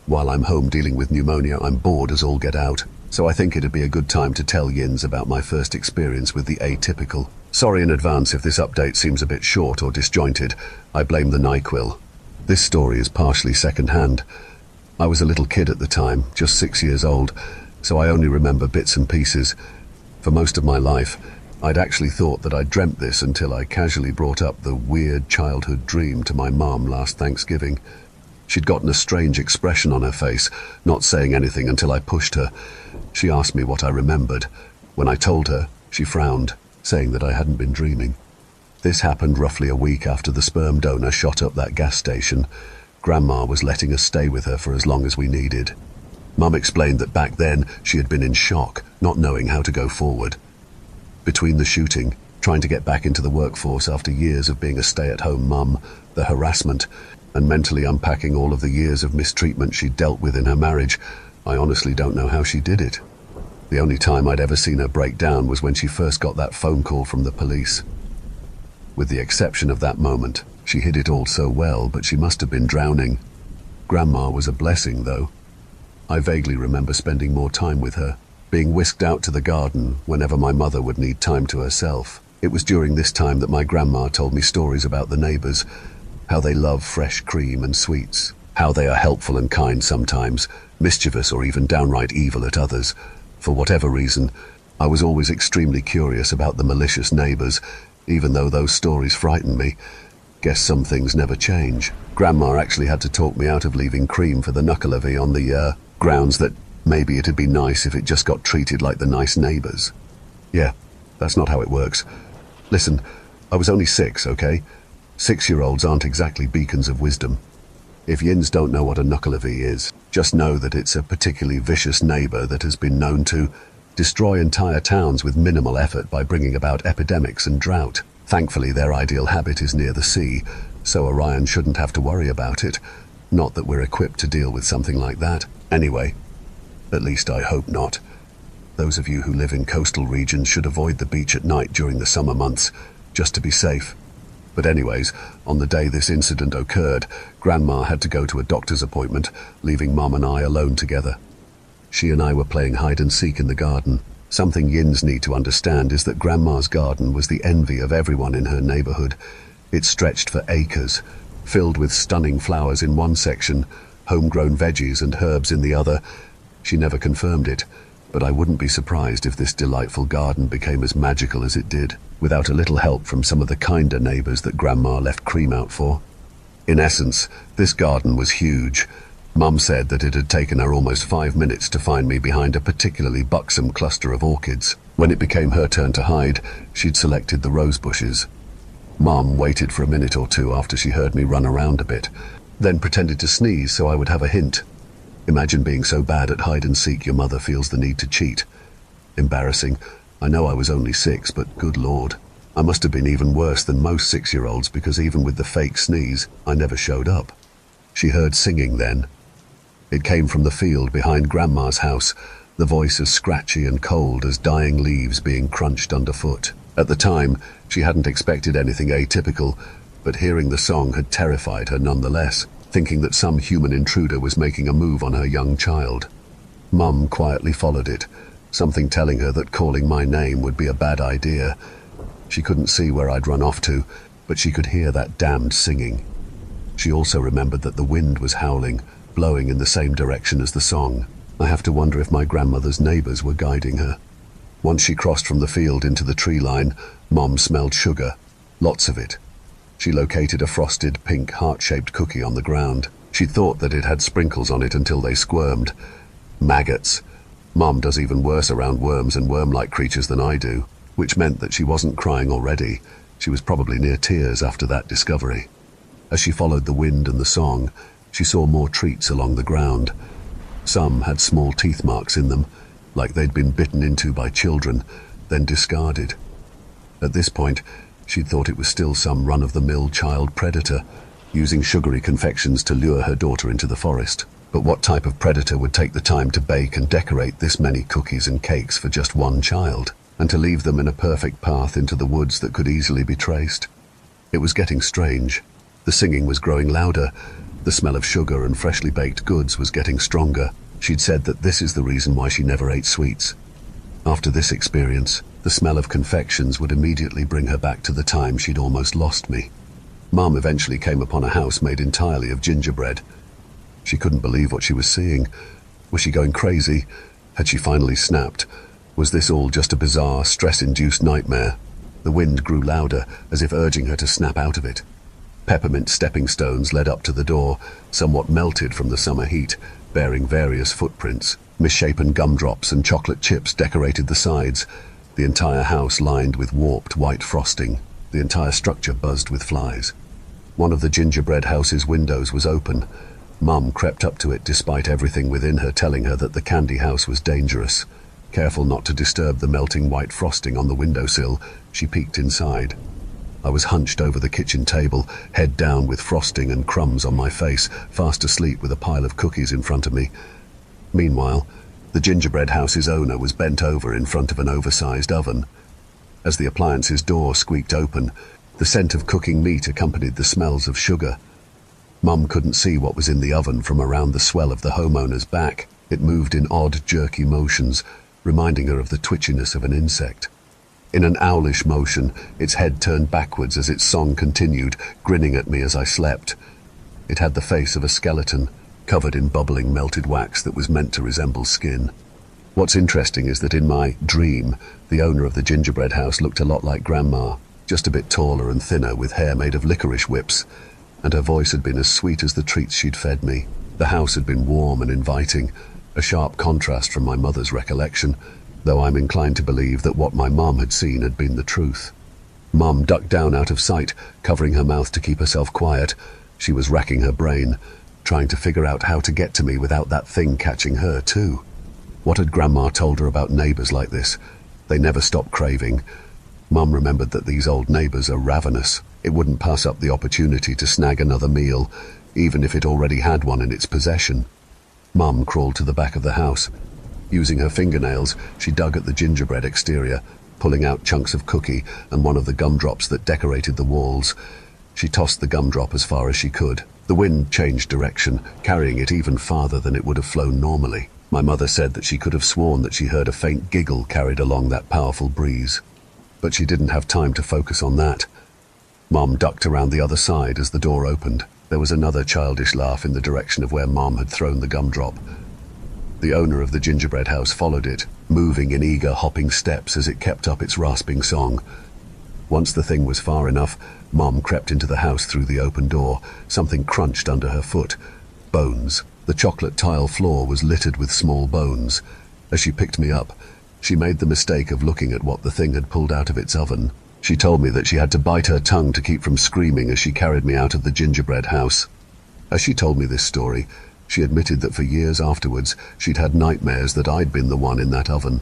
While I'm home dealing with pneumonia, I'm bored as all get out, so I think it'd be a good time to tell Yins about my first experience with the atypical. Sorry in advance if this update seems a bit short or disjointed. I blame the NyQuil. This story is partially second-hand. I was a little kid at the time, just 6 years old, so I only remember bits and pieces. For most of my life, I'd actually thought that I'd dreamt this until I casually brought up the weird childhood dream to my mom last Thanksgiving. She'd gotten a strange expression on her face, not saying anything until I pushed her. She asked me what I remembered. When I told her, she frowned, saying that I hadn't been dreaming. This happened roughly a week after the sperm donor shot up that gas station. Grandma was letting us stay with her for as long as we needed. Mum explained that back then she had been in shock, not knowing how to go forward. Between the shooting, trying to get back into the workforce after years of being a stay-at-home mum, the harassment, and mentally unpacking all of the years of mistreatment she'd dealt with in her marriage, I honestly don't know how she did it. The only time I'd ever seen her break down was when she first got that phone call from the police. With the exception of that moment, she hid it all so well, but she must have been drowning. Grandma was a blessing, though. I vaguely remember spending more time with her, being whisked out to the garden whenever my mother would need time to herself. It was during this time that my grandma told me stories about the neighbors, how they love fresh cream and sweets, how they are helpful and kind sometimes, mischievous or even downright evil at others. For whatever reason, I was always extremely curious about the malicious neighbors, even though those stories frightened me. Guess some things never change. Grandma actually had to talk me out of leaving cream for the knuckleavy on the grounds that maybe it'd be nice if it just got treated like the nice neighbors. Yeah, that's not how it works. Listen, I was only 6, okay? 6-year-olds aren't exactly beacons of wisdom. If Yins don't know what a knuckleavy is, just know that it's a particularly vicious neighbor that has been known to destroy entire towns with minimal effort by bringing about epidemics and drought. Thankfully, their ideal habit is near the sea, so Orion shouldn't have to worry about it. Not that we're equipped to deal with something like that. Anyway, at least I hope not. Those of you who live in coastal regions should avoid the beach at night during the summer months, just to be safe. But anyways, on the day this incident occurred, Grandma had to go to a doctor's appointment, leaving Mum and I alone together. She and I were playing hide and seek in the garden. Something Yins need to understand is that Grandma's garden was the envy of everyone in her neighborhood. It stretched for acres, filled with stunning flowers in one section, homegrown veggies and herbs in the other. She never confirmed it, but I wouldn't be surprised if this delightful garden became as magical as it did, without a little help from some of the kinder neighbors that Grandma left cream out for. In essence, this garden was huge. Mum said that it had taken her almost 5 minutes to find me behind a particularly buxom cluster of orchids. When it became her turn to hide, she'd selected the rose bushes. Mum waited for a minute or two after she heard me run around a bit, then pretended to sneeze so I would have a hint. Imagine being so bad at hide and seek your mother feels the need to cheat. Embarrassing. I know I was only 6, but good Lord. I must have been even worse than most 6-year-olds because even with the fake sneeze, I never showed up. She heard singing then. It came from the field behind Grandma's house, the voice as scratchy and cold as dying leaves being crunched underfoot. At the time, she hadn't expected anything atypical, but hearing the song had terrified her nonetheless, thinking that some human intruder was making a move on her young child. Mum quietly followed it, something telling her that calling my name would be a bad idea. She couldn't see where I'd run off to, but she could hear that damned singing. She also remembered that the wind was howling, blowing in the same direction as the song. I have to wonder if my grandmother's neighbors were guiding her. Once she crossed from the field into the tree line, Mom smelled sugar, lots of it. She located a frosted pink heart-shaped cookie on the ground. She thought that it had sprinkles on it until they squirmed. Maggots. Mom does even worse around worms and worm-like creatures than I do, which meant that she wasn't crying already. She was probably near tears after that discovery. As she followed the wind and the song, she saw more treats along the ground. Some had small teeth marks in them, like they'd been bitten into by children, then discarded. At this point, she'd thought it was still some run-of-the-mill child predator, using sugary confections to lure her daughter into the forest. But what type of predator would take the time to bake and decorate this many cookies and cakes for just one child, and to leave them in a perfect path into the woods that could easily be traced? It was getting strange. The singing was growing louder. The smell of sugar and freshly baked goods was getting stronger. She'd said that this is the reason why she never ate sweets. After this experience, the smell of confections would immediately bring her back to the time she'd almost lost me. Mom eventually came upon a house made entirely of gingerbread. She couldn't believe what she was seeing. Was she going crazy? Had she finally snapped? Was this all just a bizarre, stress-induced nightmare? The wind grew louder, as if urging her to snap out of it. Peppermint stepping stones led up to the door, somewhat melted from the summer heat, bearing various footprints. Misshapen gumdrops and chocolate chips decorated the sides, the entire house lined with warped white frosting. The entire structure buzzed with flies. One of the gingerbread house's windows was open. Mum crept up to it despite everything within her telling her that the candy house was dangerous. Careful not to disturb the melting white frosting on the windowsill, she peeked inside. I was hunched over the kitchen table, head down with frosting and crumbs on my face, fast asleep with a pile of cookies in front of me. Meanwhile, the gingerbread house's owner was bent over in front of an oversized oven. As the appliance's door squeaked open, the scent of cooking meat accompanied the smells of sugar. Mum couldn't see what was in the oven from around the swell of the homeowner's back. It moved in odd, jerky motions, reminding her of the twitchiness of an insect. In an owlish motion, its head turned backwards as its song continued, grinning at me as I slept. It had the face of a skeleton, covered in bubbling melted wax that was meant to resemble skin. What's interesting is that in my dream, the owner of the gingerbread house looked a lot like Grandma, just a bit taller and thinner with hair made of licorice whips, and her voice had been as sweet as the treats she'd fed me. The house had been warm and inviting, a sharp contrast from my mother's recollection, though I'm inclined to believe that what my mum had seen had been the truth. Mum ducked down out of sight, covering her mouth to keep herself quiet. She was racking her brain, trying to figure out how to get to me without that thing catching her too. What had Grandma told her about neighbours like this? They never stop craving. Mum remembered that these old neighbours are ravenous. It wouldn't pass up the opportunity to snag another meal, even if it already had one in its possession. Mum crawled to the back of the house. Using her fingernails, she dug at the gingerbread exterior, pulling out chunks of cookie and one of the gumdrops that decorated the walls. She tossed the gumdrop as far as she could. The wind changed direction, carrying it even farther than it would have flown normally. My mother said that she could have sworn that she heard a faint giggle carried along that powerful breeze. But she didn't have time to focus on that. Mom ducked around the other side as the door opened. There was another childish laugh in the direction of where Mom had thrown the gumdrop. The owner of the gingerbread house followed it, moving in eager, hopping steps as it kept up its rasping song. Once the thing was far enough, Mom crept into the house through the open door. Something crunched under her foot. Bones. The chocolate tile floor was littered with small bones. As she picked me up, she made the mistake of looking at what the thing had pulled out of its oven. She told me that she had to bite her tongue to keep from screaming as she carried me out of the gingerbread house. As she told me this story, she admitted that for years afterwards she'd had nightmares that I'd been the one in that oven.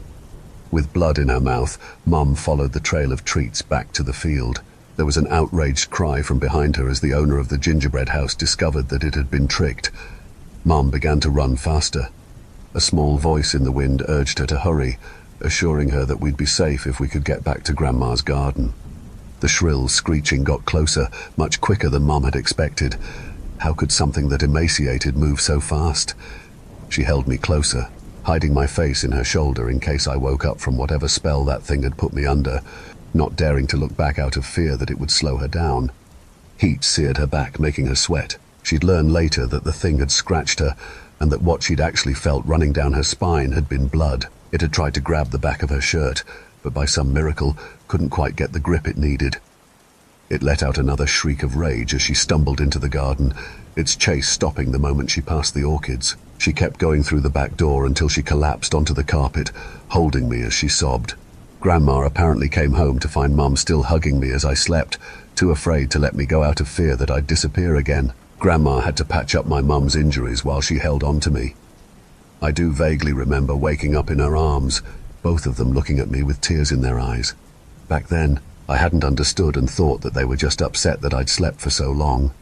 With blood in her mouth, Mum followed the trail of treats back to the field. There was an outraged cry from behind her as the owner of the gingerbread house discovered that it had been tricked. Mum began to run faster. A small voice in the wind urged her to hurry, assuring her that we'd be safe if we could get back to Grandma's garden. The shrill screeching got closer, much quicker than Mum had expected. How could something that emaciated move so fast? She held me closer, hiding my face in her shoulder in case I woke up from whatever spell that thing had put me under, not daring to look back out of fear that it would slow her down. Heat seared her back, making her sweat. She'd learn later that the thing had scratched her, and that what she'd actually felt running down her spine had been blood. It had tried to grab the back of her shirt, but by some miracle couldn't quite get the grip it needed. It let out another shriek of rage as she stumbled into the garden, its chase stopping the moment she passed the orchids. She kept going through the back door until she collapsed onto the carpet, holding me as she sobbed. Grandma apparently came home to find Mum still hugging me as I slept, too afraid to let me go out of fear that I'd disappear again. Grandma had to patch up my mum's injuries while she held on to me. I do vaguely remember waking up in her arms, both of them looking at me with tears in their eyes. Back then, I hadn't understood and thought that they were just upset that I'd slept for so long.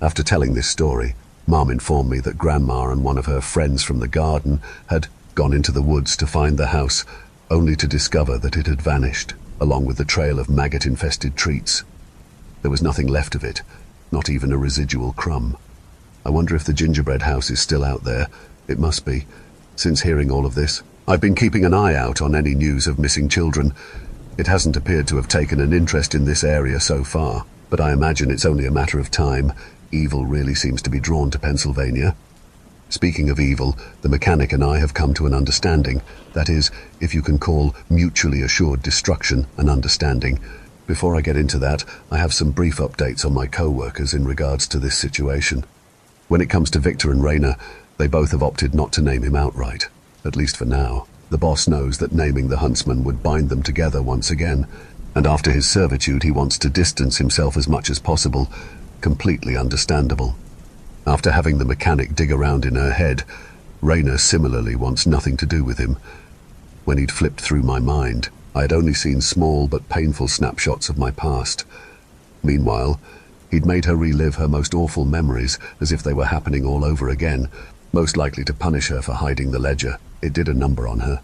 After telling this story, Mum informed me that Grandma and one of her friends from the garden had gone into the woods to find the house, only to discover that it had vanished, along with the trail of maggot-infested treats. There was nothing left of it, not even a residual crumb. I wonder if the Gingerbread house is still out there. It must be. Since hearing all of this, I've been keeping an eye out on any news of missing children. It hasn't appeared to have taken an interest in this area so far, but I imagine it's only a matter of time. Evil really seems to be drawn to Pennsylvania. Speaking of evil, the mechanic and I have come to an understanding. That is, if you can call mutually assured destruction an understanding. Before I get into that, I have some brief updates on my co-workers in regards to this situation. When it comes to Victor and Raina, they both have opted not to name him outright, at least for now. The boss knows that naming the huntsman would bind them together once again, and after his servitude he wants to distance himself as much as possible. Completely understandable. After having the mechanic dig around in her head, Raina similarly wants nothing to do with him. When he'd flipped through my mind, I had only seen small but painful snapshots of my past. Meanwhile, he'd made her relive her most awful memories as if they were happening all over again, most likely to punish her for hiding the ledger. It did a number on her.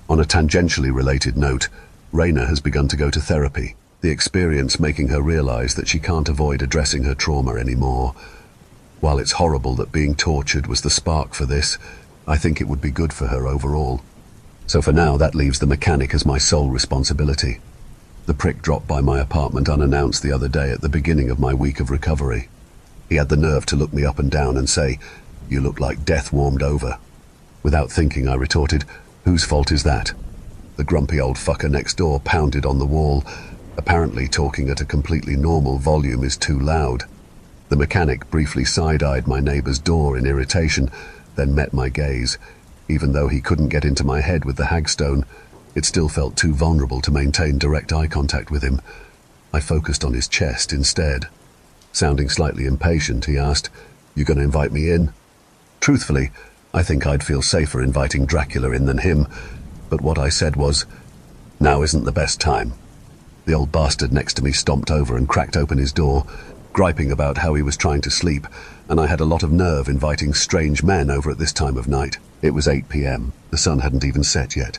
On a tangentially related note, Raina has begun to go to therapy, the experience making her realize that she can't avoid addressing her trauma anymore. While it's horrible that being tortured was the spark for this, I think it would be good for her overall. So for now, that leaves the mechanic as my sole responsibility. The prick dropped by my apartment unannounced the other day at the beginning of my week of recovery. He had the nerve to look me up and down and say, "You look like death warmed over." Without thinking, I retorted, "Whose fault is that?" The grumpy old fucker next door pounded on the wall. Apparently talking at a completely normal volume is too loud. The mechanic briefly side-eyed my neighbor's door in irritation, then met my gaze. Even though he couldn't get into my head with the hagstone, it still felt too vulnerable to maintain direct eye contact with him. I focused on his chest instead. Sounding slightly impatient, he asked, "You gonna invite me in?" Truthfully, I think I'd feel safer inviting Dracula in than him, but what I said was, "Now isn't the best time." The old bastard next to me stomped over and cracked open his door, griping about how he was trying to sleep, and I had a lot of nerve inviting strange men over at this time of night. It was 8 p.m. The sun hadn't even set yet.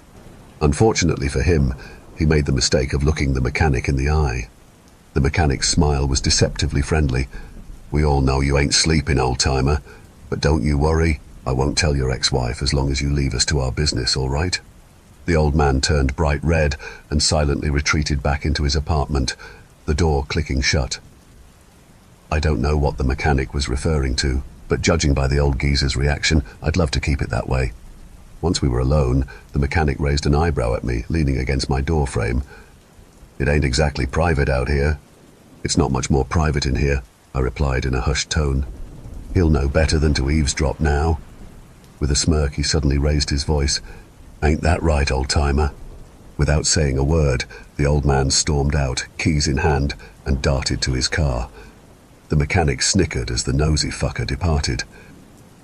Unfortunately for him, he made the mistake of looking the mechanic in the eye. The mechanic's smile was deceptively friendly. "We all know you ain't sleeping, old-timer, but don't you worry. I won't tell your ex-wife as long as you leave us to our business, all right?" The old man turned bright red and silently retreated back into his apartment, the door clicking shut. I don't know what the mechanic was referring to, but judging by the old geezer's reaction, I'd love to keep it that way. Once we were alone, the mechanic raised an eyebrow at me, leaning against my door frame. "It ain't exactly private out here." "It's not much more private in here," I replied in a hushed tone. "He'll know better than to eavesdrop now." With a smirk, he suddenly raised his voice. "Ain't that right, old-timer?" Without saying a word, the old man stormed out, keys in hand, and darted to his car. The mechanic snickered as the nosy fucker departed.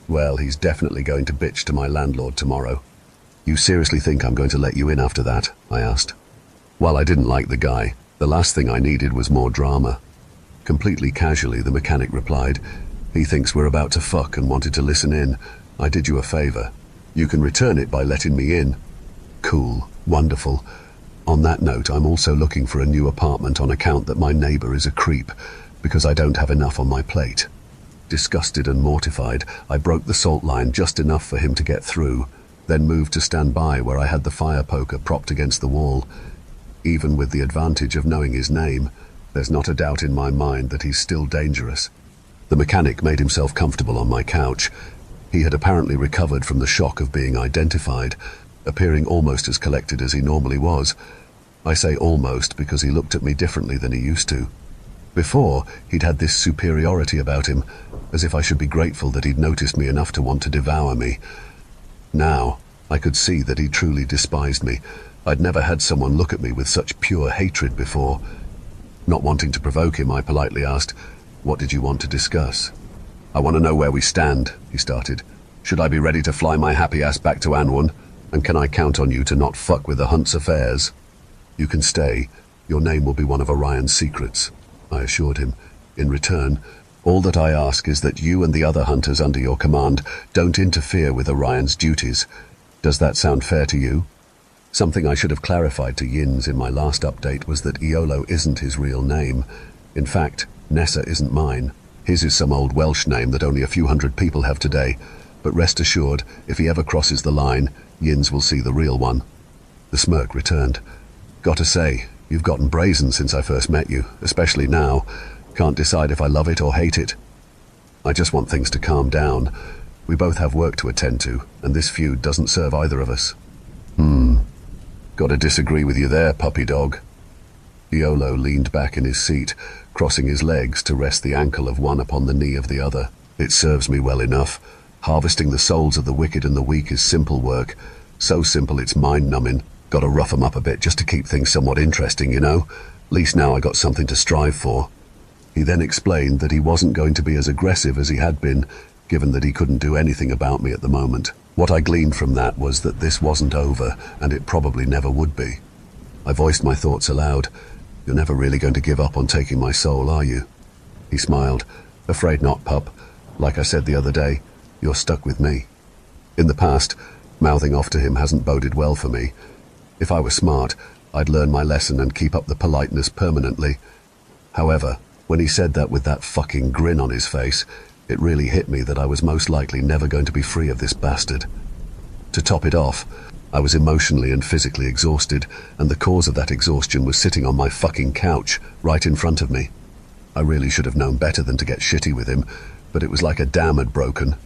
"Well, he's definitely going to bitch to my landlord tomorrow." "You seriously think I'm going to let you in after that?" I asked. While I didn't like the guy, the last thing I needed was more drama. Completely casually, the mechanic replied, "He thinks we're about to fuck and wanted to listen in. I did you a favor. You can return it by letting me in." "Cool. Wonderful. On that note, I'm also looking for a new apartment on account that my neighbor is a creep, because I don't have enough on my plate." Disgusted and mortified, I broke the salt line just enough for him to get through, then moved to stand by where I had the fire poker propped against the wall. Even with the advantage of knowing his name, there's not a doubt in my mind that he's still dangerous. The mechanic made himself comfortable on my couch. He had apparently recovered from the shock of being identified, appearing almost as collected as he normally was. I say almost because he looked at me differently than he used to. Before, he'd had this superiority about him, as if I should be grateful that he'd noticed me enough to want to devour me. Now, I could see that he truly despised me. I'd never had someone look at me with such pure hatred before. Not wanting to provoke him, I politely asked, "What did you want to discuss?" "I want to know where we stand," he started. "Should I be ready to fly my happy ass back to Anwan? And can I count on you to not fuck with the hunt's affairs?" "You can stay. Your name will be one of Orion's secrets," I assured him. "In return, all that I ask is that you and the other hunters under your command don't interfere with Orion's duties. Does that sound fair to you?" Something I should have clarified to Yins in my last update was that Iolo isn't his real name. In fact, Nessa isn't mine. His is some old Welsh name that only a few hundred people have today, but rest assured, if he ever crosses the line, Yins will see the real one. The smirk returned. Gotta say, you've gotten brazen since I first met you, especially now. Can't decide if I love it or hate it. I just want things to calm down. We both have work to attend to, and this feud doesn't serve either of us. Gotta disagree with you there, puppy dog. Iolo leaned back in his seat, crossing his legs to rest the ankle of one upon the knee of the other. It serves me well enough. Harvesting the souls of the wicked and the weak is simple work. So simple it's mind-numbing. Gotta rough 'em up a bit just to keep things somewhat interesting, you know? Least now I got something to strive for. He then explained that he wasn't going to be as aggressive as he had been, given that he couldn't do anything about me at the moment. What I gleaned from that was that this wasn't over, and it probably never would be. I voiced my thoughts aloud. You're never really going to give up on taking my soul, are you? He smiled. Afraid not, pup. Like I said the other day, you're stuck with me. In the past, mouthing off to him hasn't boded well for me. If I were smart, I'd learn my lesson and keep up the politeness permanently. However, when he said that with that fucking grin on his face, it really hit me that I was most likely never going to be free of this bastard. To top it off, I was emotionally and physically exhausted, and the cause of that exhaustion was sitting on my fucking couch, right in front of me. I really should have known better than to get shitty with him, but it was like a dam had broken.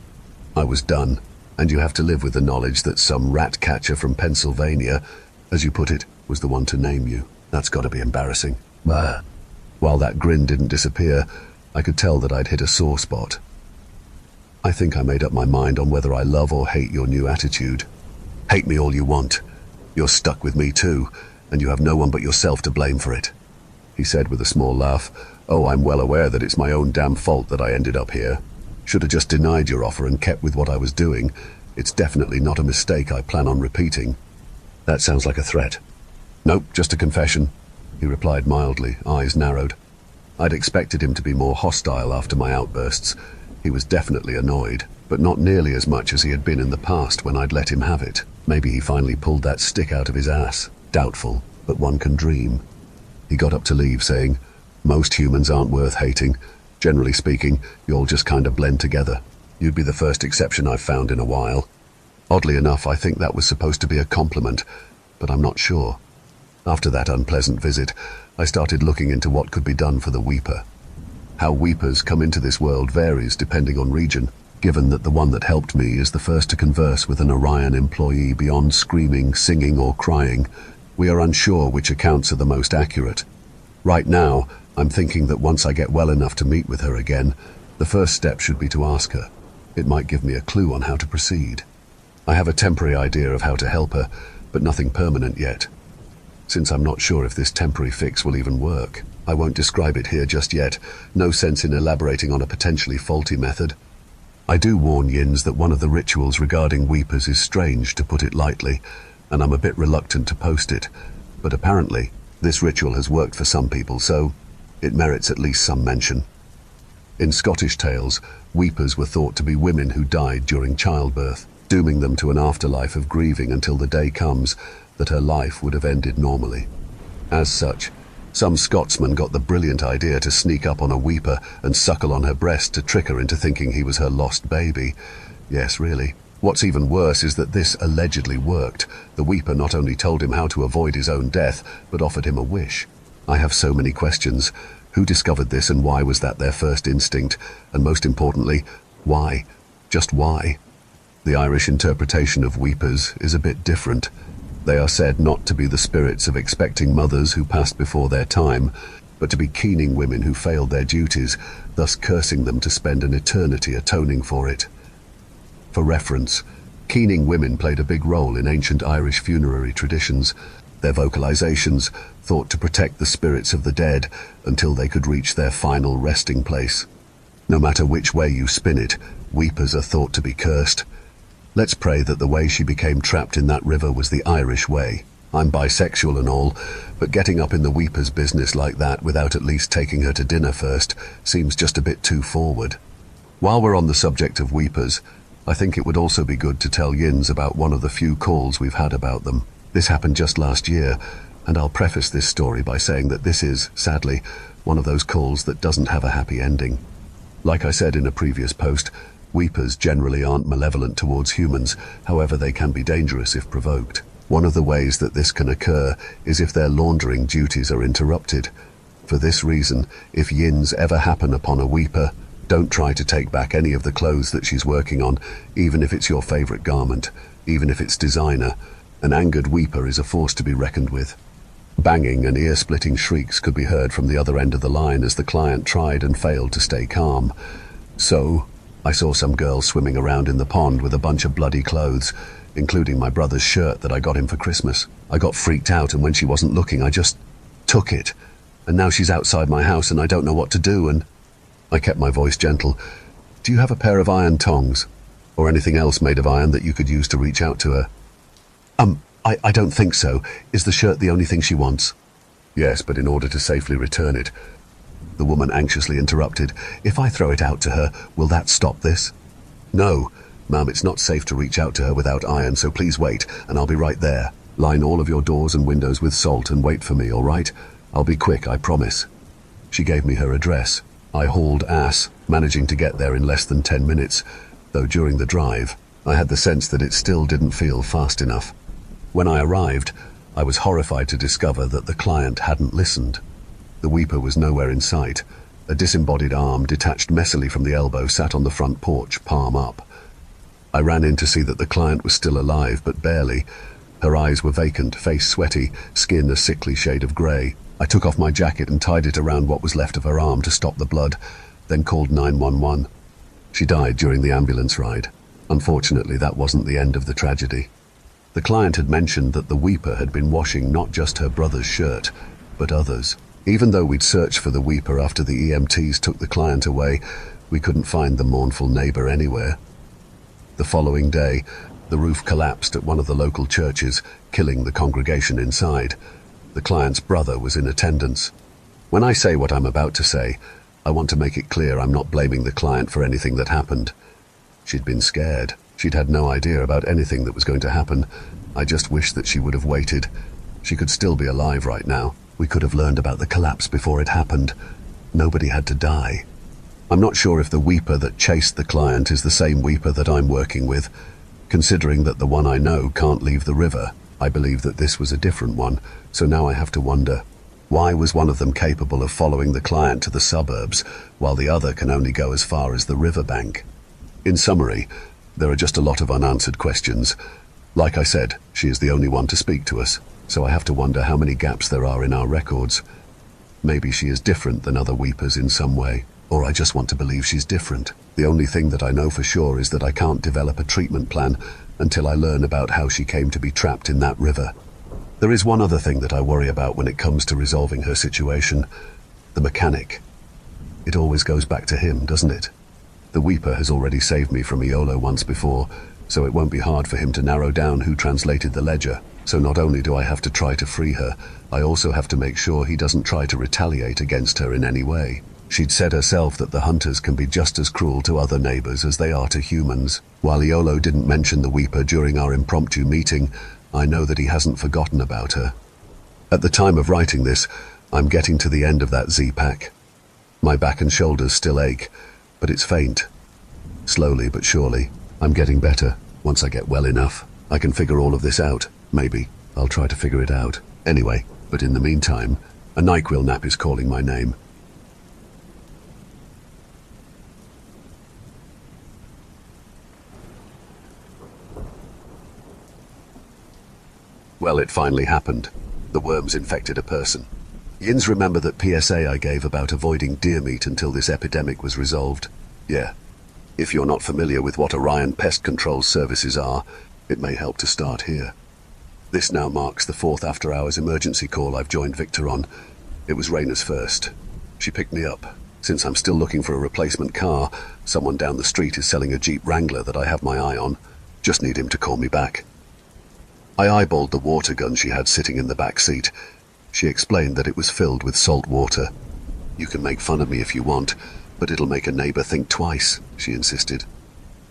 I was done, and you have to live with the knowledge that some rat catcher from Pennsylvania, as you put it, was the one to name you. That's got to be embarrassing. Bah. While that grin didn't disappear, I could tell that I'd hit a sore spot. I think I made up my mind on whether I love or hate your new attitude. Hate me all you want. You're stuck with me too, and you have no one but yourself to blame for it. He said with a small laugh. Oh, I'm well aware that it's my own damn fault that I ended up here. Should have just denied your offer and kept with what I was doing. It's definitely not a mistake I plan on repeating. That sounds like a threat. Nope, just a confession, he replied mildly, eyes narrowed. I'd expected him to be more hostile after my outbursts. He was definitely annoyed, but not nearly as much as he had been in the past when I'd let him have it. Maybe he finally pulled that stick out of his ass. Doubtful, but one can dream. He got up to leave, saying, Most humans aren't worth hating. Generally speaking, you all just kind of blend together. You'd be the first exception I've found in a while. Oddly enough, I think that was supposed to be a compliment, but I'm not sure. After that unpleasant visit, I started looking into what could be done for the Weeper. How Weepers come into this world varies depending on region. Given that the one that helped me is the first to converse with an Orion employee beyond screaming, singing, or crying, we are unsure which accounts are the most accurate. Right now, I'm thinking that once I get well enough to meet with her again, the first step should be to ask her. It might give me a clue on how to proceed. I have a temporary idea of how to help her, but nothing permanent yet. Since I'm not sure if this temporary fix will even work, I won't describe it here just yet. No sense in elaborating on a potentially faulty method. I do warn Yins that one of the rituals regarding Weepers is strange, to put it lightly, and I'm a bit reluctant to post it, but apparently this ritual has worked for some people, so it merits at least some mention. In Scottish tales, Weepers were thought to be women who died during childbirth, dooming them to an afterlife of grieving until the day comes that her life would have ended normally. As such, some Scotsman got the brilliant idea to sneak up on a Weeper and suckle on her breast to trick her into thinking he was her lost baby. Yes, really. What's even worse is that this allegedly worked. The Weeper not only told him how to avoid his own death, but offered him a wish. I have so many questions. Who discovered this, and why was that their first instinct? And most importantly, why? Just why? The Irish interpretation of Weepers is a bit different. They are said not to be the spirits of expecting mothers who passed before their time, but to be keening women who failed their duties, thus cursing them to spend an eternity atoning for it. For reference, keening women played a big role in ancient Irish funerary traditions, their vocalizations thought to protect the spirits of the dead until they could reach their final resting place. No matter which way you spin it, Weepers are thought to be cursed. Let's pray that the way she became trapped in that river was the Irish way. I'm bisexual and all, but getting up in the Weeper's business like that without at least taking her to dinner first seems just a bit too forward. While we're on the subject of Weepers, I think it would also be good to tell Yins about one of the few calls we've had about them. This happened just last year, and I'll preface this story by saying that this is, sadly, one of those calls that doesn't have a happy ending. Like I said in a previous post, weepers generally aren't malevolent towards humans, however they can be dangerous if provoked. One of the ways that this can occur is if their laundering duties are interrupted. For this reason, if yins ever happen upon a weeper, don't try to take back any of the clothes that she's working on, even if it's your favorite garment, even if it's designer. An angered weeper is a force to be reckoned with. Banging and ear-splitting shrieks could be heard from the other end of the line as the client tried and failed to stay calm. So, I saw some girl swimming around in the pond with a bunch of bloody clothes, including my brother's shirt that I got him for Christmas. I got freaked out, and when she wasn't looking, I just took it. And now she's outside my house and I don't know what to do, and I kept my voice gentle. Do you have a pair of iron tongs? Or anything else made of iron that you could use to reach out to her? I don't think so. Is the shirt the only thing she wants? Yes, but in order to safely return it. The woman anxiously interrupted. If I throw it out to her, will that stop this? No, ma'am, it's not safe to reach out to her without iron, so please wait, and I'll be right there. Line all of your doors and windows with salt and wait for me, all right? I'll be quick, I promise. She gave me her address. I hauled ass, managing to get there in less than 10 minutes, though during the drive, I had the sense that it still didn't feel fast enough. When I arrived, I was horrified to discover that the client hadn't listened. The weeper was nowhere in sight. A disembodied arm, detached messily from the elbow, sat on the front porch, palm up. I ran in to see that the client was still alive, but barely. Her eyes were vacant, face sweaty, skin a sickly shade of grey. I took off my jacket and tied it around what was left of her arm to stop the blood, then called 911. She died during the ambulance ride. Unfortunately, that wasn't the end of the tragedy. The client had mentioned that the weeper had been washing not just her brother's shirt, but others. Even though we'd searched for the weeper after the EMTs took the client away, we couldn't find the mournful neighbour anywhere. The following day, the roof collapsed at one of the local churches, killing the congregation inside. The client's brother was in attendance. When I say what I'm about to say, I want to make it clear I'm not blaming the client for anything that happened. She'd been scared. She'd had no idea about anything that was going to happen. I just wish that she would have waited. She could still be alive right now. We could have learned about the collapse before it happened. Nobody had to die. I'm not sure if the weeper that chased the client is the same weeper that I'm working with. Considering that the one I know can't leave the river, I believe that this was a different one, so now I have to wonder, why was one of them capable of following the client to the suburbs, while the other can only go as far as the riverbank? In summary, there are just a lot of unanswered questions. Like I said, she is the only one to speak to us, so I have to wonder how many gaps there are in our records. Maybe she is different than other weepers in some way, or I just want to believe she's different. The only thing that I know for sure is that I can't develop a treatment plan until I learn about how she came to be trapped in that river. There is one other thing that I worry about when it comes to resolving her situation. The mechanic. It always goes back to him, doesn't it? The weeper has already saved me from Iolo once before, so it won't be hard for him to narrow down who translated the ledger. So not only do I have to try to free her, I also have to make sure he doesn't try to retaliate against her in any way. She'd said herself that the hunters can be just as cruel to other neighbors as they are to humans. While Iolo didn't mention the weeper during our impromptu meeting, I know that he hasn't forgotten about her. At the time of writing this, I'm getting to the end of that Z-pack. My back and shoulders still ache, but it's faint. Slowly but surely, I'm getting better. Once I get well enough, I can figure all of this out. Maybe. I'll try to figure it out. Anyway, but in the meantime, a NyQuil nap is calling my name. Well, it finally happened. The worms infected a person. Yins remember that PSA I gave about avoiding deer meat until this epidemic was resolved. Yeah. If you're not familiar with what Orion Pest Control services are, it may help to start here. This now marks the 4th after-hours emergency call I've joined Victor on. It was Raina's first. She picked me up. Since I'm still looking for a replacement car, someone down the street is selling a Jeep Wrangler that I have my eye on. Just need him to call me back. I eyeballed the water gun she had sitting in the back seat. She explained that it was filled with salt water. You can make fun of me if you want, but it'll make a neighbor think twice, she insisted.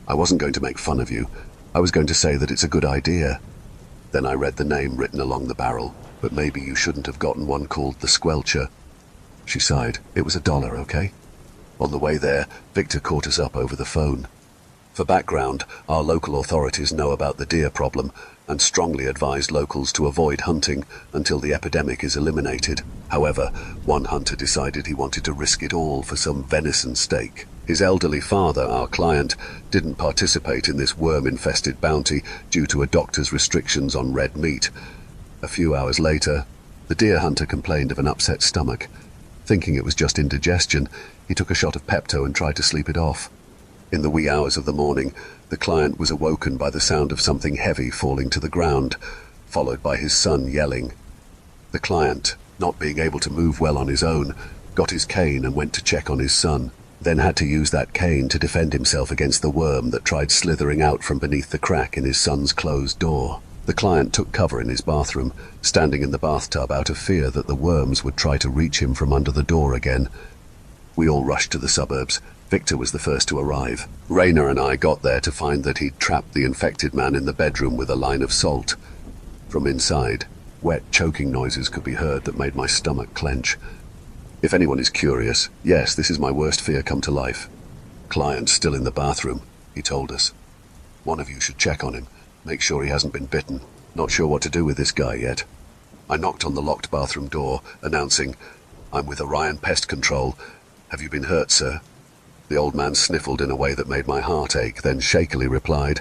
I wasn't going to make fun of you. I was going to say that it's a good idea. Then I read the name written along the barrel, but maybe you shouldn't have gotten one called the Squelcher. She sighed. It was $1, okay? On the way there, Victor caught us up over the phone. For background, our local authorities know about the deer problem and strongly advised locals to avoid hunting until the epidemic is eliminated. However, one hunter decided he wanted to risk it all for some venison steak. His elderly father, our client, didn't participate in this worm-infested bounty due to a doctor's restrictions on red meat. A few hours later, the deer hunter complained of an upset stomach. Thinking it was just indigestion, he took a shot of Pepto and tried to sleep it off. In the wee hours of the morning, the client was awoken by the sound of something heavy falling to the ground, followed by his son yelling. The client, not being able to move well on his own, got his cane and went to check on his son, then had to use that cane to defend himself against the worm that tried slithering out from beneath the crack in his son's closed door. The client took cover in his bathroom, standing in the bathtub out of fear that the worms would try to reach him from under the door again. We all rushed to the suburbs. Victor was the first to arrive. Raina and I got there to find that he'd trapped the infected man in the bedroom with a line of salt. From inside, wet, choking noises could be heard that made my stomach clench. If anyone is curious, yes, this is my worst fear come to life. Client's still in the bathroom, he told us. One of you should check on him, make sure he hasn't been bitten. Not sure what to do with this guy yet. I knocked on the locked bathroom door, announcing, "I'm with Orion Pest Control. Have you been hurt, sir?" The old man sniffled in a way that made my heart ache, then shakily replied,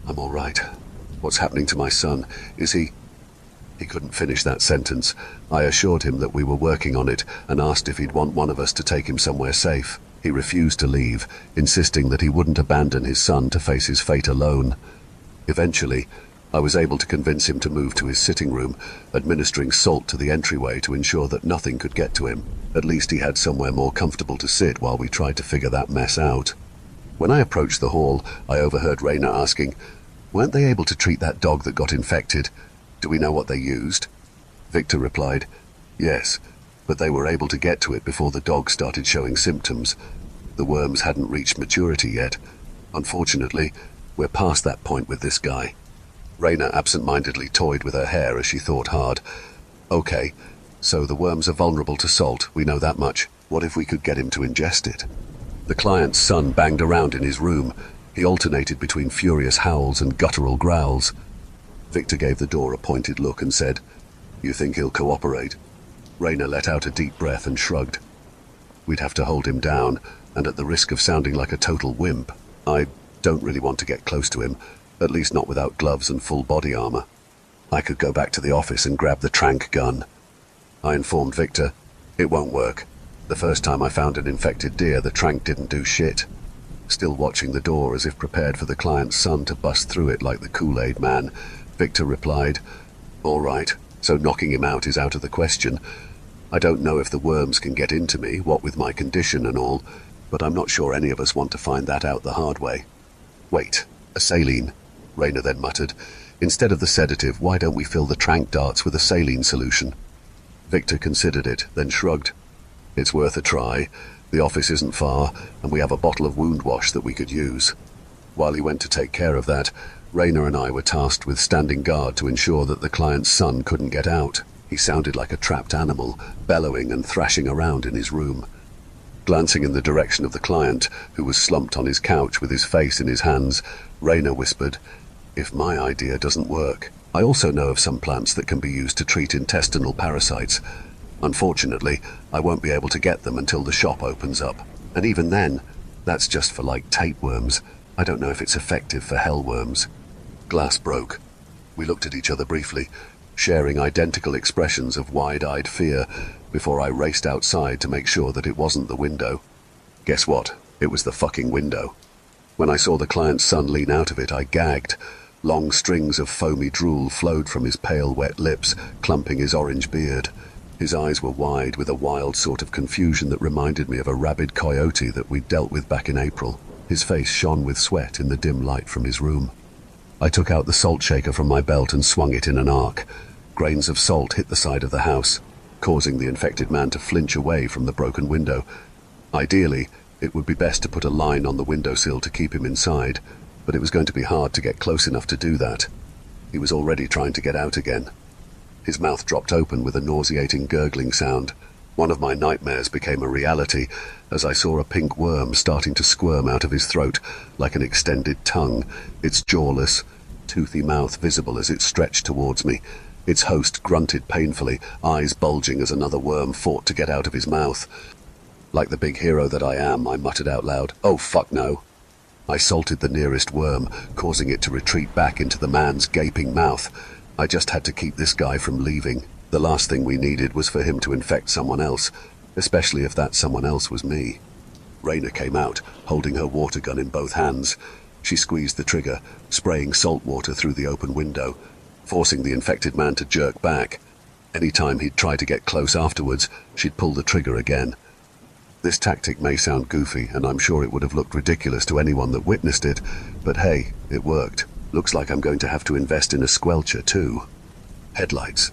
"I'm all right. What's happening to my son? Is he—" He couldn't finish that sentence. I assured him that we were working on it and asked if he'd want one of us to take him somewhere safe. He refused to leave, insisting that he wouldn't abandon his son to face his fate alone. Eventually, I was able to convince him to move to his sitting room, administering salt to the entryway to ensure that nothing could get to him. At least he had somewhere more comfortable to sit while we tried to figure that mess out. When I approached the hall, I overheard Raina asking, "Weren't they able to treat that dog that got infected? Do we know what they used?" Victor replied, "Yes, but they were able to get to it before the dog started showing symptoms. The worms hadn't reached maturity yet. Unfortunately, we're past that point with this guy." Raina absent-mindedly toyed with her hair as she thought hard. "Okay, so the worms are vulnerable to salt, we know that much. What if we could get him to ingest it?" The client's son banged around in his room. He alternated between furious howls and guttural growls. Victor gave the door a pointed look and said, "You think he'll cooperate?" Raina let out a deep breath and shrugged. "We'd have to hold him down, and at the risk of sounding like a total wimp, I don't really want to get close to him, at least not without gloves and full body armor. I could go back to the office and grab the tranq gun." I informed Victor, "It won't work. The first time I found an infected deer, the tranq didn't do shit." Still watching the door as if prepared for the client's son to bust through it like the Kool-Aid man, Victor replied, "All right, so knocking him out is out of the question. I don't know if the worms can get into me, what with my condition and all, but I'm not sure any of us want to find that out the hard way." "Wait, a saline," Raina then muttered. "Instead of the sedative, why don't we fill the tranq darts with a saline solution?" Victor considered it, then shrugged. "It's worth a try. The office isn't far, and we have a bottle of wound wash that we could use." While he went to take care of that, Raina and I were tasked with standing guard to ensure that the client's son couldn't get out. He sounded like a trapped animal, bellowing and thrashing around in his room. Glancing in the direction of the client, who was slumped on his couch with his face in his hands, Raina whispered, "If my idea doesn't work, I also know of some plants that can be used to treat intestinal parasites. Unfortunately, I won't be able to get them until the shop opens up. And even then, that's just for like tapeworms. I don't know if it's effective for hellworms." Glass broke. We looked at each other briefly, sharing identical expressions of wide-eyed fear before I raced outside to make sure that it wasn't the window. Guess what? It was the fucking window. When I saw the client's son lean out of it, I gagged. Long strings of foamy drool flowed from his pale, wet lips, clumping his orange beard. His eyes were wide with a wild sort of confusion that reminded me of a rabid coyote that we'd dealt with back in April. His face shone with sweat in the dim light from his room. I took out the salt shaker from my belt and swung it in an arc. Grains of salt hit the side of the house, causing the infected man to flinch away from the broken window. Ideally, it would be best to put a line on the windowsill to keep him inside, but it was going to be hard to get close enough to do that. He was already trying to get out again. His mouth dropped open with a nauseating gurgling sound. One of my nightmares became a reality as I saw a pink worm starting to squirm out of his throat like an extended tongue, its jawless, toothy mouth visible as it stretched towards me. Its host grunted painfully, eyes bulging as another worm fought to get out of his mouth. Like the big hero that I am, I muttered out loud, "Oh fuck no." I salted the nearest worm, causing it to retreat back into the man's gaping mouth. I just had to keep this guy from leaving. The last thing we needed was for him to infect someone else, especially if that someone else was me. Raina came out, holding her water gun in both hands. She squeezed the trigger, spraying salt water through the open window, forcing the infected man to jerk back. Any time he'd try to get close afterwards, she'd pull the trigger again. This tactic may sound goofy, and I'm sure it would have looked ridiculous to anyone that witnessed it, but hey, it worked. Looks like I'm going to have to invest in a squelcher too. Headlights.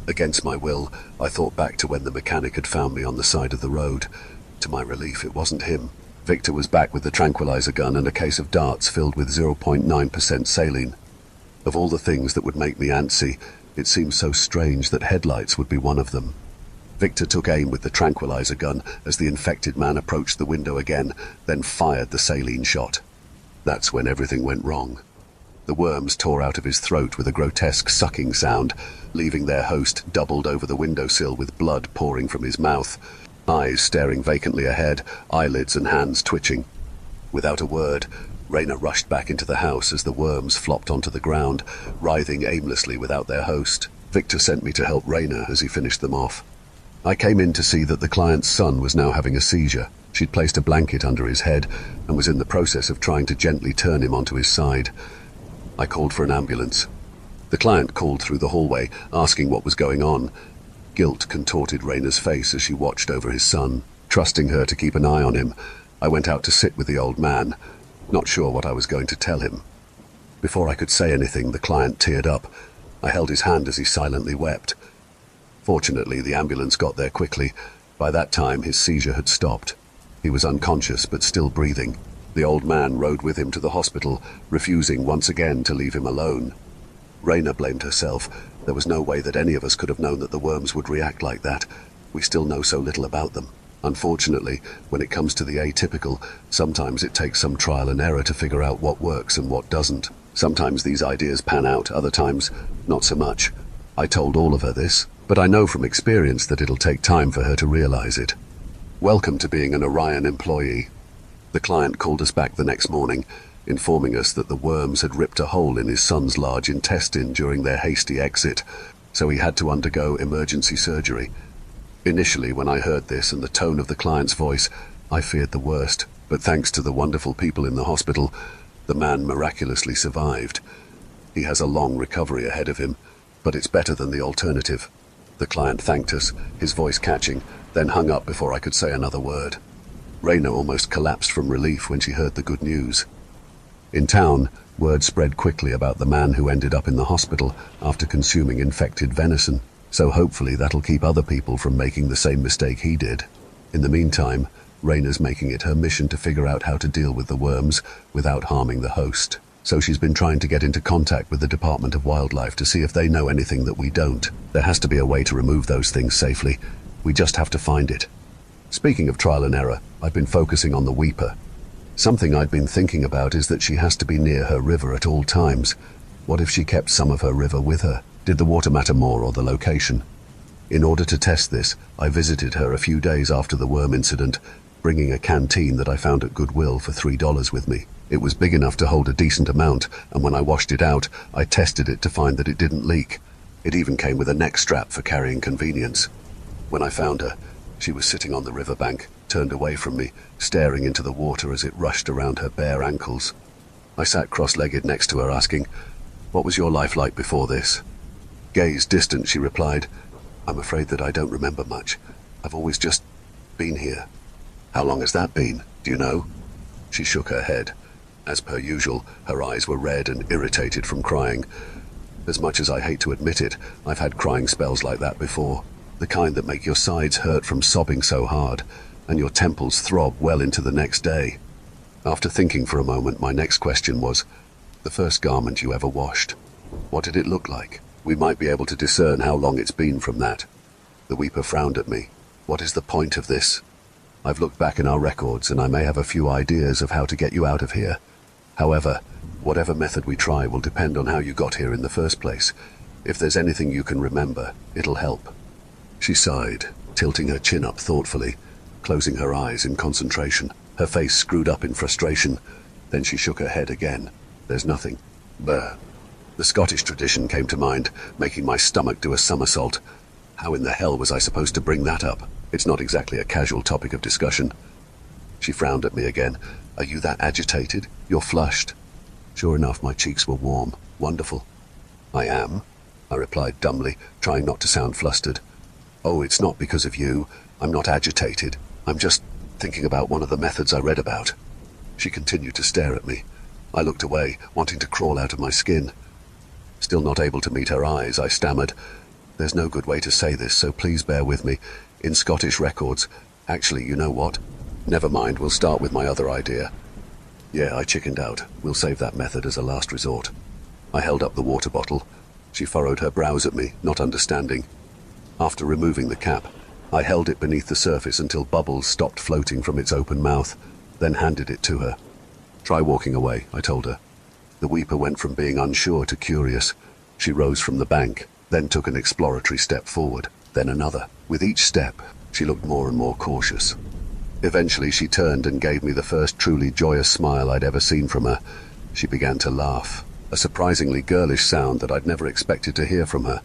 Against my will, I thought back to when the mechanic had found me on the side of the road. To my relief, it wasn't him. Victor was back with the tranquilizer gun and a case of darts filled with 0.9% saline. Of all the things that would make me antsy, it seemed so strange that headlights would be one of them. Victor took aim with the tranquilizer gun as the infected man approached the window again, then fired the saline shot. That's when everything went wrong. The worms tore out of his throat with a grotesque sucking sound, leaving their host doubled over the windowsill with blood pouring from his mouth, eyes staring vacantly ahead, eyelids and hands twitching. Without a word, Raina rushed back into the house as the worms flopped onto the ground, writhing aimlessly without their host. Victor sent me to help Raina as he finished them off. I came in to see that the client's son was now having a seizure. She'd placed a blanket under his head and was in the process of trying to gently turn him onto his side. I called for an ambulance. The client called through the hallway, asking what was going on. Guilt contorted Raina's face as she watched over his son. Trusting her to keep an eye on him, I went out to sit with the old man, not sure what I was going to tell him. Before I could say anything, the client teared up. I held his hand as he silently wept. Fortunately, the ambulance got there quickly. By that time, his seizure had stopped. He was unconscious, but still breathing. The old man rode with him to the hospital, refusing once again to leave him alone. Raina blamed herself. There was no way that any of us could have known that the worms would react like that. We still know so little about them. Unfortunately, when it comes to the atypical, sometimes it takes some trial and error to figure out what works and what doesn't. Sometimes these ideas pan out, other times, not so much. I told all of her this, but I know from experience that it'll take time for her to realize it. Welcome to being an Orion employee. The client called us back the next morning, informing us that the worms had ripped a hole in his son's large intestine during their hasty exit, so he had to undergo emergency surgery. Initially, when I heard this and the tone of the client's voice, I feared the worst, but thanks to the wonderful people in the hospital, the man miraculously survived. He has a long recovery ahead of him, but it's better than the alternative. The client thanked us, his voice catching, then hung up before I could say another word. Raina almost collapsed from relief when she heard the good news. In town, word spread quickly about the man who ended up in the hospital after consuming infected venison, so hopefully that'll keep other people from making the same mistake he did. In the meantime, Raina's making it her mission to figure out how to deal with the worms without harming the host. So she's been trying to get into contact with the Department of Wildlife to see if they know anything that we don't. There has to be a way to remove those things safely. We just have to find it. Speaking of trial and error, I've been focusing on the Weeper. Something I'd been thinking about is that she has to be near her river at all times. What if she kept some of her river with her? Did the water matter more or the location? In order to test this, I visited her a few days after the worm incident, bringing a canteen that I found at Goodwill for $3 with me. It was big enough to hold a decent amount, and when I washed it out, I tested it to find that it didn't leak. It even came with a neck strap for carrying convenience. When I found her, she was sitting on the riverbank, turned away from me, staring into the water as it rushed around her bare ankles. I sat cross-legged next to her, asking, "What was your life like before this?" Gaze distant, she replied, "I'm afraid that I don't remember much. I've always just been here." "How long has that been? Do you know?" She shook her head. As per usual, her eyes were red and irritated from crying. As much as I hate to admit it, I've had crying spells like that before. The kind that make your sides hurt from sobbing so hard, and your temples throb well into the next day. After thinking for a moment, my next question was, "The first garment you ever washed, what did it look like? We might be able to discern how long it's been from that." The Weeper frowned at me. What is the point of this? I've looked back in our records and I may have a few ideas of how to get you out of here. However, whatever method we try will depend on how you got here in the first place. If there's anything you can remember, it'll help." She sighed, tilting her chin up thoughtfully, closing her eyes in concentration, her face screwed up in frustration. Then she shook her head again. "There's nothing." Brr. The Scottish tradition came to mind, making my stomach do a somersault. How in the hell was I supposed to bring that up? It's not exactly a casual topic of discussion. She frowned at me again. "Are you that agitated? You're flushed." Sure enough, my cheeks were warm. "Wonderful." "I am," I replied dumbly, trying not to sound flustered. "Oh, it's not because of you. I'm not agitated. I'm just thinking about one of the methods I read about." She continued to stare at me. I looked away, wanting to crawl out of my skin. Still not able to meet her eyes, I stammered, "There's no good way to say this, so please bear with me. In Scottish records, actually, you know what? Never mind, we'll start with my other idea." Yeah, I chickened out. We'll save that method as a last resort. I held up the water bottle. She furrowed her brows at me, not understanding. After removing the cap, I held it beneath the surface until bubbles stopped floating from its open mouth, then handed it to her. "Try walking away," I told her. The weeper went from being unsure to curious. She rose from the bank, then took an exploratory step forward, then another. With each step, she looked more and more cautious. Eventually she turned and gave me the first truly joyous smile I'd ever seen from her. She began to laugh, a surprisingly girlish sound that I'd never expected to hear from her.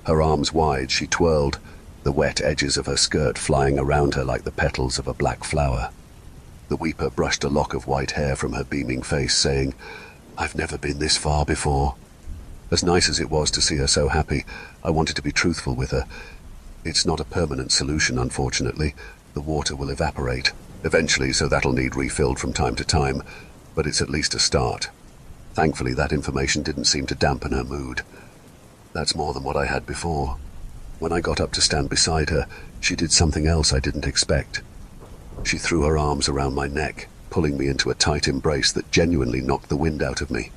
Her arms wide, she twirled, the wet edges of her skirt flying around her like the petals of a black flower. The weeper brushed a lock of white hair from her beaming face, saying, "I've never been this far before." As nice as it was to see her so happy, I wanted to be truthful with her. It's not a permanent solution, unfortunately. The water will evaporate eventually, so that'll need refilled from time to time, but it's at least a start. Thankfully, that information didn't seem to dampen her mood. That's more than what I had before. When I got up to stand beside her, she did something else I didn't expect. She threw her arms around my neck, pulling me into a tight embrace that genuinely knocked the wind out of me.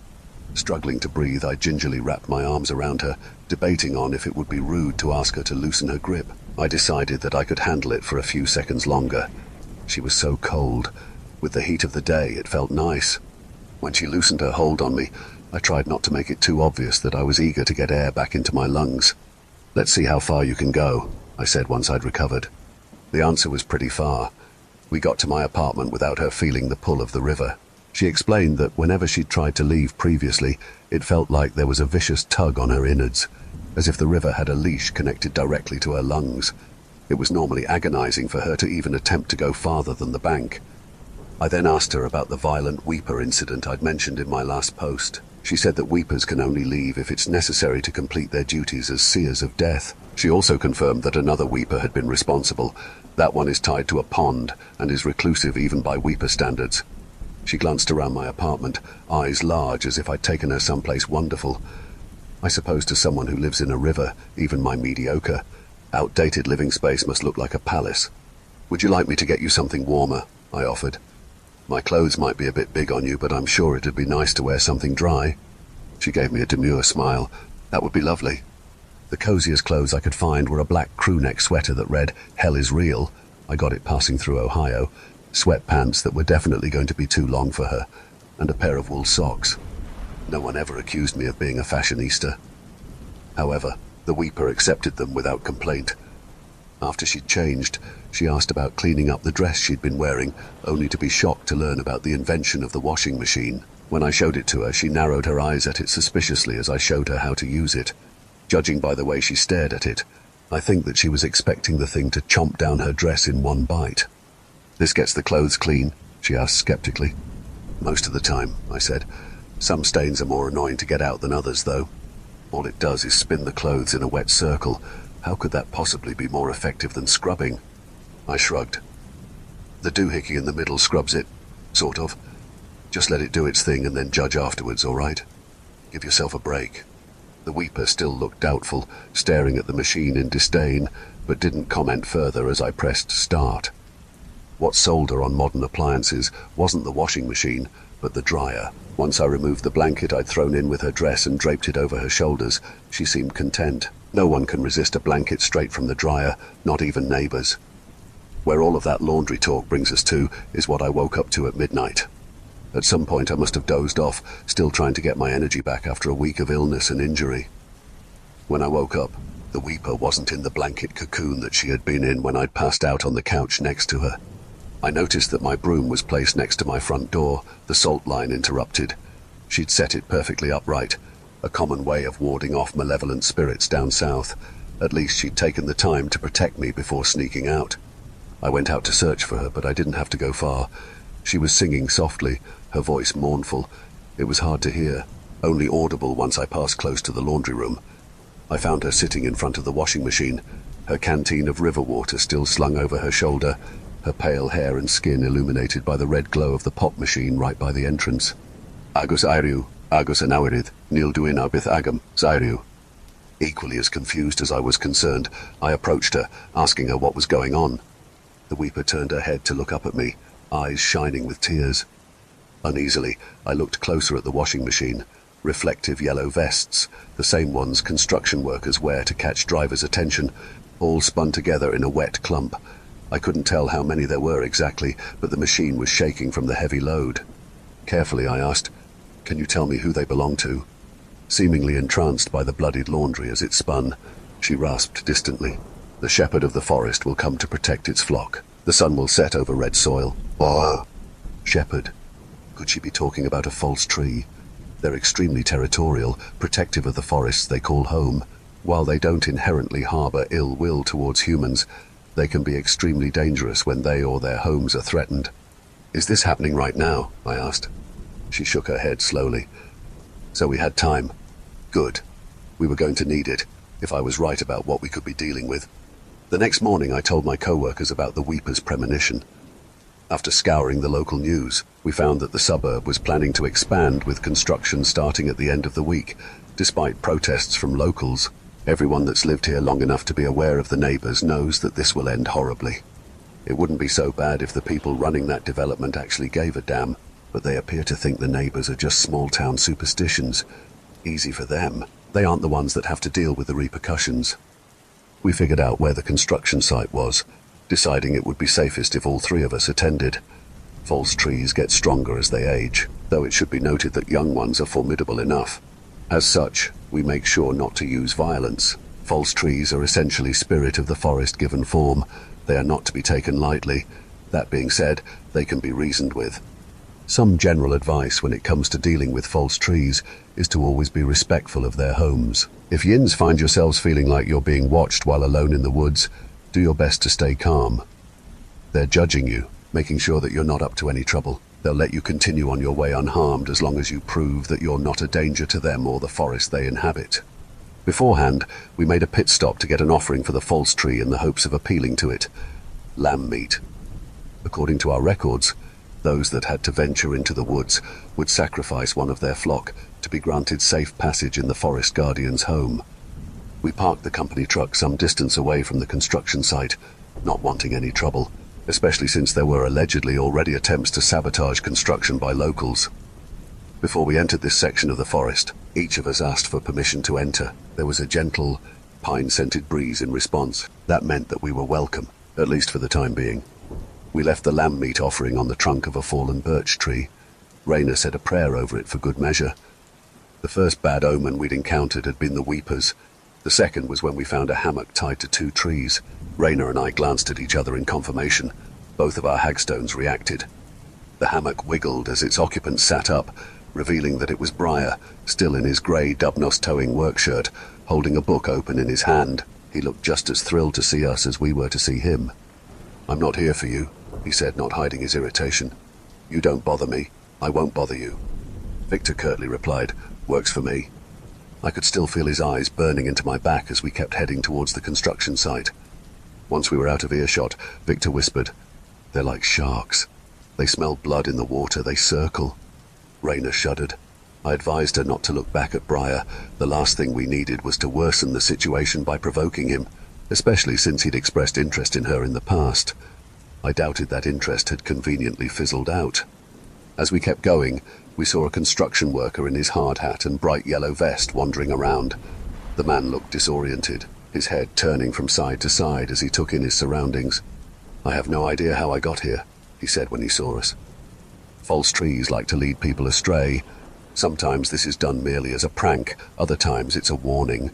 Struggling to breathe, I gingerly wrapped my arms around her, debating on if it would be rude to ask her to loosen her grip. I decided that I could handle it for a few seconds longer. She was so cold. With the heat of the day, it felt nice. When she loosened her hold on me, I tried not to make it too obvious that I was eager to get air back into my lungs. "Let's see how far you can go," I said once I'd recovered. The answer was pretty far. We got to my apartment without her feeling the pull of the river. She explained that whenever she'd tried to leave previously, it felt like there was a vicious tug on her innards, as if the river had a leash connected directly to her lungs. It was normally agonizing for her to even attempt to go farther than the bank. I then asked her about the violent weeper incident I'd mentioned in my last post. She said that weepers can only leave if it's necessary to complete their duties as seers of death. She also confirmed that another weeper had been responsible. That one is tied to a pond and is reclusive even by weeper standards. She glanced around my apartment, eyes large as if I'd taken her someplace wonderful. I suppose to someone who lives in a river, even my mediocre, outdated living space must look like a palace. "Would you like me to get you something warmer?" I offered. "My clothes might be a bit big on you, but I'm sure it'd be nice to wear something dry." She gave me a demure smile. "That would be lovely." The coziest clothes I could find were a black crewneck sweater that read, "Hell is real." I got it passing through Ohio. Sweatpants that were definitely going to be too long for her, and a pair of wool socks. No one ever accused me of being a fashionista. However, the weeper accepted them without complaint. After she'd changed, she asked about cleaning up the dress she'd been wearing, only to be shocked to learn about the invention of the washing machine. When I showed it to her, she narrowed her eyes at it suspiciously as I showed her how to use it. Judging by the way she stared at it, I think that she was expecting the thing to chomp down her dress in one bite. "This gets the clothes clean?" she asked skeptically. "Most of the time," I said. "Some stains are more annoying to get out than others, though. All it does is spin the clothes in a wet circle. How could that possibly be more effective than scrubbing?" I shrugged. "The doohickey in the middle scrubs it, sort of. Just let it do its thing and then judge afterwards, all right? Give yourself a break." The weeper still looked doubtful, staring at the machine in disdain, but didn't comment further as I pressed start. What sold her on modern appliances wasn't the washing machine, but the dryer. Once I removed the blanket I'd thrown in with her dress and draped it over her shoulders, she seemed content. No one can resist a blanket straight from the dryer, not even neighbors. Where all of that laundry talk brings us to is what I woke up to at midnight. At some point I must have dozed off, still trying to get my energy back after a week of illness and injury. When I woke up, the weeper wasn't in the blanket cocoon that she had been in when I'd passed out on the couch next to her. I noticed that my broom was placed next to my front door, the salt line interrupted. She'd set it perfectly upright, a common way of warding off malevolent spirits down south. At least she'd taken the time to protect me before sneaking out. I went out to search for her, but I didn't have to go far. She was singing softly, her voice mournful. It was hard to hear, only audible once I passed close to the laundry room. I found her sitting in front of the washing machine, her canteen of river water still slung over her shoulder, her pale hair and skin illuminated by the red glow of the pop machine right by the entrance. Agus Airiu, Agus Anawirid, Nil Duin Arbith Agam, Zairiu. Equally as confused as I was concerned, I approached her, asking her what was going on. The weeper turned her head to look up at me, eyes shining with tears. Uneasily, I looked closer at the washing machine. Reflective yellow vests, the same ones construction workers wear to catch drivers' attention, all spun together in a wet clump. I couldn't tell how many there were exactly, but the machine was shaking from the heavy load. Carefully I asked, "Can you tell me who they belong to?" Seemingly entranced by the bloodied laundry as it spun, she rasped distantly, "The shepherd of the forest will come to protect its flock. The sun will set over red soil." Oh, shepherd. Could she be talking about a false tree? They're extremely territorial, protective of the forests they call home. While they don't inherently harbor ill will towards humans, they can be extremely dangerous when they or their homes are threatened. "Is this happening right now?" I asked. She shook her head slowly. "So we had time. Good. We were going to need it, if I was right about what we could be dealing with." The next morning I told my co-workers about the Weeper's premonition. After scouring the local news, we found that the suburb was planning to expand with construction starting at the end of the week, despite protests from locals. Everyone that's lived here long enough to be aware of the neighbors knows that this will end horribly. It wouldn't be so bad if the people running that development actually gave a damn, but they appear to think the neighbors are just small-town superstitions. Easy for them. They aren't the ones that have to deal with the repercussions. We figured out where the construction site was, deciding it would be safest if all three of us attended. False trees get stronger as they age, though it should be noted that young ones are formidable enough. As such, we make sure not to use violence. False trees are essentially spirit of the forest given form. They are not to be taken lightly. That being said, they can be reasoned with. Some general advice when it comes to dealing with false trees is to always be respectful of their homes. If yins find yourselves feeling like you're being watched while alone in the woods, do your best to stay calm. They're judging you, making sure that you're not up to any trouble. They'll let you continue on your way unharmed as long as you prove that you're not a danger to them or the forest they inhabit. Beforehand, we made a pit stop to get an offering for the false tree in the hopes of appealing to it. Lamb meat. According to our records, those that had to venture into the woods would sacrifice one of their flock to be granted safe passage in the forest guardian's home. We parked the company truck some distance away from the construction site, not wanting any trouble, especially since there were allegedly already attempts to sabotage construction by locals. Before we entered this section of the forest, each of us asked for permission to enter. There was a gentle, pine-scented breeze in response. That meant that we were welcome, at least for the time being. We left the lamb meat offering on the trunk of a fallen birch tree. Raina said a prayer over it for good measure. The first bad omen we'd encountered had been the weepers. The second was when we found a hammock tied to two trees. Raina and I glanced at each other in confirmation. Both of our hagstones reacted. The hammock wiggled as its occupant sat up, revealing that it was Briar, still in his grey Dubnos towing work shirt, holding a book open in his hand. He looked just as thrilled to see us as we were to see him. "I'm not here for you," he said, not hiding his irritation. "You don't bother me. I won't bother you." Victor curtly replied, "Works for me." I could still feel his eyes burning into my back as we kept heading towards the construction site. Once we were out of earshot, Victor whispered, "They're like sharks. They smell blood in the water, they circle." Raina shuddered. I advised her not to look back at Briar. The last thing we needed was to worsen the situation by provoking him, especially since he'd expressed interest in her in the past. I doubted that interest had conveniently fizzled out. As we kept going, we saw a construction worker in his hard hat and bright yellow vest wandering around. The man looked disoriented, his head turning from side to side as he took in his surroundings. I have no idea how I got here, he said when he saw us. False trees like to lead people astray. Sometimes this is done merely as a prank, other times it's a warning.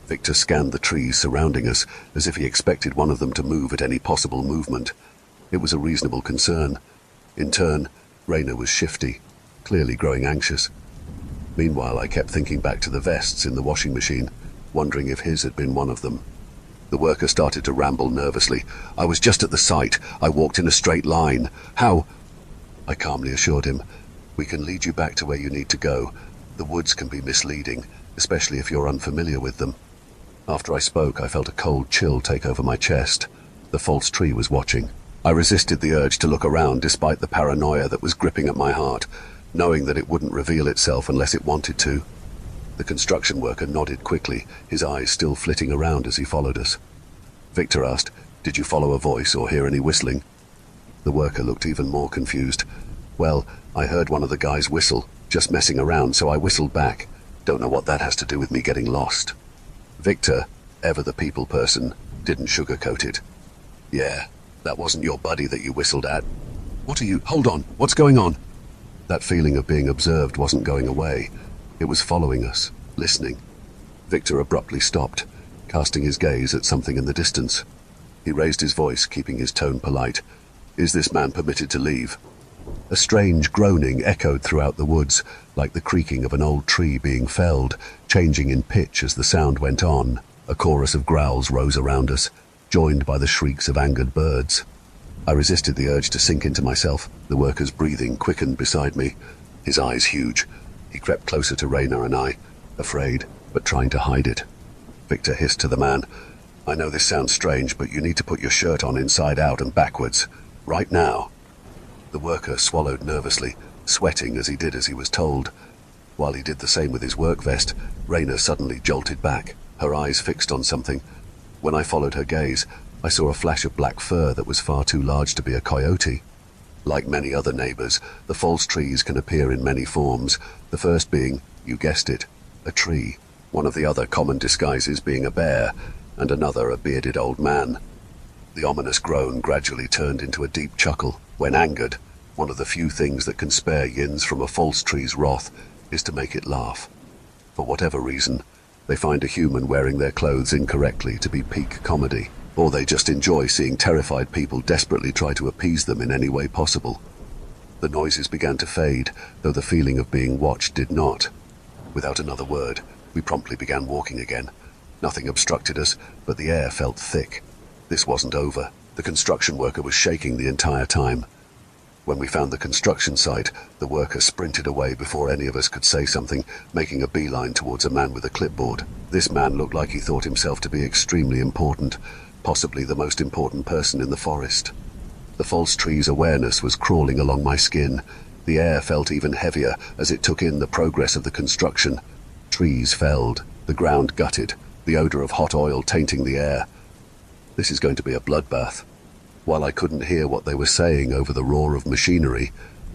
Victor scanned the trees surrounding us, as if he expected one of them to move at any possible movement. It was a reasonable concern. In turn, Rainer was shifty, clearly growing anxious. Meanwhile, I kept thinking back to the vests in the washing machine, wondering if his had been one of them. The worker started to ramble nervously. I was just at the site. I walked in a straight line. How? I calmly assured him. We can lead you back to where you need to go. The woods can be misleading, especially if you're unfamiliar with them. After I spoke, I felt a cold chill take over my chest. The false tree was watching. I resisted the urge to look around despite the paranoia that was gripping at my heart, knowing that it wouldn't reveal itself unless it wanted to. The construction worker nodded quickly, his eyes still flitting around as he followed us. Victor asked, "Did you follow a voice or hear any whistling?" The worker looked even more confused. "Well, I heard one of the guys whistle, just messing around, so I whistled back. Don't know what that has to do with me getting lost." Victor, ever the people person, didn't sugarcoat it. "Yeah, that wasn't your buddy that you whistled at." "What are you? Hold on, what's going on?" That feeling of being observed wasn't going away. It was following us, listening. Victor abruptly stopped, casting his gaze at something in the distance. He raised his voice, keeping his tone polite. "Is this man permitted to leave?" A strange groaning echoed throughout the woods, like the creaking of an old tree being felled, changing in pitch as the sound went on. A chorus of growls rose around us, joined by the shrieks of angered birds. I resisted the urge to sink into myself. The worker's breathing quickened beside me, his eyes huge. He crept closer to Rainer and I, afraid, but trying to hide it. Victor hissed to the man, "I know this sounds strange, but you need to put your shirt on inside out and backwards. Right now." The worker swallowed nervously, sweating as he did as he was told. While he did the same with his work vest, Rainer suddenly jolted back, her eyes fixed on something. When I followed her gaze, I saw a flash of black fur that was far too large to be a coyote. Like many other neighbors, the false trees can appear in many forms, the first being, you guessed it, a tree, one of the other common disguises being a bear, and another a bearded old man. The ominous groan gradually turned into a deep chuckle. When angered, one of the few things that can spare Yins from a false tree's wrath is to make it laugh. For whatever reason, they find a human wearing their clothes incorrectly to be peak comedy, or they just enjoy seeing terrified people desperately try to appease them in any way possible. The noises began to fade, though the feeling of being watched did not. Without another word, we promptly began walking again. Nothing obstructed us, but the air felt thick. This wasn't over. The construction worker was shaking the entire time. When we found the construction site, the worker sprinted away before any of us could say something, making a beeline towards a man with a clipboard. This man looked like he thought himself to be extremely important, possibly the most important person in the forest. The false tree's awareness was crawling along my skin. The air felt even heavier as it took in the progress of the construction. Trees felled, the ground gutted, the odor of hot oil tainting the air. This is going to be a bloodbath. While I couldn't hear what they were saying over the roar of machinery,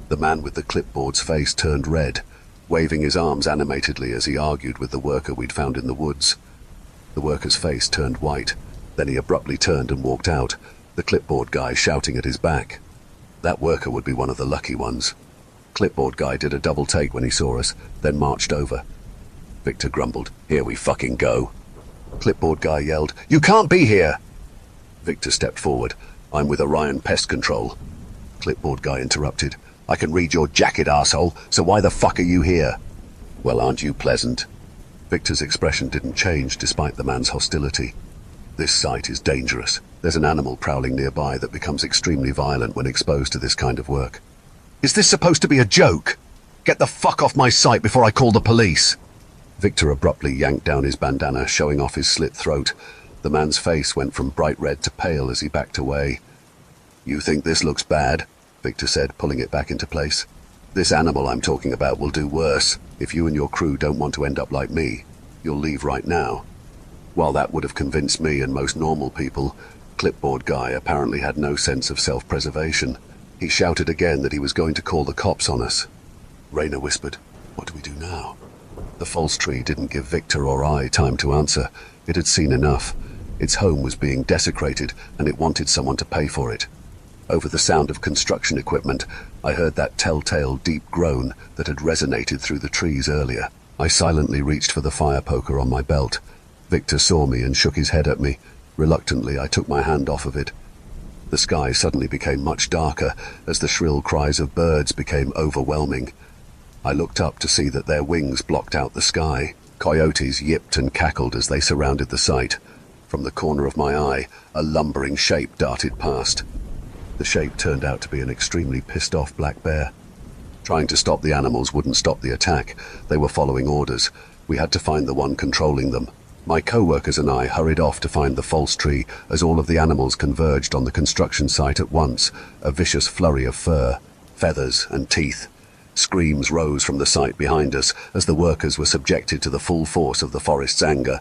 the man with the clipboard's face turned red, waving his arms animatedly as he argued with the worker we'd found in the woods. The worker's face turned white, then he abruptly turned and walked out, the clipboard guy shouting at his back. That worker would be one of the lucky ones. Clipboard guy did a double take when he saw us, then marched over. Victor grumbled, "Here we fucking go." Clipboard guy yelled, "You can't be here!" Victor stepped forward. "I'm with Orion Pest Control." Clipboard guy interrupted. "I can read your jacket, arsehole, so why the fuck are you here?" "Well, aren't you pleasant?" Victor's expression didn't change despite the man's hostility. "This site is dangerous. There's an animal prowling nearby that becomes extremely violent when exposed to this kind of work." "Is this supposed to be a joke? Get the fuck off my site before I call the police!" Victor abruptly yanked down his bandana, showing off his slit throat. The man's face went from bright red to pale as he backed away. "You think this looks bad?" Victor said, pulling it back into place. "This animal I'm talking about will do worse. If you and your crew don't want to end up like me, you'll leave right now." While that would have convinced me and most normal people, Clipboard guy apparently had no sense of self-preservation. He shouted again that he was going to call the cops on us. Rainer whispered, "What do we do now?" The false tree didn't give Victor or I time to answer. It had seen enough. Its home was being desecrated, and it wanted someone to pay for it. Over the sound of construction equipment, I heard that telltale deep groan that had resonated through the trees earlier. I silently reached for the fire poker on my belt. Victor saw me and shook his head at me. Reluctantly, I took my hand off of it. The sky suddenly became much darker as the shrill cries of birds became overwhelming. I looked up to see that their wings blocked out the sky. Coyotes yipped and cackled as they surrounded the site. From the corner of my eye, a lumbering shape darted past. The shape turned out to be an extremely pissed-off black bear. Trying to stop the animals wouldn't stop the attack. They were following orders. We had to find the one controlling them. My co-workers and I hurried off to find the false tree as all of the animals converged on the construction site at once, a vicious flurry of fur, feathers, and teeth. Screams rose from the site behind us as the workers were subjected to the full force of the forest's anger.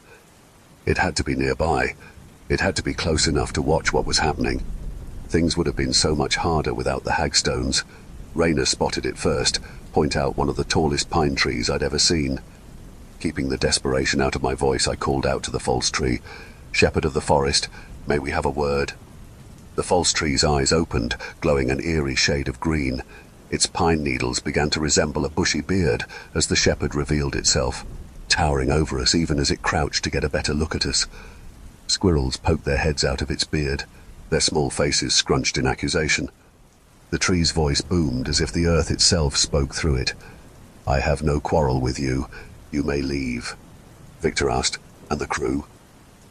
It had to be nearby. It had to be close enough to watch what was happening. Things would have been so much harder without the hagstones. Raina spotted it first, point out one of the tallest pine trees I'd ever seen. Keeping the desperation out of my voice, I called out to the false tree, "Shepherd of the forest, may we have a word?" The false tree's eyes opened, glowing an eerie shade of green. Its pine needles began to resemble a bushy beard as the shepherd revealed itself, towering over us even as it crouched to get a better look at us. Squirrels poked their heads out of its beard, their small faces scrunched in accusation. The tree's voice boomed as if the earth itself spoke through it. "I have no quarrel with you. You may leave." Victor asked, "And the crew?"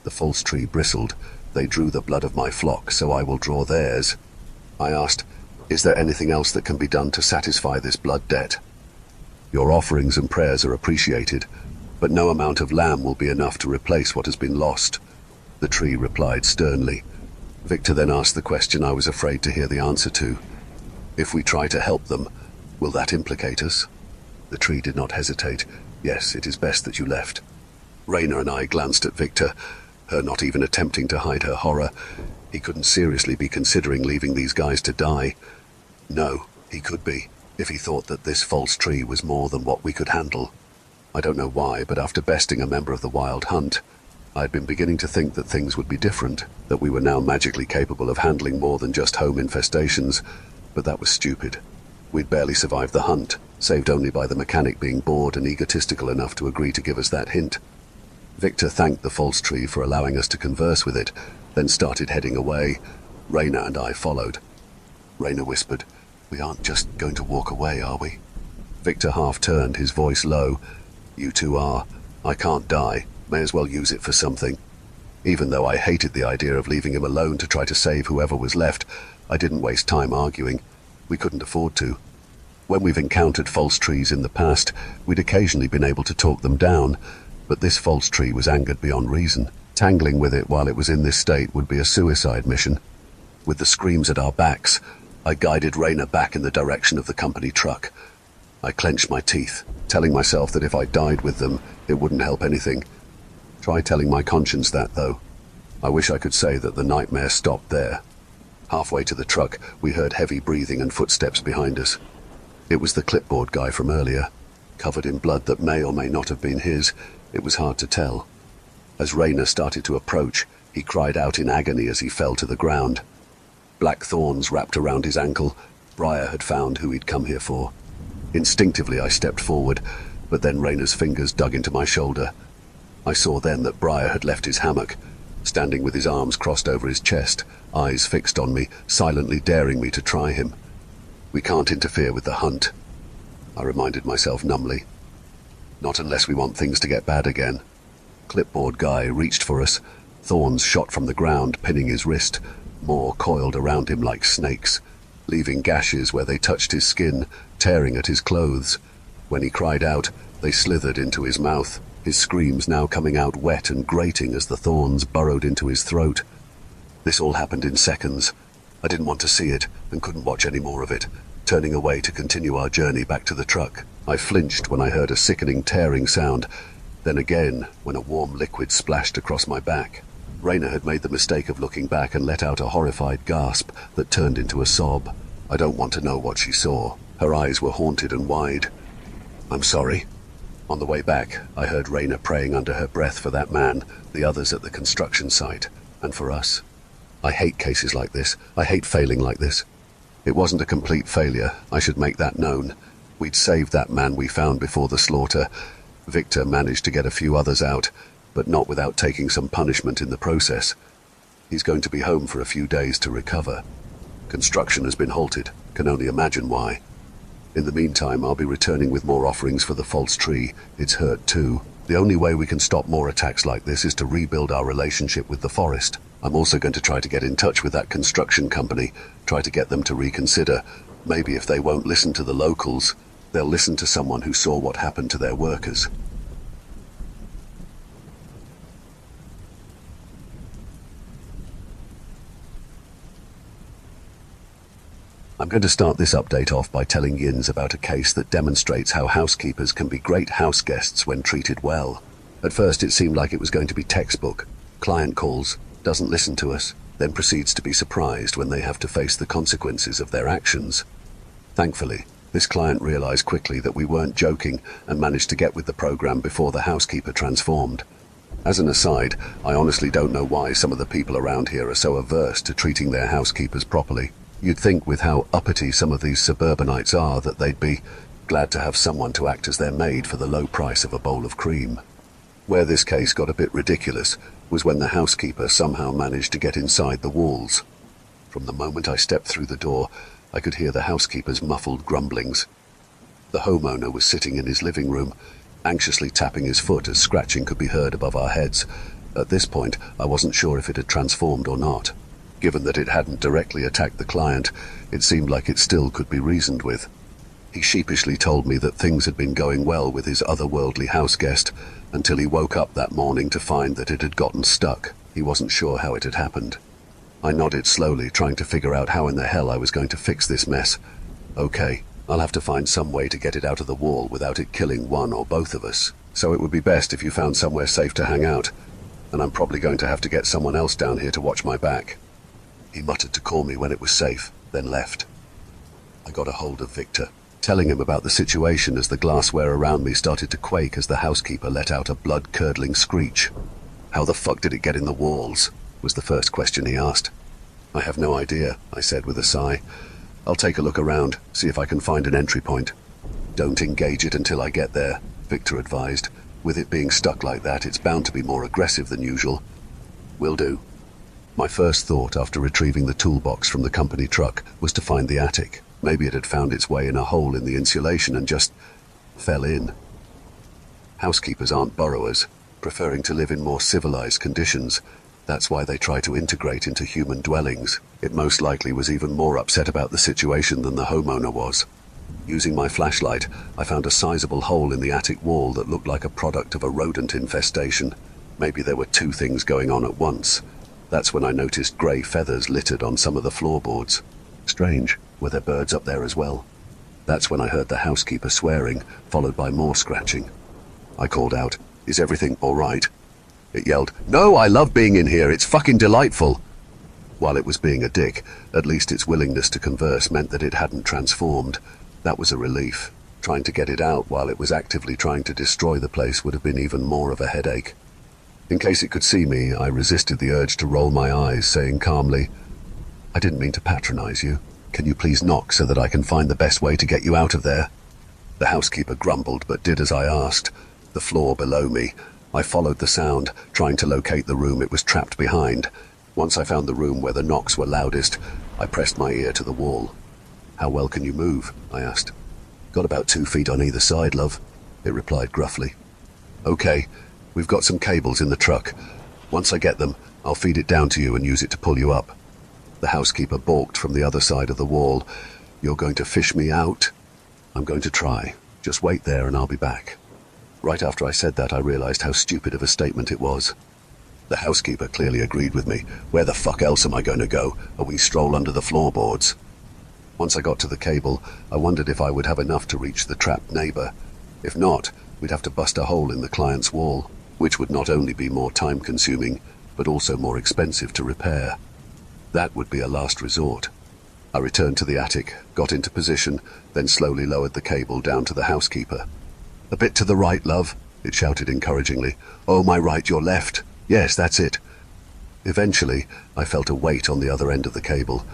The false tree bristled. "They drew the blood of my flock, so I will draw theirs." I asked, "Is there anything else that can be done to satisfy this blood debt?" "Your offerings and prayers are appreciated, but no amount of lamb will be enough to replace what has been lost," the tree replied sternly. Victor then asked the question I was afraid to hear the answer to. "If we try to help them, will that implicate us?" The tree did not hesitate. "Yes, it is best that you left." Raina and I glanced at Victor, her not even attempting to hide her horror. He couldn't seriously be considering leaving these guys to die. No, he could be, if he thought that this false tree was more than what we could handle. I don't know why, but after besting a member of the Wild Hunt, I'd been beginning to think that things would be different, that we were now magically capable of handling more than just home infestations, but that was stupid. We'd barely survived the hunt, saved only by the mechanic being bored and egotistical enough to agree to give us that hint. Victor thanked the false tree for allowing us to converse with it, then started heading away. Raina and I followed. Raina whispered, "We aren't just going to walk away, are we?" Victor half turned, his voice low. "You two are. I can't die. May as well use it for something." Even though I hated the idea of leaving him alone to try to save whoever was left, I didn't waste time arguing. We couldn't afford to. When we've encountered false trees in the past, we'd occasionally been able to talk them down, but this false tree was angered beyond reason. Tangling with it while it was in this state would be a suicide mission. With the screams at our backs, I guided Raina back in the direction of the company truck. I clenched my teeth, telling myself that if I died with them, it wouldn't help anything. Try telling my conscience that, though. I wish I could say that the nightmare stopped there. Halfway to the truck, we heard heavy breathing and footsteps behind us. It was the clipboard guy from earlier. Covered in blood that may or may not have been his, it was hard to tell. As Raina started to approach, he cried out in agony as he fell to the ground. Black thorns wrapped around his ankle. Briar had found who he'd come here for. Instinctively, I stepped forward, but then Raina's fingers dug into my shoulder. I saw then that Briar had left his hammock, standing with his arms crossed over his chest, eyes fixed on me, silently daring me to try him. "We can't interfere with the hunt," I reminded myself numbly. "Not unless we want things to get bad again." Clipboard guy reached for us. Thorns shot from the ground, pinning his wrist. More coiled around him like snakes, leaving gashes where they touched his skin, tearing at his clothes. When he cried out, they slithered into his mouth, his screams now coming out wet and grating as the thorns burrowed into his throat. This all happened in seconds. I didn't want to see it and couldn't watch any more of it, turning away to continue our journey back to the truck. I flinched when I heard a sickening tearing sound, then again when a warm liquid splashed across my back. Raina had made the mistake of looking back and let out a horrified gasp that turned into a sob. I don't want to know what she saw. Her eyes were haunted and wide. "I'm sorry." On the way back, I heard Raina praying under her breath for that man, the others at the construction site. And for us. I hate cases like this. I hate failing like this. It wasn't a complete failure, I should make that known. We'd saved that man we found before the slaughter. Victor managed to get a few others out, but not without taking some punishment in the process. He's going to be home for a few days to recover. Construction has been halted, can only imagine why. In the meantime, I'll be returning with more offerings for the false tree. It's hurt too. The only way we can stop more attacks like this is to rebuild our relationship with the forest. I'm also going to try to get in touch with that construction company, try to get them to reconsider. Maybe if they won't listen to the locals, they'll listen to someone who saw what happened to their workers. I'm going to start this update off by telling Yins about a case that demonstrates how housekeepers can be great house guests when treated well. At first it seemed like it was going to be textbook. Client calls, doesn't listen to us, then proceeds to be surprised when they have to face the consequences of their actions. Thankfully, this client realized quickly that we weren't joking and managed to get with the program before the housekeeper transformed. As an aside, I honestly don't know why some of the people around here are so averse to treating their housekeepers properly. You'd think with how uppity some of these suburbanites are that they'd be glad to have someone to act as their maid for the low price of a bowl of cream. Where this case got a bit ridiculous was when the housekeeper somehow managed to get inside the walls. From the moment I stepped through the door, I could hear the housekeeper's muffled grumblings. The homeowner was sitting in his living room, anxiously tapping his foot as scratching could be heard above our heads. At this point, I wasn't sure if it had transformed or not. Given that it hadn't directly attacked the client, it seemed like it still could be reasoned with. He sheepishly told me that things had been going well with his otherworldly house guest, until he woke up that morning to find that it had gotten stuck. He wasn't sure how it had happened. I nodded slowly, trying to figure out how in the hell I was going to fix this mess. Okay, I'll have to find some way to get it out of the wall without it killing one or both of us. So it would be best if you found somewhere safe to hang out, and I'm probably going to have to get someone else down here to watch my back. He muttered to call me when it was safe, then left. I got a hold of Victor, telling him about the situation as the glassware around me started to quake as the housekeeper let out a blood-curdling screech. How the fuck did it get in the walls? Was the first question he asked. I have no idea, I said with a sigh. I'll take a look around, see if I can find an entry point. Don't engage it until I get there, Victor advised. With it being stuck like that, it's bound to be more aggressive than usual. Will do. My first thought after retrieving the toolbox from the company truck was to find the attic. Maybe it had found its way in a hole in the insulation and just fell in. Housekeepers aren't burrowers, preferring to live in more civilized conditions. That's why they try to integrate into human dwellings. It most likely was even more upset about the situation than the homeowner was. Using my flashlight, I found a sizable hole in the attic wall that looked like a product of a rodent infestation. Maybe there were two things going on at once. That's when I noticed grey feathers littered on some of the floorboards. Strange, were there birds up there as well? That's when I heard the housekeeper swearing, followed by more scratching. I called out, "Is everything all right?" It yelled, "No, I love being in here, it's fucking delightful." While it was being a dick, at least its willingness to converse meant that it hadn't transformed. That was a relief. Trying to get it out while it was actively trying to destroy the place would have been even more of a headache. In case it could see me, I resisted the urge to roll my eyes, saying calmly, "I didn't mean to patronize you. Can you please knock so that I can find the best way to get you out of there?" The housekeeper grumbled, but did as I asked. The floor below me. I followed the sound, trying to locate the room it was trapped behind. Once I found the room where the knocks were loudest, I pressed my ear to the wall. "How well can you move?" I asked. "Got about 2 feet on either side, love," it replied gruffly. "Okay. We've got some cables in the truck. Once I get them, I'll feed it down to you and use it to pull you up." The housekeeper balked from the other side of the wall. "You're going to fish me out?" "I'm going to try. Just wait there and I'll be back." Right after I said that, I realized how stupid of a statement it was. The housekeeper clearly agreed with me. Where the fuck else am I going to go? A wee stroll under the floorboards. Once I got to the cable, I wondered if I would have enough to reach the trapped neighbor. If not, we'd have to bust a hole in the client's wall, which would not only be more time-consuming, but also more expensive to repair. That would be a last resort. I returned to the attic, got into position, then slowly lowered the cable down to the housekeeper. "A bit to the right, love," it shouted encouragingly. "Oh, my right, your left. Yes, that's it." Eventually, I felt a weight on the other end of the cable.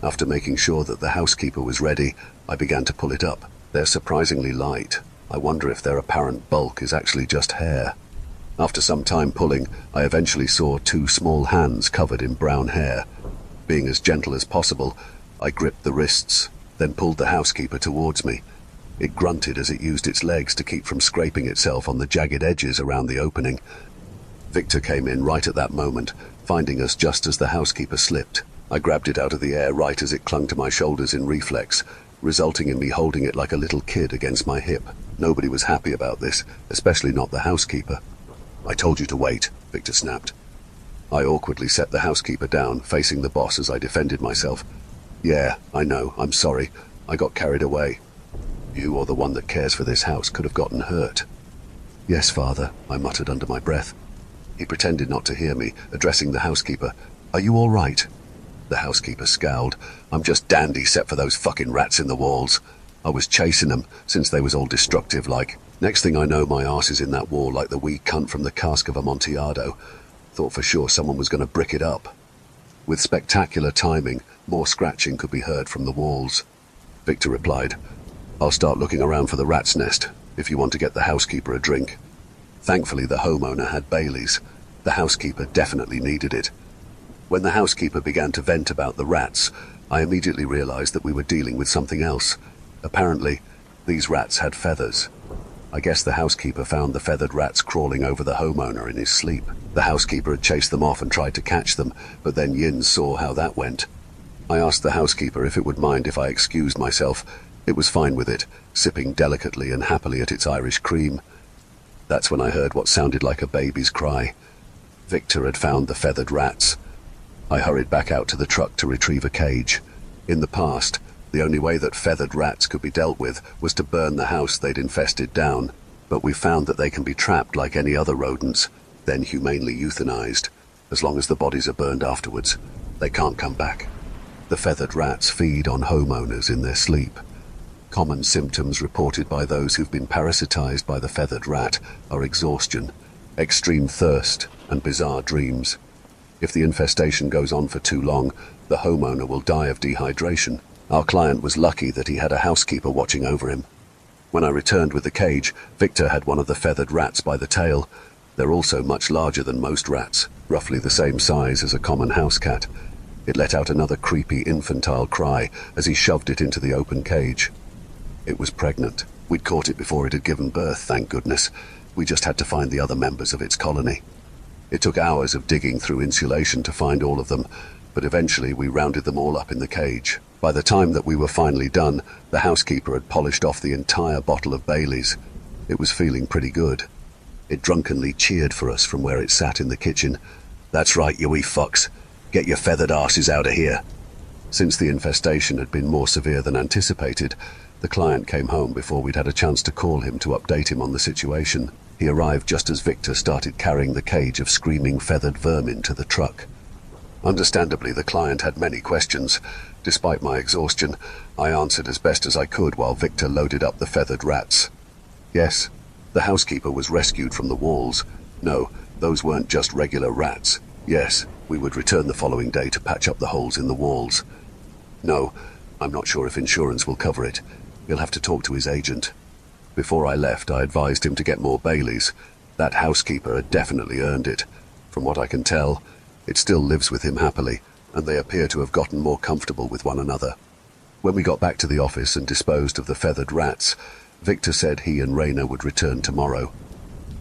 After making sure that the housekeeper was ready, I began to pull it up. They're surprisingly light. I wonder if their apparent bulk is actually just hair. After some time pulling, I eventually saw 2 small hands covered in brown hair. Being as gentle as possible, I gripped the wrists, then pulled the housekeeper towards me. It grunted as it used its legs to keep from scraping itself on the jagged edges around the opening. Victor came in right at that moment, finding us just as the housekeeper slipped. I grabbed it out of the air right as it clung to my shoulders in reflex, resulting in me holding it like a little kid against my hip. Nobody was happy about this, especially not the housekeeper. "I told you to wait," Victor snapped. I awkwardly set the housekeeper down, facing the boss as I defended myself. "Yeah, I know, I'm sorry. I got carried away. You or the one that cares for this house could have gotten hurt." "Yes, Father," I muttered under my breath. He pretended not to hear me, addressing the housekeeper. "Are you all right?" The housekeeper scowled. "I'm just dandy set for those fucking rats in the walls. I was chasing them, since they was all destructive like. Next thing I know, my arse is in that wall like the wee cunt from the cask of Amontillado. Thought for sure someone was going to brick it up." With spectacular timing, more scratching could be heard from the walls. Victor replied, "I'll start looking around for the rat's nest, if you want to get the housekeeper a drink." Thankfully, the homeowner had Bailey's. The housekeeper definitely needed it. When the housekeeper began to vent about the rats, I immediately realized that we were dealing with something else. Apparently, these rats had feathers. I guess the housekeeper found the feathered rats crawling over the homeowner in his sleep. The housekeeper had chased them off and tried to catch them, but then Yin saw how that went. I asked the housekeeper if it would mind if I excused myself. It was fine with it, sipping delicately and happily at its Irish cream. That's when I heard what sounded like a baby's cry. Victor had found the feathered rats. I hurried back out to the truck to retrieve a cage. In the past, the only way that feathered rats could be dealt with was to burn the house they'd infested down. But we found that they can be trapped like any other rodents, then humanely euthanized. As long as the bodies are burned afterwards, they can't come back. The feathered rats feed on homeowners in their sleep. Common symptoms reported by those who've been parasitized by the feathered rat are exhaustion, extreme thirst, and bizarre dreams. If the infestation goes on for too long, the homeowner will die of dehydration. Our client was lucky that he had a housekeeper watching over him. When I returned with the cage, Victor had one of the feathered rats by the tail. They're also much larger than most rats, roughly the same size as a common house cat. It let out another creepy infantile cry as he shoved it into the open cage. It was pregnant. We'd caught it before it had given birth, thank goodness. We just had to find the other members of its colony. It took hours of digging through insulation to find all of them, but eventually we rounded them all up in the cage. By the time that we were finally done, the housekeeper had polished off the entire bottle of Bailey's. It was feeling pretty good. It drunkenly cheered for us from where it sat in the kitchen. "That's right, you wee fucks. Get your feathered arses out of here." Since the infestation had been more severe than anticipated, the client came home before we'd had a chance to call him to update him on the situation. He arrived just as Victor started carrying the cage of screaming feathered vermin to the truck. Understandably, the client had many questions. Despite my exhaustion, I answered as best as I could while Victor loaded up the feathered rats. Yes, the housekeeper was rescued from the walls. No, those weren't just regular rats. Yes, we would return the following day to patch up the holes in the walls. No, I'm not sure if insurance will cover it. He'll have to talk to his agent. Before I left, I advised him to get more Baileys. That housekeeper had definitely earned it. From what I can tell, it still lives with him happily, and they appear to have gotten more comfortable with one another. When we got back to the office and disposed of the feathered rats, Victor said he and Raina would return tomorrow.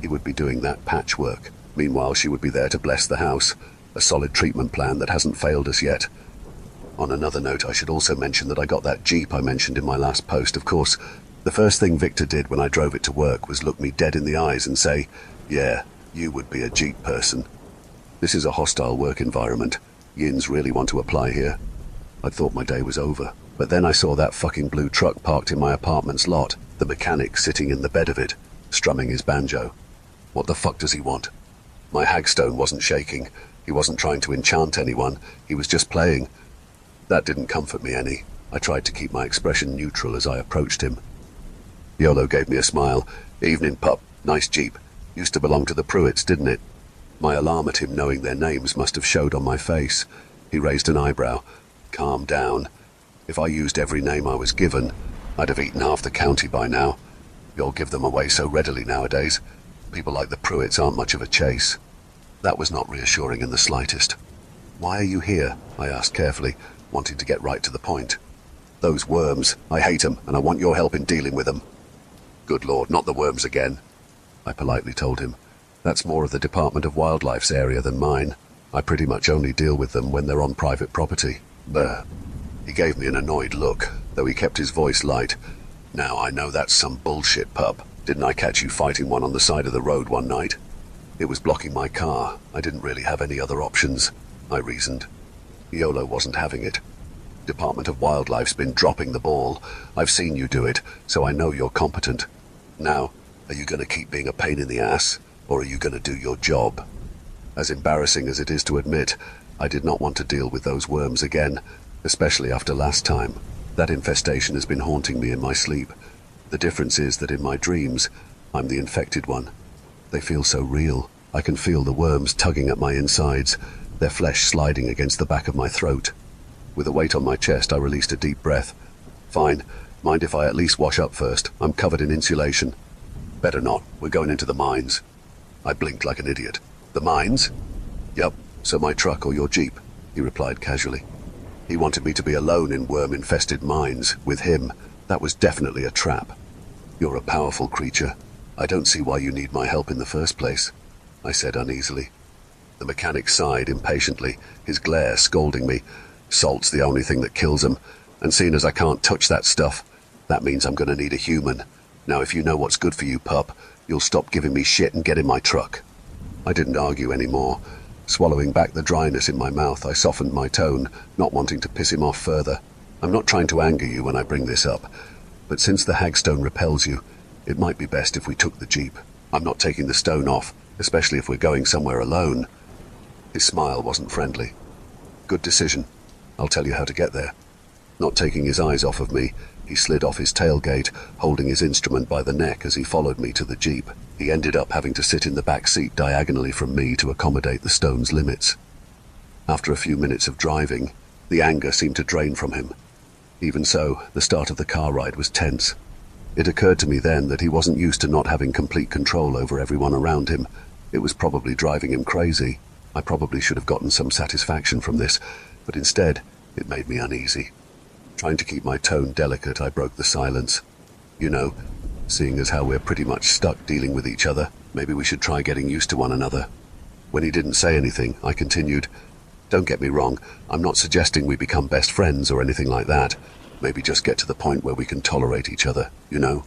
He would be doing that patchwork. Meanwhile, she would be there to bless the house. A solid treatment plan that hasn't failed us yet. On another note, I should also mention that I got that Jeep I mentioned in my last post. Of course, the first thing Victor did when I drove it to work was look me dead in the eyes and say, "Yeah, you would be a Jeep person." This is a hostile work environment. Yins really want to apply here. I thought my day was over, but then I saw that fucking blue truck parked in my apartment's lot, the mechanic sitting in the bed of it, strumming his banjo. What the fuck does he want? My hagstone wasn't shaking. He wasn't trying to enchant anyone. He was just playing. That didn't comfort me any. I tried to keep my expression neutral as I approached him. Iolo gave me a smile. "Evening, pup. Nice Jeep. Used to belong to the Pruitts, didn't it?" My alarm at him knowing their names must have showed on my face. He raised an eyebrow. Calm down. If I used every name I was given, I'd have eaten half the county by now. You'll give them away so readily nowadays. People like the Pruitts aren't much of a chase. That was not reassuring in the slightest. Why are you here? I asked carefully, wanting to get right to the point. Those worms. I hate them, and I want your help in dealing with them. Good Lord, not the worms again, I politely told him. That's more of the Department of Wildlife's area than mine. I pretty much only deal with them when they're on private property. Brr. He gave me an annoyed look, though he kept his voice light. Now I know that's some bullshit, pup. Didn't I catch you fighting one on the side of the road one night? It was blocking my car. I didn't really have any other options, I reasoned. Iolo wasn't having it. Department of Wildlife's been dropping the ball. I've seen you do it, so I know you're competent. Now, are you going to keep being a pain in the ass, or are you going to do your job? As embarrassing as it is to admit, I did not want to deal with those worms again, especially after last time. That infestation has been haunting me in my sleep. The difference is that in my dreams, I'm the infected one. They feel so real. I can feel the worms tugging at my insides, their flesh sliding against the back of my throat. With a weight on my chest, I released a deep breath. Fine. Mind if I at least wash up first? I'm covered in insulation. Better not. We're going into the mines. I blinked like an idiot. The mines? Yup. So my truck or your jeep, he replied casually. He wanted me to be alone in worm-infested mines. With him, that was definitely a trap. You're a powerful creature. I don't see why you need my help in the first place, I said uneasily. The mechanic sighed impatiently, his glare scolding me. Salt's the only thing that kills 'em, and seeing as I can't touch that stuff, that means I'm going to need a human. Now if you know what's good for you, pup, you'll stop giving me shit and get in my truck. I didn't argue anymore. Swallowing back the dryness in my mouth, I softened my tone, not wanting to piss him off further. I'm not trying to anger you when I bring this up, but since the hagstone repels you, it might be best if we took the jeep. I'm not taking the stone off, especially if we're going somewhere alone. His smile wasn't friendly. Good decision. I'll tell you how to get there. Not taking his eyes off of me, he slid off his tailgate, holding his instrument by the neck as he followed me to the jeep. He ended up having to sit in the back seat diagonally from me to accommodate the stone's limits. After a few minutes of driving, the anger seemed to drain from him. Even so, the start of the car ride was tense. It occurred to me then that he wasn't used to not having complete control over everyone around him. It was probably driving him crazy. I probably should have gotten some satisfaction from this, but instead, it made me uneasy. Trying to keep my tone delicate, I broke the silence. You know, seeing as how we're pretty much stuck dealing with each other, maybe we should try getting used to one another. When he didn't say anything, I continued, Don't get me wrong, I'm not suggesting we become best friends or anything like that. Maybe just get to the point where we can tolerate each other, you know?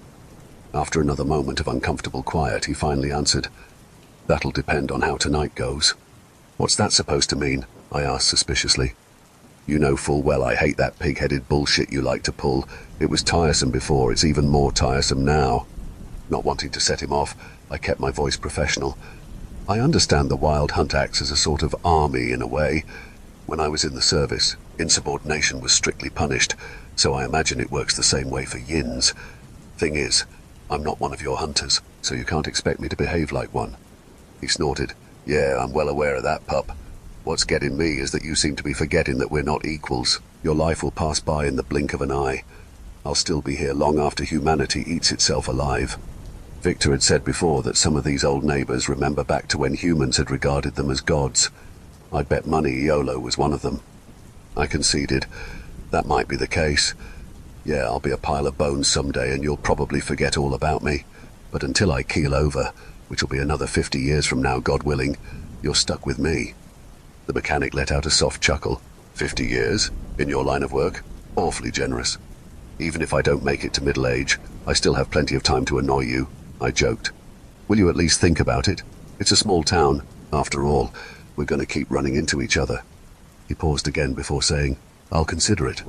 After another moment of uncomfortable quiet, he finally answered, That'll depend on how tonight goes. What's that supposed to mean? I asked suspiciously. You know full well I hate that pig-headed bullshit you like to pull. It was tiresome before, it's even more tiresome now. Not wanting to set him off, I kept my voice professional. I understand the Wild Hunt acts as a sort of army in a way. When I was in the service, insubordination was strictly punished, so I imagine it works the same way for yins. Thing is, I'm not one of your hunters, so you can't expect me to behave like one. He snorted. Yeah, I'm well aware of that, pup. What's getting me is that you seem to be forgetting that we're not equals. Your life will pass by in the blink of an eye. I'll still be here long after humanity eats itself alive. Victor had said before that some of these old neighbors remember back to when humans had regarded them as gods. I'd bet money Iolo was one of them. I conceded. That might be the case. Yeah, I'll be a pile of bones someday and you'll probably forget all about me. But until I keel over, which will be another 50 years from now, God willing, you're stuck with me. The mechanic let out a soft chuckle. 50 years? In your line of work? Awfully generous. Even if I don't make it to middle age, I still have plenty of time to annoy you, I joked. Will you at least think about it? It's a small town. After all, we're going to keep running into each other. He paused again before saying, I'll consider it.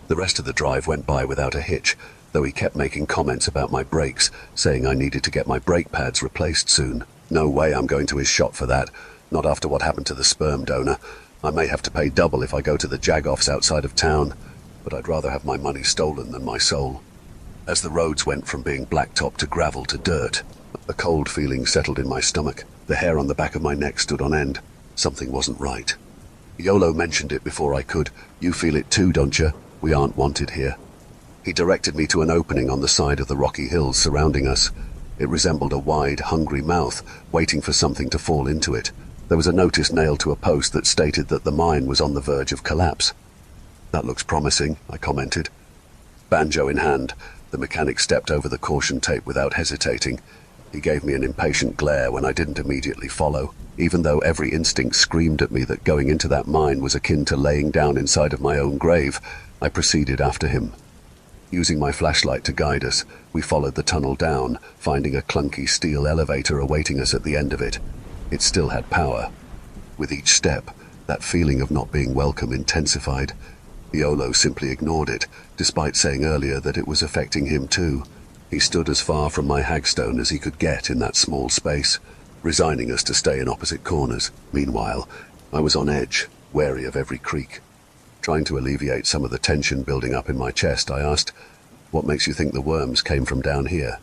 The rest of the drive went by without a hitch, though he kept making comments about my brakes, saying I needed to get my brake pads replaced soon. No way I'm going to his shop for that. Not after what happened to the sperm donor. I may have to pay double if I go to the jag-offs outside of town, but I'd rather have my money stolen than my soul. As the roads went from being blacktop to gravel to dirt, a cold feeling settled in my stomach. The hair on the back of my neck stood on end. Something wasn't right. Iolo mentioned it before I could. You feel it too, don't you? We aren't wanted here. He directed me to an opening on the side of the rocky hills surrounding us. It resembled a wide, hungry mouth, waiting for something to fall into it. There was a notice nailed to a post that stated that the mine was on the verge of collapse. That looks promising, I commented. Banjo in hand, the mechanic stepped over the caution tape without hesitating. He gave me an impatient glare when I didn't immediately follow, even though every instinct screamed at me that going into that mine was akin to laying down inside of my own grave. I proceeded after him. Using my flashlight to guide us, we followed the tunnel down, finding a clunky steel elevator awaiting us at the end of it. It still had power. With each step, that feeling of not being welcome intensified. Iolo simply ignored it, despite saying earlier that it was affecting him too. He stood as far from my hagstone as he could get in that small space, resigning us to stay in opposite corners. Meanwhile, I was on edge, wary of every creak. Trying to alleviate some of the tension building up in my chest, I asked, "What makes you think the worms came from down here?"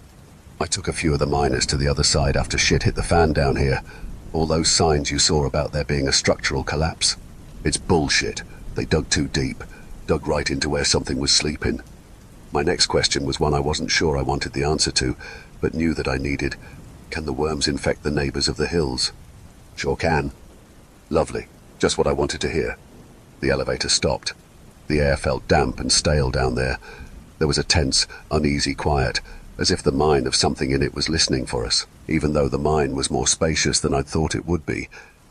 "I took a few of the miners to the other side after shit hit the fan down here. All those signs you saw about there being a structural collapse. It's bullshit. They dug too deep, dug right into where something was sleeping." My next question was one I wasn't sure I wanted the answer to, but knew that I needed. "Can the worms infect the neighbors of the hills?" "Sure can." "Lovely. Just what I wanted to hear." The elevator stopped. The air felt damp and stale down there. There was a tense, uneasy quiet, as if the mind of something in it was listening for us. Even though the mine was more spacious than I'd thought it would be,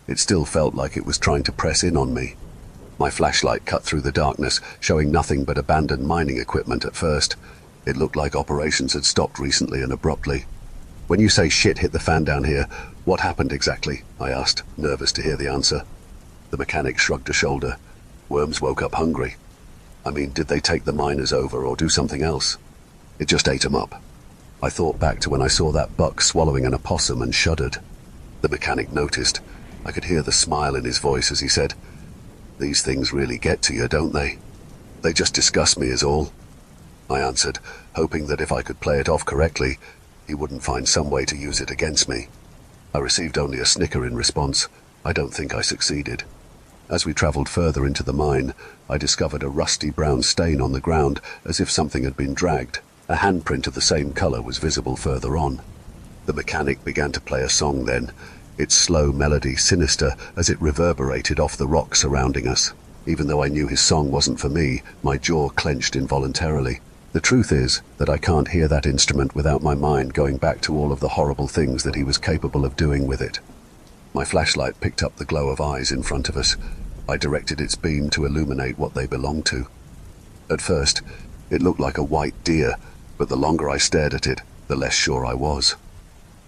it still felt like it was trying to press in on me. My flashlight cut through the darkness, showing nothing but abandoned mining equipment at first. It looked like operations had stopped recently and abruptly. "When you say shit hit the fan down here, what happened exactly?" I asked, nervous to hear the answer. The mechanic shrugged a shoulder. "Worms woke up hungry. I mean, did they take the miners over or do something else? It just ate them up." I thought back to when I saw that buck swallowing an opossum and shuddered. The mechanic noticed. I could hear the smile in his voice as he said, "These things really get to you, don't they?" "They just disgust me is all," I answered, hoping that if I could play it off correctly, he wouldn't find some way to use it against me. I received only a snicker in response. I don't think I succeeded. As we traveled further into the mine, I discovered a rusty brown stain on the ground, as if something had been dragged. A handprint of the same color was visible further on. The mechanic began to play a song then, its slow melody sinister as it reverberated off the rock surrounding us. Even though I knew his song wasn't for me, my jaw clenched involuntarily. The truth is that I can't hear that instrument without my mind going back to all of the horrible things that he was capable of doing with it. My flashlight picked up the glow of eyes in front of us. I directed its beam to illuminate what they belonged to. At first, it looked like a white deer, but the longer I stared at it, the less sure I was.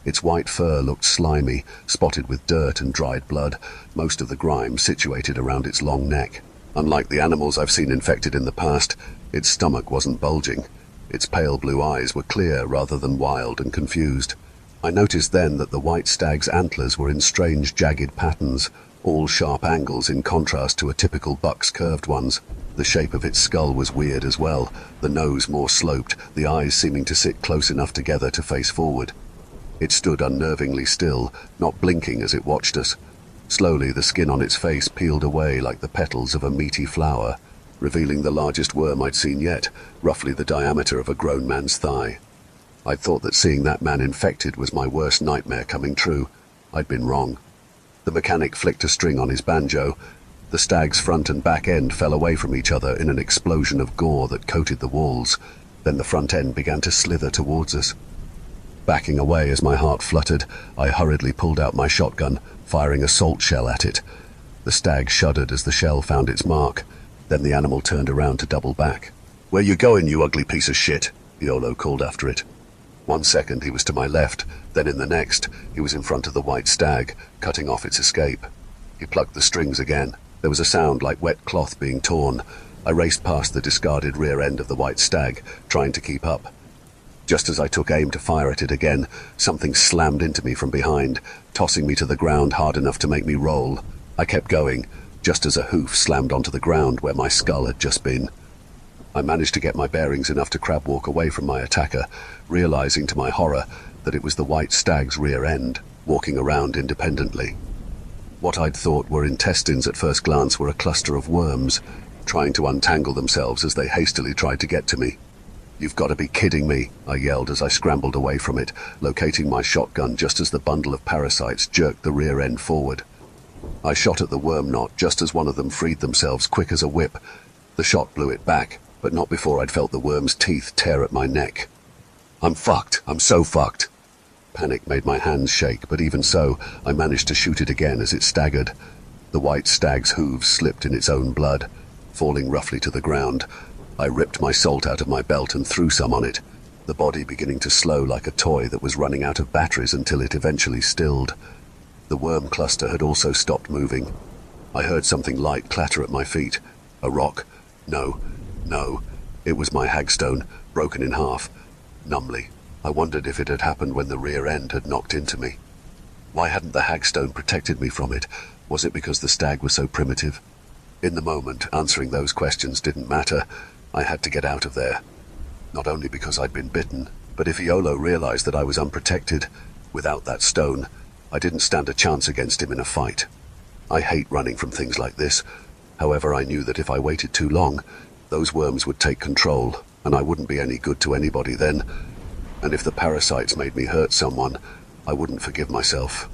Its white fur looked slimy, spotted with dirt and dried blood, most of the grime situated around its long neck. Unlike the animals I've seen infected in the past, its stomach wasn't bulging. Its pale blue eyes were clear rather than wild and confused. I noticed then that the white stag's antlers were in strange jagged patterns, all sharp angles in contrast to a typical buck's curved ones. The shape of its skull was weird as well, the nose more sloped, the eyes seeming to sit close enough together to face forward. It stood unnervingly still, not blinking as it watched us. Slowly the skin on its face peeled away like the petals of a meaty flower, revealing the largest worm I'd seen yet, roughly the diameter of a grown man's thigh. I'd thought that seeing that man infected was my worst nightmare coming true. I'd been wrong. The mechanic flicked a string on his banjo. The stag's front and back end fell away from each other in an explosion of gore that coated the walls. Then the front end began to slither towards us. Backing away as my heart fluttered, I hurriedly pulled out my shotgun, firing a salt shell at it. The stag shuddered as the shell found its mark. Then the animal turned around to double back. "Where you going, you ugly piece of shit?" Iolo called after it. 1 second he was to my left, then in the next he was in front of the white stag, cutting off its escape. He plucked the strings again. There was a sound like wet cloth being torn. I raced past the discarded rear end of the white stag, trying to keep up. Just as I took aim to fire at it again, something slammed into me from behind, tossing me to the ground hard enough to make me roll. I kept going, just as a hoof slammed onto the ground where my skull had just been. I managed to get my bearings enough to crab walk away from my attacker, realizing to my horror that it was the white stag's rear end. walking around independently. What I'd thought were intestines at first glance were a cluster of worms, trying to untangle themselves as they hastily tried to get to me. "You've got to be kidding me," I yelled as I scrambled away from it, locating my shotgun just as the bundle of parasites jerked the rear end forward. I shot at the worm knot just as one of them freed themselves quick as a whip. The shot blew it back, but not before I'd felt the worm's teeth tear at my neck. "I'm fucked. I'm so fucked." Panic made my hands shake, but even so, I managed to shoot it again as it staggered. The white stag's hooves slipped in its own blood, falling roughly to the ground. I ripped my salt out of my belt and threw some on it, the body beginning to slow like a toy that was running out of batteries until it eventually stilled. The worm cluster had also stopped moving. I heard something light clatter at my feet. A rock? No. It was my hagstone, broken in half. Numbly, I wondered if it had happened when the rear end had knocked into me. Why hadn't the hagstone protected me from it? Was it because the stag was so primitive? In the moment, answering those questions didn't matter. I had to get out of there. Not only because I'd been bitten, but if Iolo realized that I was unprotected, without that stone, I didn't stand a chance against him in a fight. I hate running from things like this. However, I knew that if I waited too long, those worms would take control, and I wouldn't be any good to anybody then. And if the parasites made me hurt someone, I wouldn't forgive myself.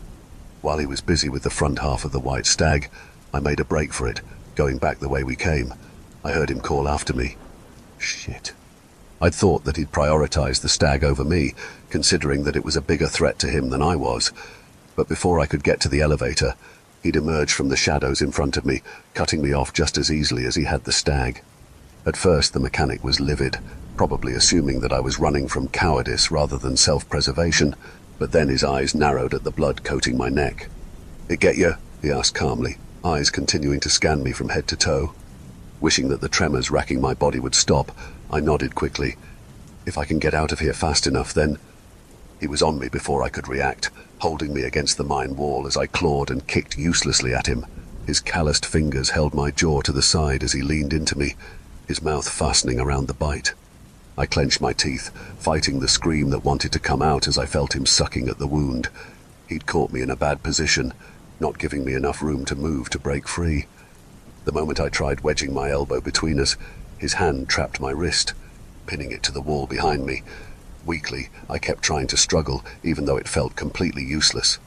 While he was busy with the front half of the white stag, I made a break for it, going back the way we came. I heard him call after me. Shit. I'd thought that he'd prioritize the stag over me, considering that it was a bigger threat to him than I was. But before I could get to the elevator, he'd emerged from the shadows in front of me, cutting me off just as easily as he had the stag. At first, the mechanic was livid, probably assuming that I was running from cowardice rather than self-preservation, but then his eyes narrowed at the blood coating my neck. "It get you?" he asked calmly, eyes continuing to scan me from head to toe. Wishing that the tremors racking my body would stop, I nodded quickly. If I can get out of here fast enough, then... He was on me before I could react, holding me against the mine wall as I clawed and kicked uselessly at him. His calloused fingers held my jaw to the side as he leaned into me, his mouth fastening around the bite. I clenched my teeth, fighting the scream that wanted to come out as I felt him sucking at the wound. He'd caught me in a bad position, not giving me enough room to move to break free. The moment I tried wedging my elbow between us, his hand trapped my wrist, pinning it to the wall behind me. Weakly, I kept trying to struggle, even though it felt completely useless.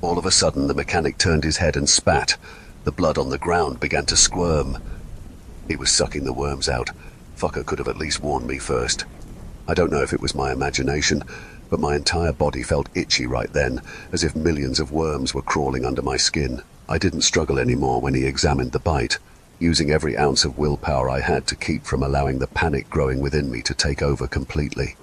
All of a sudden, the mechanic turned his head and spat. The blood on the ground began to squirm. He was sucking the worms out. Fucker could have at least warned me first. I don't know if it was my imagination, but my entire body felt itchy right then, as if millions of worms were crawling under my skin. I didn't struggle anymore when he examined the bite, using every ounce of willpower I had to keep from allowing the panic growing within me to take over completely.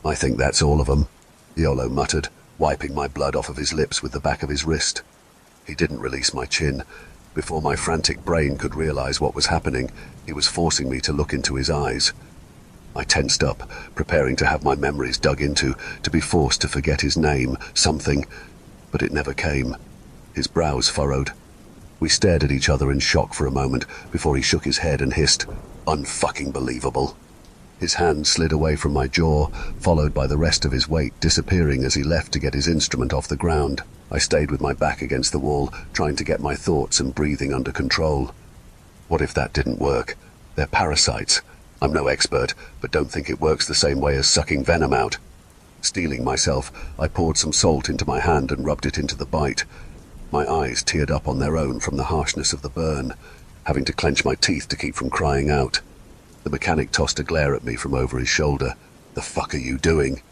"I think that's all of them," Iolo muttered, wiping my blood off of his lips with the back of his wrist. He didn't release my chin. Before my frantic brain could realize what was happening, he was forcing me to look into his eyes. I tensed up, preparing to have my memories dug into, to be forced to forget his name, something, but it never came. His brows furrowed. We stared at each other in shock for a moment before he shook his head and hissed, "Unfucking believable." His hand slid away from my jaw, followed by the rest of his weight disappearing as he left to get his instrument off the ground. I stayed with my back against the wall, trying to get my thoughts and breathing under control. What if that didn't work? They're parasites. I'm no expert, but don't think it works the same way as sucking venom out. Steeling myself, I poured some salt into my hand and rubbed it into the bite. My eyes teared up on their own from the harshness of the burn, having to clench my teeth to keep from crying out. The mechanic tossed a glare at me from over his shoulder. "The fuck are you doing?"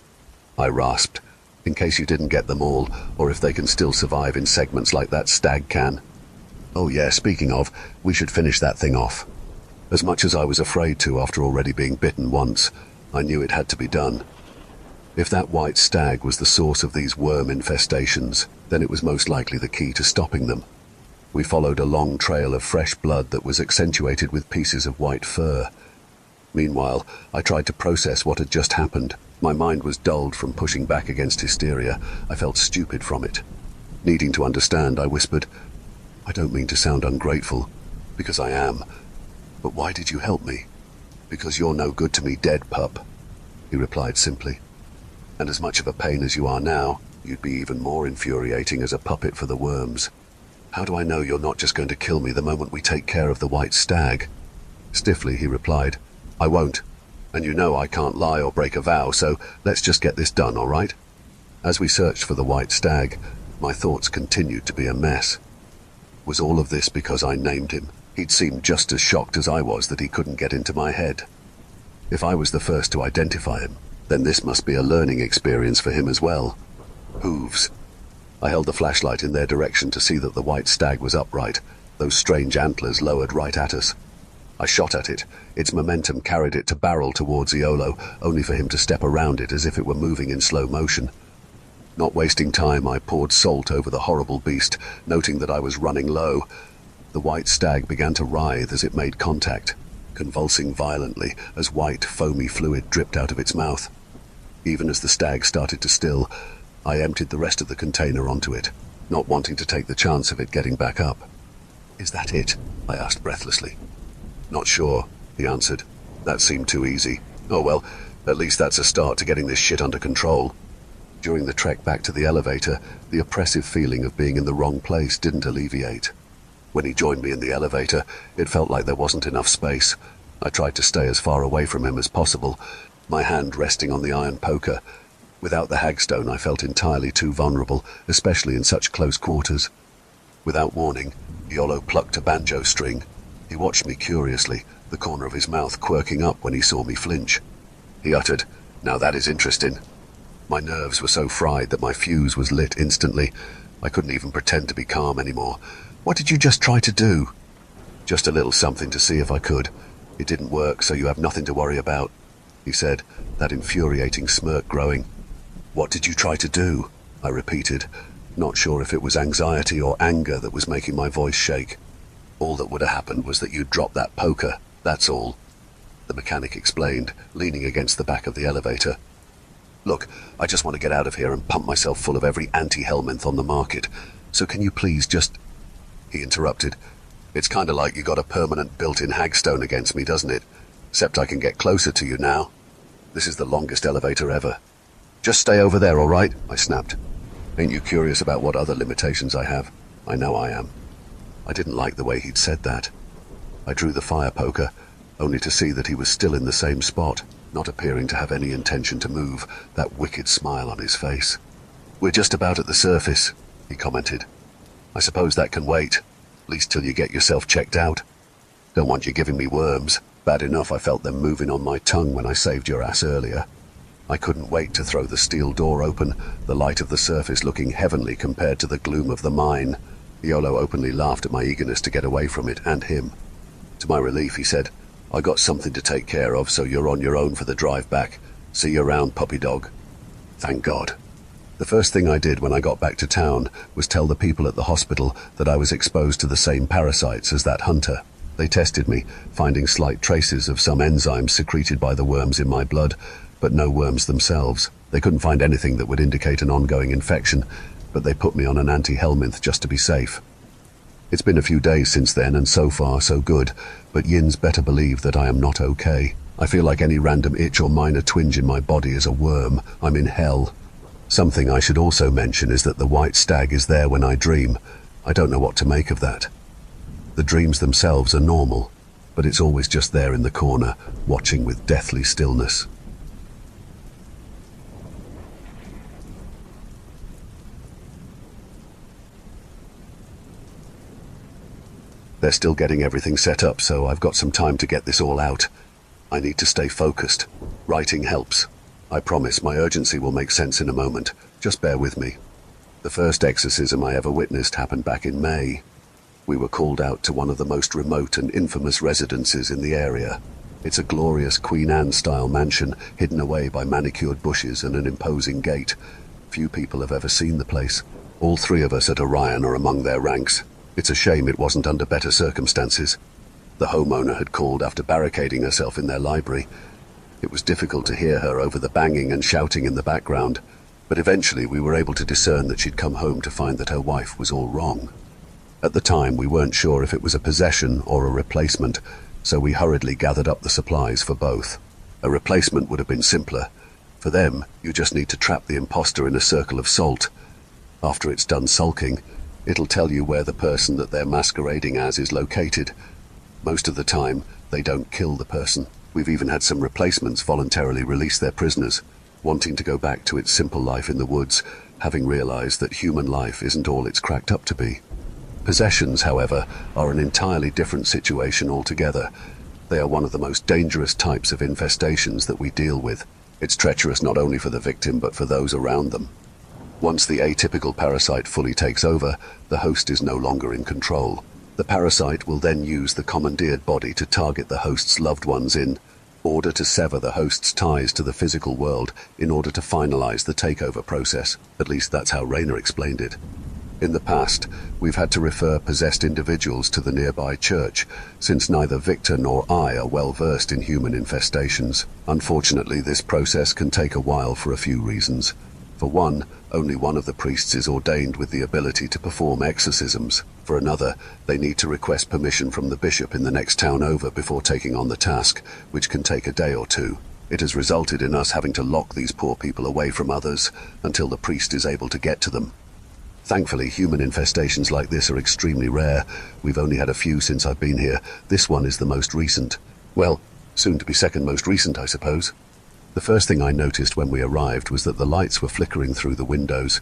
I rasped, in case you didn't get them all, or if they can still survive in segments like that stag can. "Oh yeah, speaking of, we should finish that thing off." As much as I was afraid to after already being bitten once, I knew it had to be done. If that white stag was the source of these worm infestations, then it was most likely the key to stopping them. We followed a long trail of fresh blood that was accentuated with pieces of white fur. Meanwhile, I tried to process what had just happened. My mind was dulled from pushing back against hysteria. I felt stupid from it. Needing to understand, I whispered, "I don't mean to sound ungrateful, because I am. But why did you help me?" "Because you're no good to me dead, pup," he replied simply. "And as much of a pain as you are now, You'd be even more infuriating as a puppet for the worms. How do I know you're not just going to kill me the moment we take care of the white stag? Stiffly, he replied, I won't. And you know I can't lie or break a vow, so let's just get this done, all right? As we searched for the white stag, my thoughts continued to be a mess. Was all of this because I named him? He'd seemed just as shocked as I was that he couldn't get into my head. If I was the first to identify him, then this must be a learning experience for him as well. Hooves. I held the flashlight in their direction to see that the white stag was upright, those strange antlers lowered right at us. I shot at it. Its momentum carried it to barrel towards Iolo, only for him to step around it as if it were moving in slow motion. Not wasting time, I poured salt over the horrible beast, noting that I was running low. The white stag began to writhe as it made contact, convulsing violently as white, foamy fluid dripped out of its mouth. Even as the stag started to still, I emptied the rest of the container onto it, not wanting to take the chance of it getting back up. Is that it? I asked breathlessly. Not sure, he answered. That seemed too easy. Oh well, at least that's a start to getting this shit under control. During the trek back to the elevator, the oppressive feeling of being in the wrong place didn't alleviate. When he joined me in the elevator, it felt like there wasn't enough space. I tried to stay as far away from him as possible, my hand resting on the iron poker. Without the hagstone, I felt entirely too vulnerable, especially in such close quarters. Without warning, Iolo plucked a banjo string. He watched me curiously, the corner of his mouth quirking up when he saw me flinch. He uttered, "Now that is interesting." My nerves were so fried that my fuse was lit instantly. I couldn't even pretend to be calm anymore. "What did you just try to do?" "Just a little something to see if I could. It didn't work, so you have nothing to worry about," he said, that infuriating smirk growing. "What did you try to do?" I repeated, not sure if it was anxiety or anger that was making my voice shake. "All that would have happened was that you'd dropped that poker, that's all," the mechanic explained, leaning against the back of the elevator. "Look, I just want to get out of here and pump myself full of every anti-helminth on the market, so can you please just—" He interrupted. "It's kind of like you got a permanent built-in hagstone against me, doesn't it? Except I can get closer to you now. This is the longest elevator ever." "Just stay over there, all right?" I snapped. "Ain't you curious about what other limitations I have? I know I am." I didn't like the way he'd said that. I drew the fire poker, only to see that he was still in the same spot, not appearing to have any intention to move, that wicked smile on his face. "We're just about at the surface," he commented. "I suppose that can wait, at least till you get yourself checked out. Don't want you giving me worms. Bad enough I felt them moving on my tongue when I saved your ass earlier." I couldn't wait to throw the steel door open, the light of the surface looking heavenly compared to the gloom of the mine. Iolo openly laughed at my eagerness to get away from it, and him. To my relief, he said, "I got something to take care of, so you're on your own for the drive back. See you around, puppy dog." Thank God. The first thing I did when I got back to town was tell the people at the hospital that I was exposed to the same parasites as that hunter. They tested me, finding slight traces of some enzymes secreted by the worms in my blood, but no worms themselves. They couldn't find anything that would indicate an ongoing infection, but they put me on an anti-helminth just to be safe. It's been a few days since then, and so far so good, but Yin's better believe that I am not okay. I feel like any random itch or minor twinge in my body is a worm. I'm in hell. Something I should also mention is that the white stag is there when I dream. I don't know what to make of that. The dreams themselves are normal, but it's always just there in the corner, watching with deathly stillness. They're still getting everything set up, so I've got some time to get this all out. I need to stay focused. Writing helps. I promise my urgency will make sense in a moment. Just bear with me. The first exorcism I ever witnessed happened back in May. We were called out to one of the most remote and infamous residences in the area. It's a glorious Queen Anne-style mansion, hidden away by manicured bushes and an imposing gate. Few people have ever seen the place. All three of us at Orion are among their ranks. It's a shame it wasn't under better circumstances. The homeowner had called after barricading herself in their library. It was difficult to hear her over the banging and shouting in the background, but eventually we were able to discern that she'd come home to find that her wife was all wrong. At the time, we weren't sure if it was a possession or a replacement, so we hurriedly gathered up the supplies for both. A replacement would have been simpler. For them, you just need to trap the imposter in a circle of salt. After it's done sulking, it'll tell you where the person that they're masquerading as is located. Most of the time, they don't kill the person. We've even had some replacements voluntarily release their prisoners, wanting to go back to its simple life in the woods, having realized that human life isn't all it's cracked up to be. Possessions, however, are an entirely different situation altogether. They are one of the most dangerous types of infestations that we deal with. It's treacherous not only for the victim but for those around them. Once the atypical parasite fully takes over, the host is no longer in control. The parasite will then use the commandeered body to target the host's loved ones in order to sever the host's ties to the physical world in order to finalize the takeover process. At least that's how Rainer explained it. In the past, we've had to refer possessed individuals to the nearby church, since neither Victor nor I are well versed in human infestations. Unfortunately, this process can take a while for a few reasons. For one, only one of the priests is ordained with the ability to perform exorcisms. For another, they need to request permission from the bishop in the next town over before taking on the task, which can take a day or two. It has resulted in us having to lock these poor people away from others until the priest is able to get to them. Thankfully, human infestations like this are extremely rare. We've only had a few since I've been here. This one is the most recent. Well, soon to be second most recent, I suppose. The first thing I noticed when we arrived was that the lights were flickering through the windows.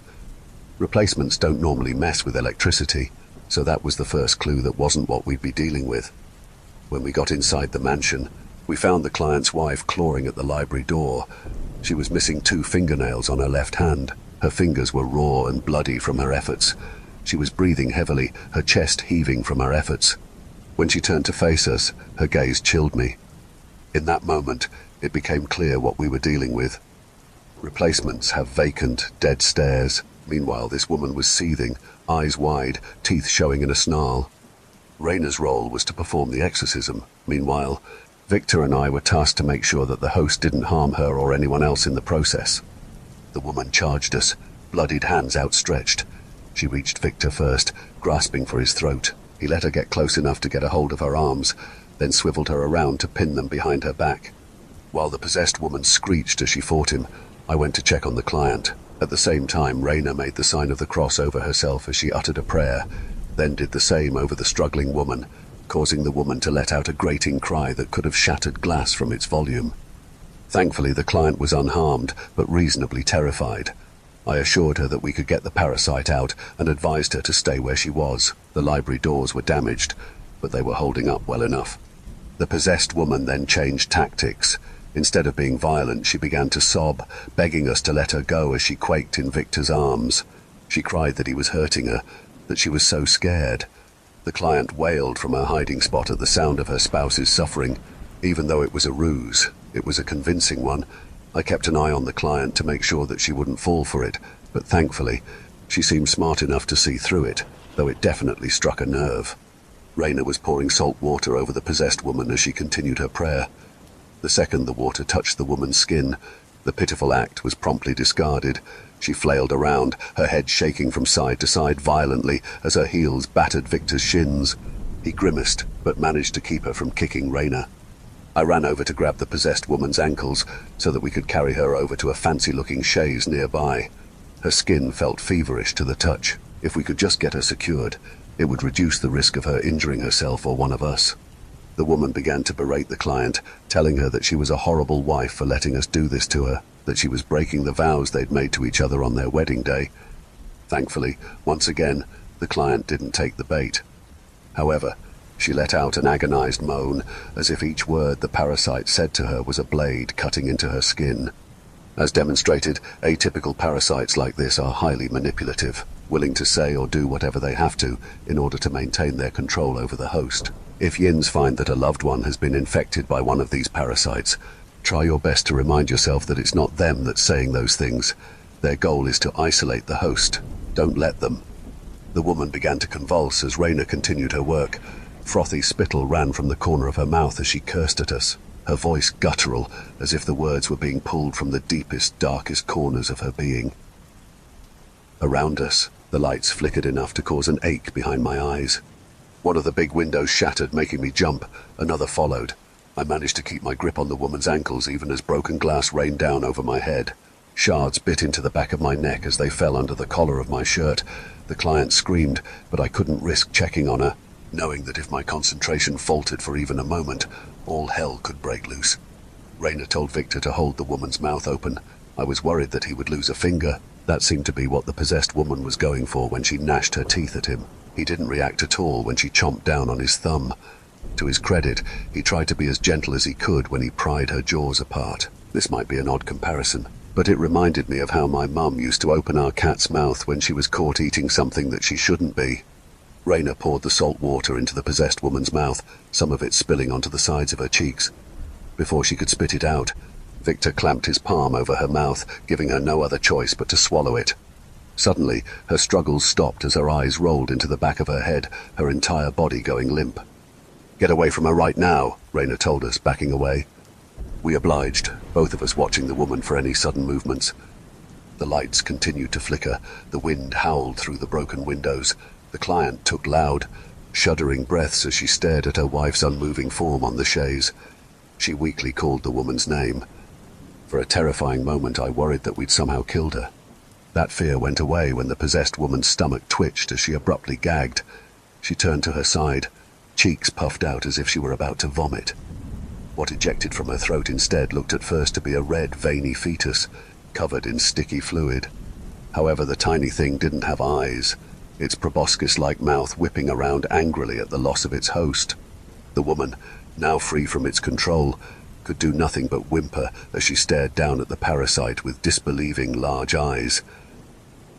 Replacements don't normally mess with electricity, so that was the first clue that wasn't what we'd be dealing with. When we got inside the mansion, we found the client's wife clawing at the library door. She was missing 2 fingernails on her left hand. Her fingers were raw and bloody from her efforts. She was breathing heavily, her chest heaving from her efforts. When she turned to face us, her gaze chilled me. In that moment, it became clear what we were dealing with. Replacements have vacant, dead stares. Meanwhile, this woman was seething, eyes wide, teeth showing in a snarl. Rainer's role was to perform the exorcism. Meanwhile, Victor and I were tasked to make sure that the host didn't harm her or anyone else in the process. The woman charged us, bloodied hands outstretched. She reached Victor first, grasping for his throat. He let her get close enough to get a hold of her arms, then swiveled her around to pin them behind her back. While the possessed woman screeched as she fought him, I went to check on the client. At the same time, Rainer made the sign of the cross over herself as she uttered a prayer, then did the same over the struggling woman, causing the woman to let out a grating cry that could have shattered glass from its volume. Thankfully, the client was unharmed, but reasonably terrified. I assured her that we could get the parasite out and advised her to stay where she was. The library doors were damaged, but they were holding up well enough. The possessed woman then changed tactics. Instead of being violent, she began to sob, begging us to let her go as she quaked in Victor's arms. She cried that he was hurting her, that she was so scared. The client wailed from her hiding spot at the sound of her spouse's suffering. Even though it was a ruse, it was a convincing one. I kept an eye on the client to make sure that she wouldn't fall for it, but thankfully, she seemed smart enough to see through it, though it definitely struck a nerve. Rainer was pouring salt water over the possessed woman as she continued her prayer. The second the water touched the woman's skin, the pitiful act was promptly discarded. She flailed around, her head shaking from side to side violently as her heels battered Victor's shins. He grimaced, but managed to keep her from kicking Rainer. I ran over to grab the possessed woman's ankles so that we could carry her over to a fancy-looking chaise nearby. Her skin felt feverish to the touch. If we could just get her secured, it would reduce the risk of her injuring herself or one of us. The woman began to berate the client, telling her that she was a horrible wife for letting us do this to her, that she was breaking the vows they'd made to each other on their wedding day. Thankfully, once again, the client didn't take the bait. However, she let out an agonized moan, as if each word the parasite said to her was a blade cutting into her skin. As demonstrated, atypical parasites like this are highly manipulative, willing to say or do whatever they have to in order to maintain their control over the host. If Yins find that a loved one has been infected by one of these parasites, try your best to remind yourself that it's not them that's saying those things. Their goal is to isolate the host. Don't let them. The woman began to convulse as Rainer continued her work. Frothy spittle ran from the corner of her mouth as she cursed at us, her voice guttural, as if the words were being pulled from the deepest, darkest corners of her being. Around us, the lights flickered enough to cause an ache behind my eyes. One of the big windows shattered, making me jump. Another followed. I managed to keep my grip on the woman's ankles even as broken glass rained down over my head. Shards bit into the back of my neck as they fell under the collar of my shirt. The client screamed, but I couldn't risk checking on her, knowing that if my concentration faltered for even a moment, all hell could break loose. Raynor told Victor to hold the woman's mouth open. I was worried that he would lose a finger. That seemed to be what the possessed woman was going for when she gnashed her teeth at him. He didn't react at all when she chomped down on his thumb. To his credit, he tried to be as gentle as he could when he pried her jaws apart. This might be an odd comparison, but it reminded me of how my mum used to open our cat's mouth when she was caught eating something that she shouldn't be. Raynor poured the salt water into the possessed woman's mouth, some of it spilling onto the sides of her cheeks. Before she could spit it out, Victor clamped his palm over her mouth, giving her no other choice but to swallow it. Suddenly, her struggles stopped as her eyes rolled into the back of her head, her entire body going limp. "Get away from her right now," Raynor told us, backing away. We obliged, both of us watching the woman for any sudden movements. The lights continued to flicker, the wind howled through the broken windows. The client took loud, shuddering breaths as she stared at her wife's unmoving form on the chaise. She weakly called the woman's name. For a terrifying moment I worried that we'd somehow killed her. That fear went away when the possessed woman's stomach twitched as she abruptly gagged. She turned to her side, cheeks puffed out as if she were about to vomit. What ejected from her throat instead looked at first to be a red, veiny fetus, covered in sticky fluid. However, the tiny thing didn't have eyes, its proboscis-like mouth whipping around angrily at the loss of its host. The woman, now free from its control, could do nothing but whimper as she stared down at the parasite with disbelieving large eyes.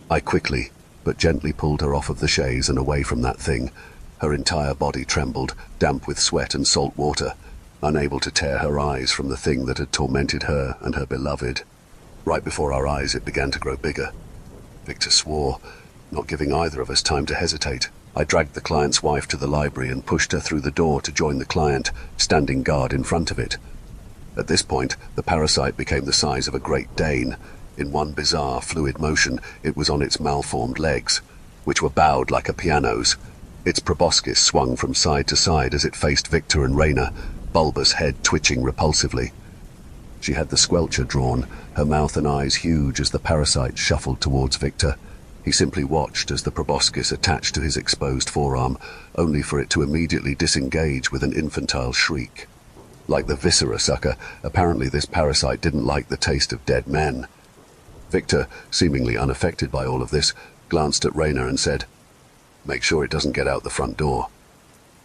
I quickly, but gently pulled her off of the chaise and away from that thing. Her entire body trembled, damp with sweat and salt water, unable to tear her eyes from the thing that had tormented her and her beloved. Right before our eyes it began to grow bigger. Victor swore, not giving either of us time to hesitate. I dragged the client's wife to the library and pushed her through the door to join the client, standing guard in front of it. At this point, the parasite became the size of a Great Dane. In one bizarre, fluid motion, it was on its malformed legs, which were bowed like a piano's. Its proboscis swung from side to side as it faced Victor and Raynor, bulbous head twitching repulsively. She had the squelcher drawn, her mouth and eyes huge as the parasite shuffled towards Victor. He simply watched as the proboscis attached to his exposed forearm, only for it to immediately disengage with an infantile shriek. Like the viscera sucker, apparently this parasite didn't like the taste of dead men. Victor, seemingly unaffected by all of this, glanced at Raynor and said, "Make sure it doesn't get out the front door."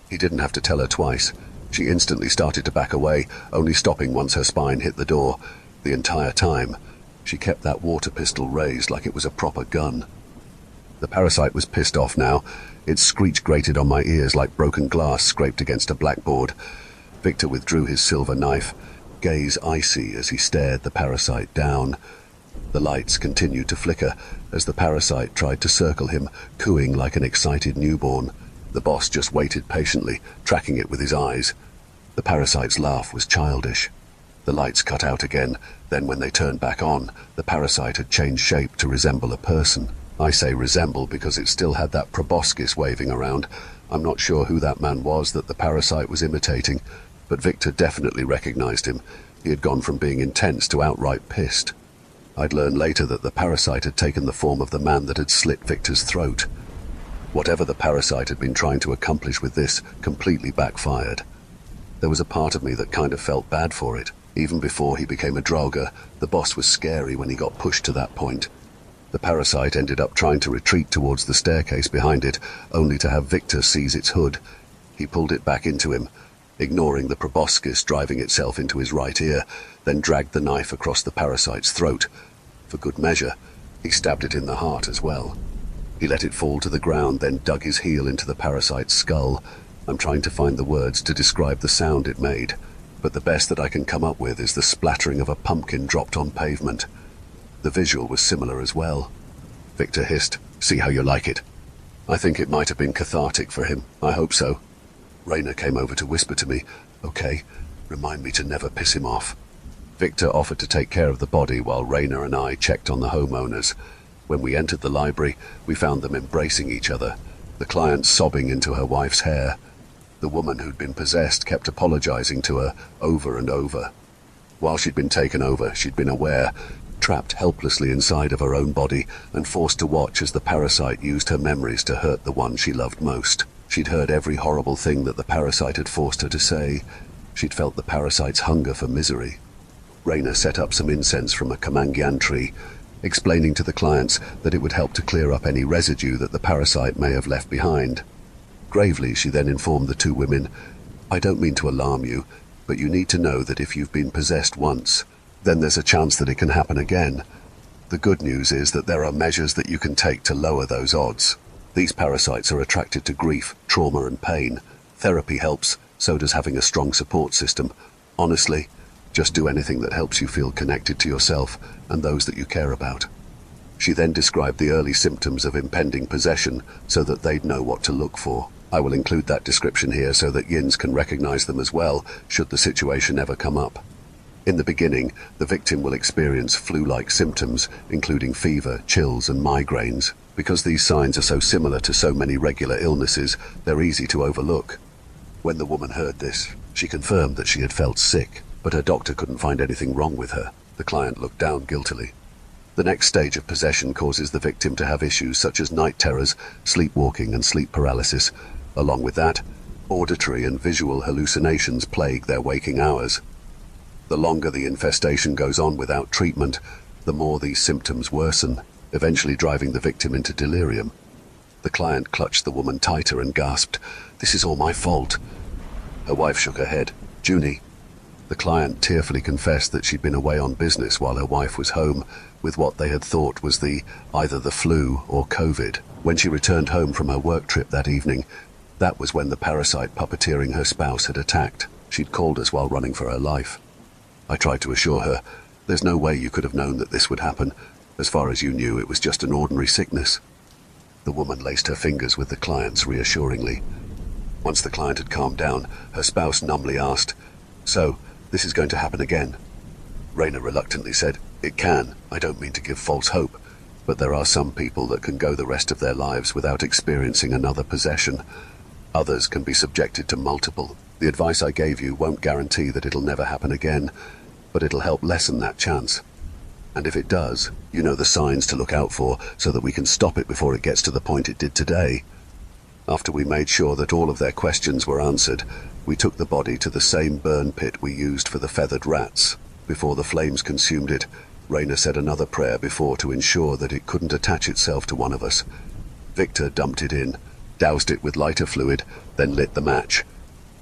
He didn't have to tell her twice. She instantly started to back away, only stopping once her spine hit the door. The entire time, she kept that water pistol raised like it was a proper gun. The parasite was pissed off now. Its screech grated on my ears like broken glass scraped against a blackboard. Victor withdrew his silver knife, gaze icy as he stared the parasite down. The lights continued to flicker as the parasite tried to circle him, cooing like an excited newborn. The boss just waited patiently, tracking it with his eyes. The parasite's laugh was childish. The lights cut out again, then when they turned back on, the parasite had changed shape to resemble a person. I say resemble because it still had that proboscis waving around. I'm not sure who that man was that the parasite was imitating, but Victor definitely recognized him. He had gone from being intense to outright pissed. I'd learned later that the parasite had taken the form of the man that had slit Victor's throat. Whatever the parasite had been trying to accomplish with this completely backfired. There was a part of me that kind of felt bad for it. Even before he became a Draugr, the boss was scary when he got pushed to that point. The parasite ended up trying to retreat towards the staircase behind it, only to have Victor seize its hood. He pulled it back into him, ignoring the proboscis driving itself into his right ear, then dragged the knife across the parasite's throat. For good measure, he stabbed it in the heart as well. He let it fall to the ground, then dug his heel into the parasite's skull. I'm trying to find the words to describe the sound it made, but the best that I can come up with is the splattering of a pumpkin dropped on pavement. The visual was similar as well. Victor hissed, "See how you like it." I think it might have been cathartic for him. I hope so. Raynor came over to whisper to me, "Okay, remind me to never piss him off." Victor offered to take care of the body while Raynor and I checked on the homeowners. When we entered the library, we found them embracing each other, the client sobbing into her wife's hair. The woman who'd been possessed kept apologizing to her over and over. While she'd been taken over, she'd been aware, trapped helplessly inside of her own body and forced to watch as the parasite used her memories to hurt the one she loved most. She'd heard every horrible thing that the parasite had forced her to say. She'd felt the parasite's hunger for misery. Raina set up some incense from a kamangyan tree, explaining to the clients that it would help to clear up any residue that the parasite may have left behind. Gravely, she then informed the two women, "I don't mean to alarm you, but you need to know that if you've been possessed once, then there's a chance that it can happen again. The good news is that there are measures that you can take to lower those odds. These parasites are attracted to grief, trauma, and pain. Therapy helps, so does having a strong support system. Honestly, just do anything that helps you feel connected to yourself and those that you care about." She then described the early symptoms of impending possession so that they'd know what to look for. I will include that description here so that Yins can recognize them as well, should the situation ever come up. In the beginning, the victim will experience flu-like symptoms, including fever, chills, and migraines. Because these signs are so similar to so many regular illnesses, they're easy to overlook. When the woman heard this, she confirmed that she had felt sick, but her doctor couldn't find anything wrong with her. The client looked down guiltily. The next stage of possession causes the victim to have issues such as night terrors, sleepwalking, and sleep paralysis. Along with that, auditory and visual hallucinations plague their waking hours. The longer the infestation goes on without treatment, the more these symptoms worsen, eventually driving the victim into delirium. The client clutched the woman tighter and gasped, "This is all my fault." Her wife shook her head. "Junie." The client tearfully confessed that she'd been away on business while her wife was home with what they had thought was either the flu or COVID. When she returned home from her work trip that evening, that was when the parasite puppeteering her spouse had attacked. She'd called us while running for her life. I tried to assure her, "There's no way you could have known that this would happen. As far as you knew, it was just an ordinary sickness." The woman laced her fingers with the client's reassuringly. Once the client had calmed down, her spouse numbly asked, "So, this is going to happen again?" Raina reluctantly said, "It can. I don't mean to give false hope, but there are some people that can go the rest of their lives without experiencing another possession. Others can be subjected to multiple. The advice I gave you won't guarantee that it'll never happen again, but it'll help lessen that chance. And if it does, you know the signs to look out for so that we can stop it before it gets to the point it did today." After we made sure that all of their questions were answered, we took the body to the same burn pit we used for the feathered rats. Before the flames consumed it, Raina said another prayer before to ensure that it couldn't attach itself to one of us. Victor dumped it in, doused it with lighter fluid, then lit the match.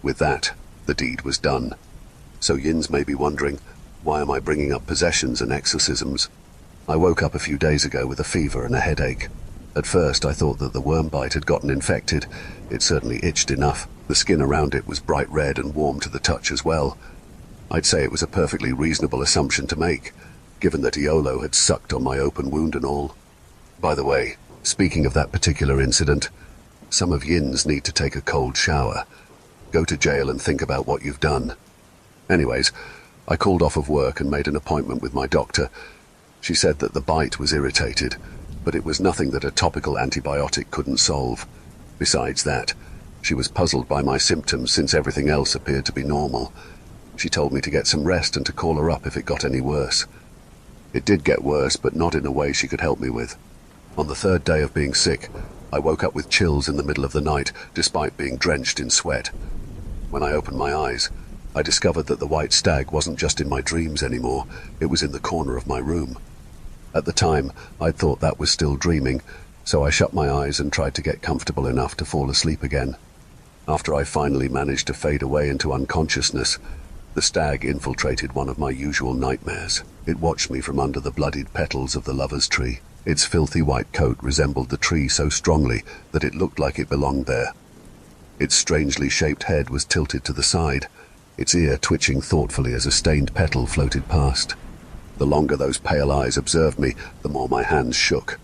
With that, the deed was done. So Yins may be wondering, why am I bringing up possessions and exorcisms? I woke up a few days ago with a fever and a headache. At first I thought that the worm bite had gotten infected. It certainly itched enough. The skin around it was bright red and warm to the touch as well. I'd say it was a perfectly reasonable assumption to make, given that Iolo had sucked on my open wound and all. By the way, speaking of that particular incident, some of Yins need to take a cold shower. Go to jail and think about what you've done. Anyways, I called off of work and made an appointment with my doctor. She said that the bite was irritated, but it was nothing that a topical antibiotic couldn't solve. Besides that, she was puzzled by my symptoms since everything else appeared to be normal. She told me to get some rest and to call her up if it got any worse. It did get worse, but not in a way she could help me with. On the third day of being sick, I woke up with chills in the middle of the night, despite being drenched in sweat. When I opened my eyes, I discovered that the white stag wasn't just in my dreams anymore, it was in the corner of my room. At the time, I'd thought that was still dreaming, so I shut my eyes and tried to get comfortable enough to fall asleep again. After I finally managed to fade away into unconsciousness, the stag infiltrated one of my usual nightmares. It watched me from under the bloodied petals of the lover's tree. Its filthy white coat resembled the tree so strongly that it looked like it belonged there. Its strangely shaped head was tilted to the side, its ear twitching thoughtfully as a stained petal floated past. The longer those pale eyes observed me, the more my hands shook.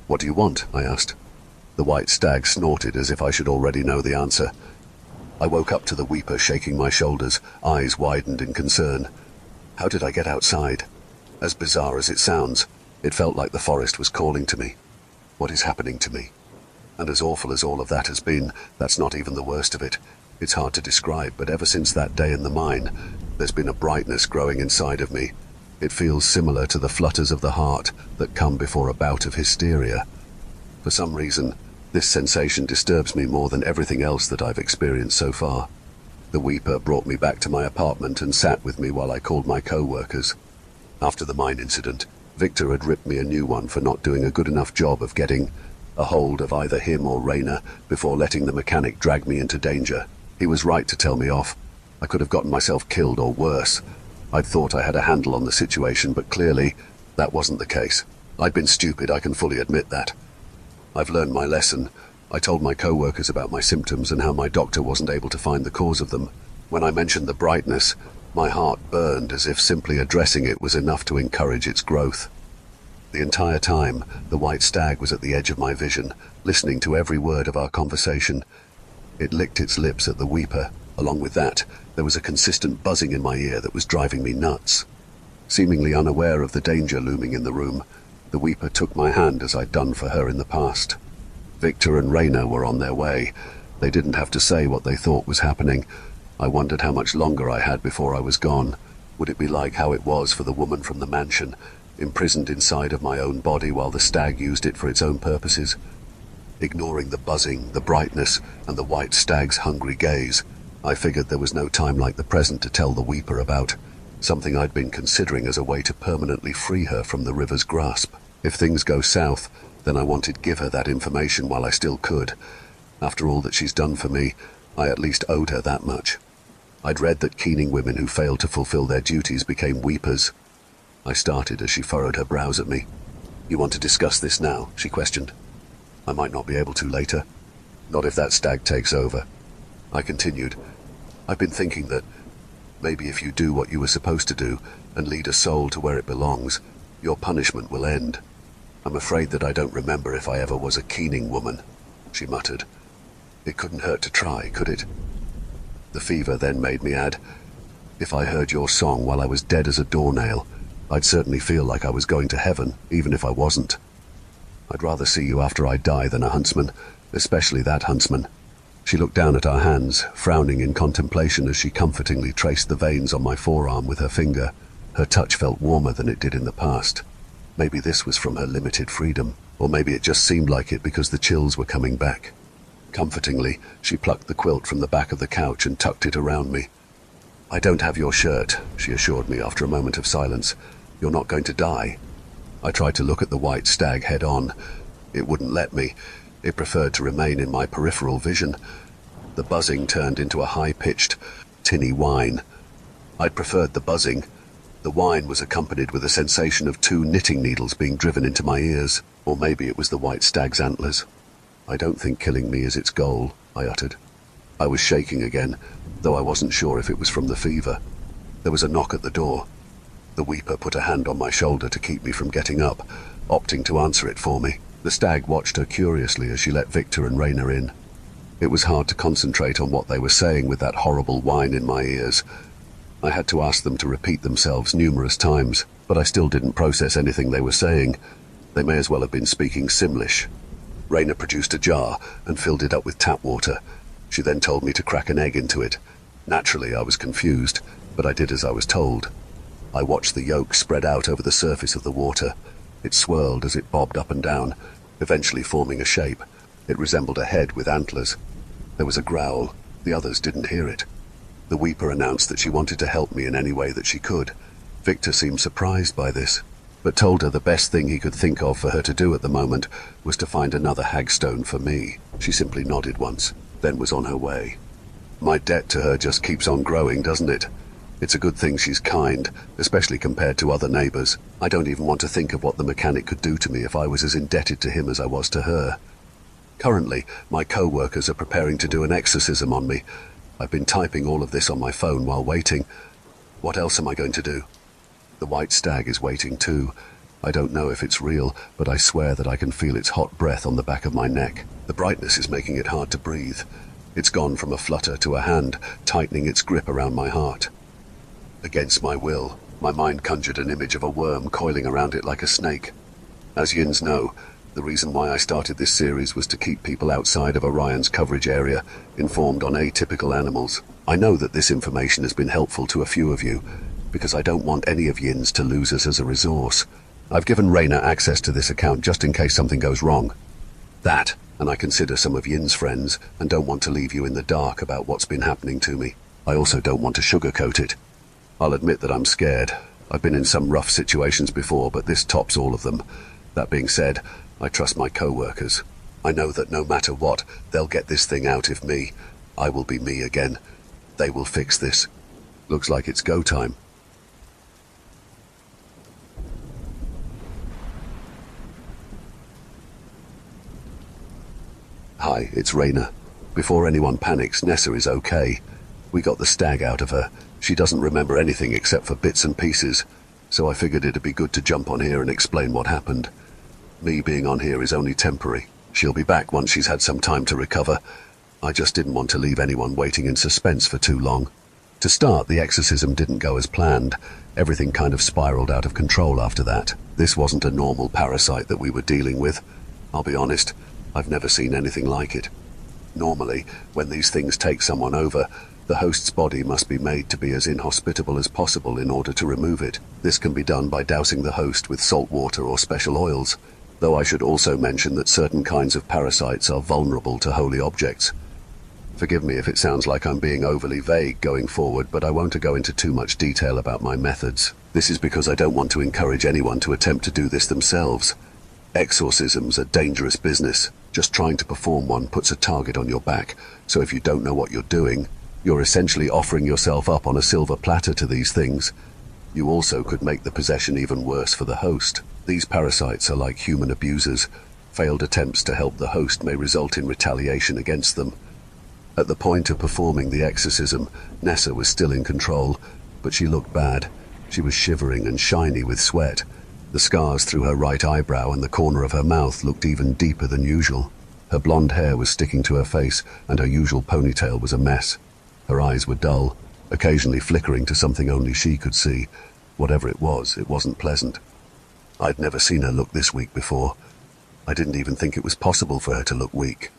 "What do you want?" I asked. The white stag snorted as if I should already know the answer. I woke up to the weeper shaking my shoulders, eyes widened in concern. How did I get outside? As bizarre as it sounds, it felt like the forest was calling to me. What is happening to me? And as awful as all of that has been, that's not even the worst of it. It's hard to describe, but ever since that day in the mine, there's been a brightness growing inside of me. It feels similar to the flutters of the heart that come before a bout of hysteria. For some reason, this sensation disturbs me more than everything else that I've experienced so far. The Weeper brought me back to my apartment and sat with me while I called my co-workers. After the mine incident, Victor had ripped me a new one for not doing a good enough job of getting a hold of either him or Rayner before letting the mechanic drag me into danger. He was right to tell me off. I could have gotten myself killed or worse. I'd thought I had a handle on the situation, but clearly that wasn't the case. I'd been stupid, I can fully admit that. I've learned my lesson. I told my co-workers about my symptoms and how my doctor wasn't able to find the cause of them. When I mentioned the brightness, my heart burned as if simply addressing it was enough to encourage its growth. The entire time, the white stag was at the edge of my vision, listening to every word of our conversation. It licked its lips at the Weeper. Along with that, there was a consistent buzzing in my ear that was driving me nuts. Seemingly unaware of the danger looming in the room, the Weeper took my hand as I'd done for her in the past. Victor and Rayner were on their way. They didn't have to say what they thought was happening. I wondered how much longer I had before I was gone. Would it be like how it was for the woman from the mansion, imprisoned inside of my own body while the stag used it for its own purposes? Ignoring the buzzing, the brightness, and the white stag's hungry gaze, I figured there was no time like the present to tell the Weeper about, something I'd been considering as a way to permanently free her from the river's grasp. If things go south, then I wanted to give her that information while I still could. After all that she's done for me, I at least owed her that much. I'd read that keening women who failed to fulfill their duties became weepers. I started as she furrowed her brows at me. "You want to discuss this now?" she questioned. "I might not be able to later. Not if that stag takes over." I continued. "I've been thinking that maybe if you do what you were supposed to do and lead a soul to where it belongs, your punishment will end. I'm afraid that I don't remember if I ever was a keening woman," she muttered. "It couldn't hurt to try, could it?" The fever then made me add, "If I heard your song while I was dead as a doornail, I'd certainly feel like I was going to heaven, even if I wasn't. I'd rather see you after I die than a huntsman, especially that huntsman." She looked down at our hands, frowning in contemplation as she comfortingly traced the veins on my forearm with her finger. Her touch felt warmer than it did in the past. Maybe this was from her limited freedom, or maybe it just seemed like it because the chills were coming back. Comfortingly, she plucked the quilt from the back of the couch and tucked it around me. "I don't have your shirt," she assured me after a moment of silence. "You're not going to die." I tried to look at the white stag head on. It wouldn't let me. It preferred to remain in my peripheral vision. The buzzing turned into a high-pitched, tinny whine. I'd preferred the buzzing. The whine was accompanied with a sensation of 2 knitting needles being driven into my ears. Or maybe it was the white stag's antlers. "I don't think killing me is its goal," I uttered. I was shaking again, though I wasn't sure if it was from the fever. There was a knock at the door. The Weeper put a hand on my shoulder to keep me from getting up, opting to answer it for me. The stag watched her curiously as she let Victor and Rayner in. It was hard to concentrate on what they were saying with that horrible whine in my ears. I had to ask them to repeat themselves numerous times, but I still didn't process anything they were saying. They may as well have been speaking Simlish. Rayner produced a jar and filled it up with tap water. She then told me to crack an egg into it. Naturally, I was confused, but I did as I was told. I watched the yolk spread out over the surface of the water. It swirled as it bobbed up and down, eventually forming a shape. It resembled a head with antlers. There was a growl. The others didn't hear it. The Weeper announced that she wanted to help me in any way that she could. Victor seemed surprised by this, but told her the best thing he could think of for her to do at the moment was to find another hagstone for me. She simply nodded once, then was on her way. My debt to her just keeps on growing, doesn't it? It's a good thing she's kind, especially compared to other neighbors. I don't even want to think of what the mechanic could do to me if I was as indebted to him as I was to her. Currently, my co-workers are preparing to do an exorcism on me. I've been typing all of this on my phone while waiting. What else am I going to do? The white stag is waiting too. I don't know if it's real, but I swear that I can feel its hot breath on the back of my neck. The brightness is making it hard to breathe. It's gone from a flutter to a hand, tightening its grip around my heart. Against my will, my mind conjured an image of a worm coiling around it like a snake. As Yins know, the reason why I started this series was to keep people outside of Orion's coverage area informed on atypical animals. I know that this information has been helpful to a few of you, because I don't want any of Yin's to lose us as a resource. I've given Raina access to this account just in case something goes wrong. That, and I consider some of Yin's friends, and don't want to leave you in the dark about what's been happening to me. I also don't want to sugarcoat it. I'll admit that I'm scared. I've been in some rough situations before, but this tops all of them. That being said, I trust my co-workers. I know that no matter what, they'll get this thing out of me. I will be me again. They will fix this. Looks like it's go time. Hi, it's Raina. Before anyone panics, Nessa is okay. We got the stag out of her. She doesn't remember anything except for bits and pieces, so I figured it'd be good to jump on here and explain what happened. Me being on here is only temporary. She'll be back once she's had some time to recover. I just didn't want to leave anyone waiting in suspense for too long. To start, the exorcism didn't go as planned. Everything kind of spiraled out of control after that. This wasn't a normal parasite that we were dealing with. I'll be honest, I've never seen anything like it. Normally, when these things take someone over, the host's body must be made to be as inhospitable as possible in order to remove it. This can be done by dousing the host with salt water or special oils, though I should also mention that certain kinds of parasites are vulnerable to holy objects. Forgive me if it sounds like I'm being overly vague going forward, but I won't go into too much detail about my methods. This is because I don't want to encourage anyone to attempt to do this themselves. Exorcism's a dangerous business. Just trying to perform one puts a target on your back, so if you don't know what you're doing, you're essentially offering yourself up on a silver platter to these things. You also could make the possession even worse for the host. These parasites are like human abusers. Failed attempts to help the host may result in retaliation against them. At the point of performing the exorcism, Nessa was still in control, but she looked bad. She was shivering and shiny with sweat. The scars through her right eyebrow and the corner of her mouth looked even deeper than usual. Her blonde hair was sticking to her face, and her usual ponytail was a mess. Her eyes were dull, occasionally flickering to something only she could see. Whatever it wasn't pleasant. I'd never seen her look this weak before. I didn't even think it was possible for her to look weak.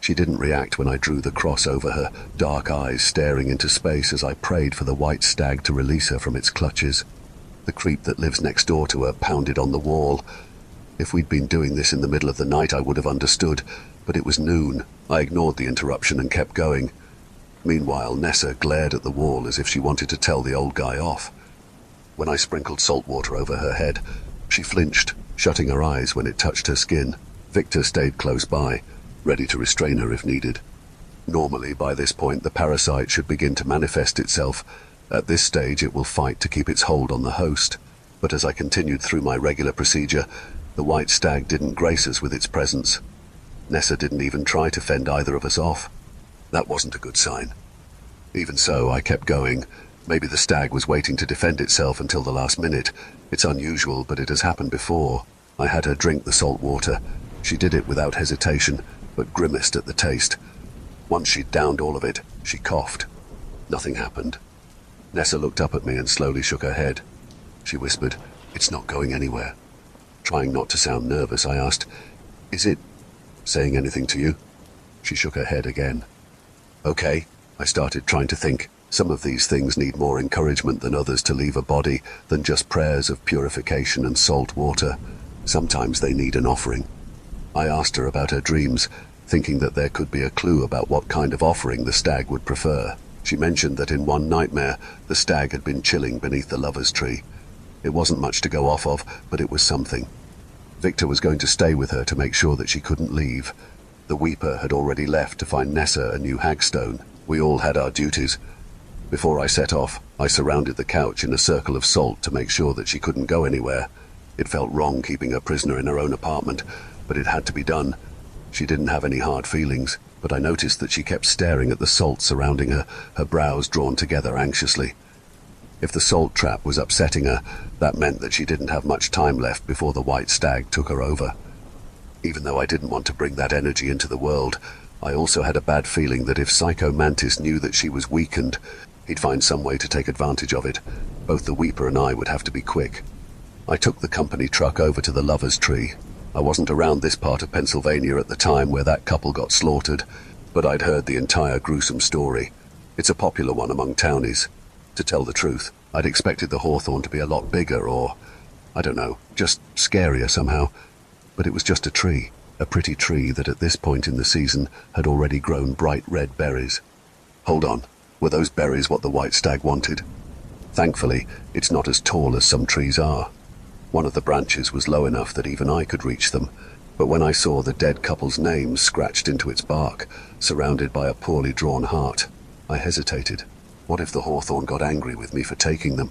She didn't react when I drew the cross over her, dark eyes staring into space as I prayed for the white stag to release her from its clutches. The creep that lives next door to her pounded on the wall. If we'd been doing this in the middle of the night, I would have understood, but it was noon. I ignored the interruption and kept going. Meanwhile, Nessa glared at the wall as if she wanted to tell the old guy off. When I sprinkled salt water over her head, she flinched, shutting her eyes when it touched her skin. Victor stayed close by, ready to restrain her if needed. Normally, by this point, the parasite should begin to manifest itself. At this stage, it will fight to keep its hold on the host. But as I continued through my regular procedure, the white stag didn't grace us with its presence. Nessa didn't even try to fend either of us off. That wasn't a good sign. Even so, I kept going. Maybe the stag was waiting to defend itself until the last minute. It's unusual, but it has happened before. I had her drink the salt water. She did it without hesitation, but grimaced at the taste. Once she'd downed all of it, she coughed. Nothing happened. Nessa looked up at me and slowly shook her head. She whispered, "It's not going anywhere." Trying not to sound nervous, I asked, "Is it saying anything to you?" She shook her head again. Okay, I started trying to think. Some of these things need more encouragement than others to leave a body than just prayers of purification and salt water. Sometimes they need an offering. I asked her about her dreams, thinking that there could be a clue about what kind of offering the stag would prefer. She mentioned that in one nightmare, the stag had been chilling beneath the lover's tree. It wasn't much to go off of, but it was something. Victor was going to stay with her to make sure that she couldn't leave. The Weeper had already left to find Nessa a new hagstone. We all had our duties. Before I set off, I surrounded the couch in a circle of salt to make sure that she couldn't go anywhere. It felt wrong keeping her prisoner in her own apartment, but it had to be done. She didn't have any hard feelings, but I noticed that she kept staring at the salt surrounding her, her brows drawn together anxiously. If the salt trap was upsetting her, that meant that she didn't have much time left before the white stag took her over. Even though I didn't want to bring that energy into the world, I also had a bad feeling that if Psycho Mantis knew that she was weakened, he'd find some way to take advantage of it. Both the Weeper and I would have to be quick. I took the company truck over to the Lover's Tree. I wasn't around this part of Pennsylvania at the time where that couple got slaughtered, but I'd heard the entire gruesome story. It's a popular one among townies. To tell the truth, I'd expected the hawthorn to be a lot bigger or, I don't know, just scarier somehow. But it was just a tree, a pretty tree that at this point in the season had already grown bright red berries. Hold on, were those berries what the white stag wanted? Thankfully, it's not as tall as some trees are. One of the branches was low enough that even I could reach them, but when I saw the dead couple's names scratched into its bark, surrounded by a poorly drawn heart, I hesitated. What if the hawthorn got angry with me for taking them?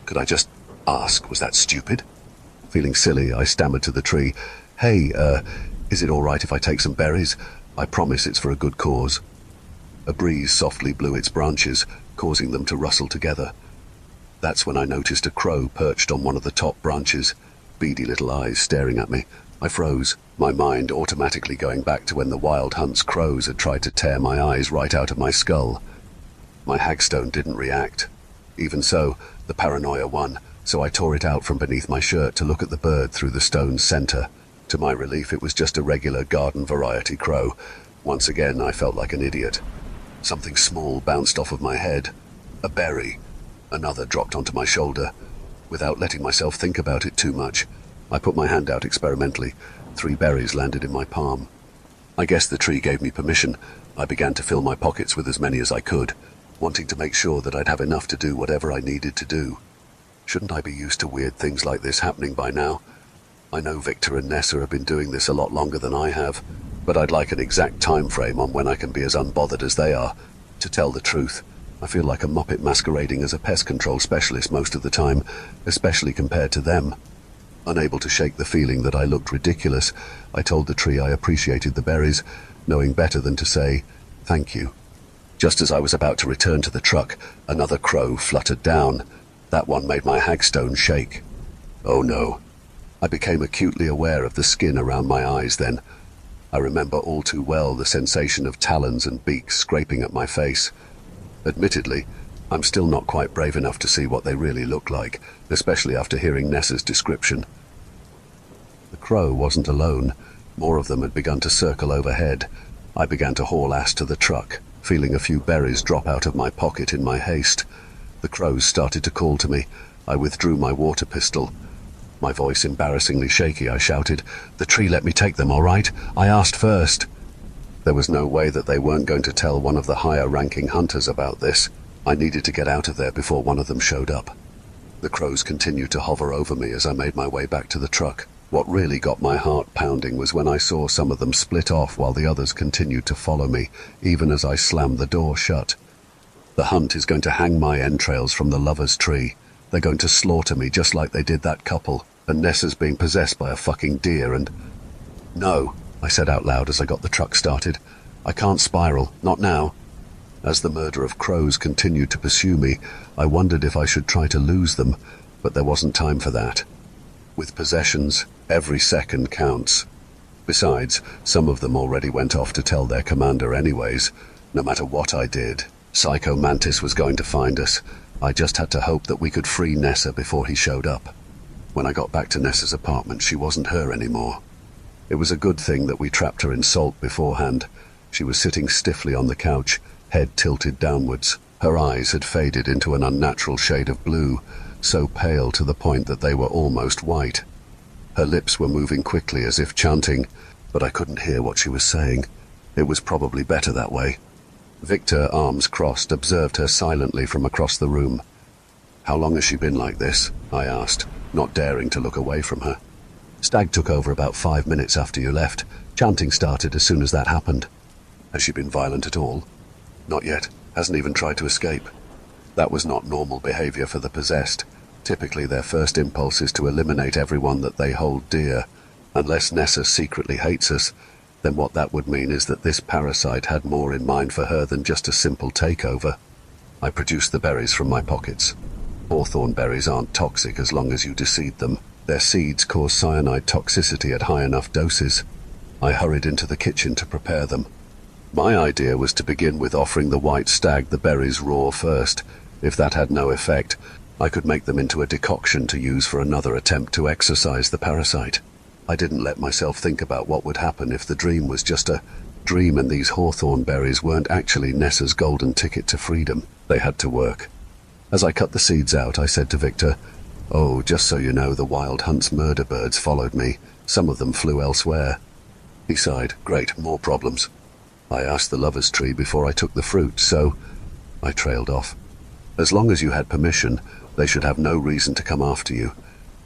Could I just ask, was that stupid? Feeling silly, I stammered to the tree, "Hey, is it all right if I take some berries? I promise it's for a good cause." A breeze softly blew its branches, causing them to rustle together. That's when I noticed a crow perched on one of the top branches, beady little eyes staring at me. I froze, my mind automatically going back to when the Wild Hunt's crows had tried to tear my eyes right out of my skull. My hagstone didn't react. Even so, the paranoia won, so I tore it out from beneath my shirt to look at the bird through the stone's center. To my relief, it was just a regular garden variety crow. Once again, I felt like an idiot. Something small bounced off of my head. A berry. Another dropped onto my shoulder. Without letting myself think about it too much, I put my hand out experimentally. 3 berries landed in my palm. I guess the tree gave me permission. I began to fill my pockets with as many as I could, wanting to make sure that I'd have enough to do whatever I needed to do. Shouldn't I be used to weird things like this happening by now? I know Victor and Nessa have been doing this a lot longer than I have, but I'd like an exact time frame on when I can be as unbothered as they are. To tell the truth, I feel like a muppet masquerading as a pest control specialist most of the time, especially compared to them. Unable to shake the feeling that I looked ridiculous, I told the tree I appreciated the berries, knowing better than to say, "Thank you." Just as I was about to return to the truck, another crow fluttered down. That one made my hagstone shake. Oh no. I became acutely aware of the skin around my eyes then. I remember all too well the sensation of talons and beaks scraping at my face. Admittedly, I'm still not quite brave enough to see what they really look like, especially after hearing Nessa's description. The crow wasn't alone. More of them had begun to circle overhead. I began to haul ass to the truck, feeling a few berries drop out of my pocket in my haste. The crows started to call to me. I withdrew my water pistol. My voice embarrassingly shaky, I shouted, "The tree let me take them, all right? I asked first." There was no way that they weren't going to tell one of the higher-ranking hunters about this. I needed to get out of there before one of them showed up. The crows continued to hover over me as I made my way back to the truck. What really got my heart pounding was when I saw some of them split off while the others continued to follow me, even as I slammed the door shut. The hunt is going to hang my entrails from the lover's tree. They're going to slaughter me just like they did that couple, and Nessa's being possessed by a fucking deer and... "No," I said out loud as I got the truck started. "I can't spiral, not now." As the murder of crows continued to pursue me, I wondered if I should try to lose them, but there wasn't time for that. With possessions, every second counts. Besides, some of them already went off to tell their commander anyways. No matter what I did, Psycho Mantis was going to find us. I just had to hope that we could free Nessa before he showed up. When I got back to Nessa's apartment, she wasn't her anymore. It was a good thing that we trapped her in salt beforehand. She was sitting stiffly on the couch, head tilted downwards. Her eyes had faded into an unnatural shade of blue, so pale to the point that they were almost white. Her lips were moving quickly as if chanting, but I couldn't hear what she was saying. It was probably better that way. Victor, arms crossed, observed her silently from across the room. "How long has she been like this?" I asked, not daring to look away from her. "Stag took over about 5 minutes after you left. Chanting started as soon as that happened." "Has she been violent at all?" "Not yet. Hasn't even tried to escape." That was not normal behavior for the possessed. Typically their first impulse is to eliminate everyone that they hold dear. Unless Nessa secretly hates us, then what that would mean is that this parasite had more in mind for her than just a simple takeover. I produced the berries from my pockets. Hawthorn berries aren't toxic as long as you deseed them. Their seeds cause cyanide toxicity at high enough doses. I hurried into the kitchen to prepare them. My idea was to begin with offering the white stag the berries raw first. If that had no effect, I could make them into a decoction to use for another attempt to exorcise the parasite. I didn't let myself think about what would happen if the dream was just a dream and these hawthorn berries weren't actually Nessa's golden ticket to freedom. They had to work. As I cut the seeds out, I said to Victor, "Oh, just so you know, the Wild Hunt's murder birds followed me. Some of them flew elsewhere." He sighed. "Great, more problems." I asked the lover's tree before I took the fruit, so I trailed off. "As long as you had permission, they should have no reason to come after you.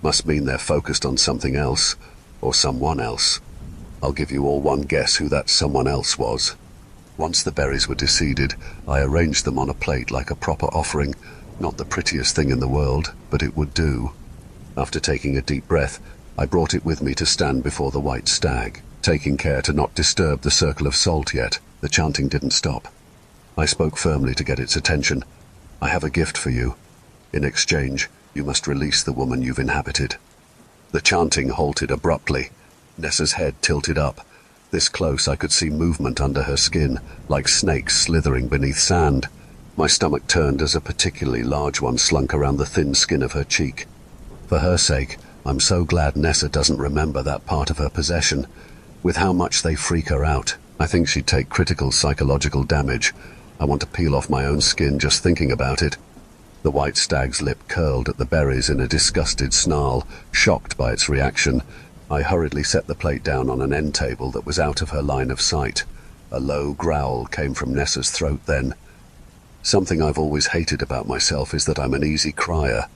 Must mean they're focused on something else, or someone else. I'll give you all one guess who that someone else was." Once the berries were deseeded, I arranged them on a plate like a proper offering. Not the prettiest thing in the world, but it would do. After taking a deep breath, I brought it with me to stand before the white stag, taking care to not disturb the circle of salt yet. The chanting didn't stop. I spoke firmly to get its attention. "I have a gift for you. In exchange, you must release the woman you've inhabited." The chanting halted abruptly. Nessa's head tilted up. This close I could see movement under her skin, like snakes slithering beneath sand. My stomach turned as a particularly large one slunk around the thin skin of her cheek. For her sake, I'm so glad Nessa doesn't remember that part of her possession. With how much they freak her out, I think she'd take critical psychological damage. I want to peel off my own skin just thinking about it. The white stag's lip curled at the berries in a disgusted snarl, shocked by its reaction. I hurriedly set the plate down on an end table that was out of her line of sight. A low growl came from Nessa's throat then. Something I've always hated about myself is that I'm an easy crier.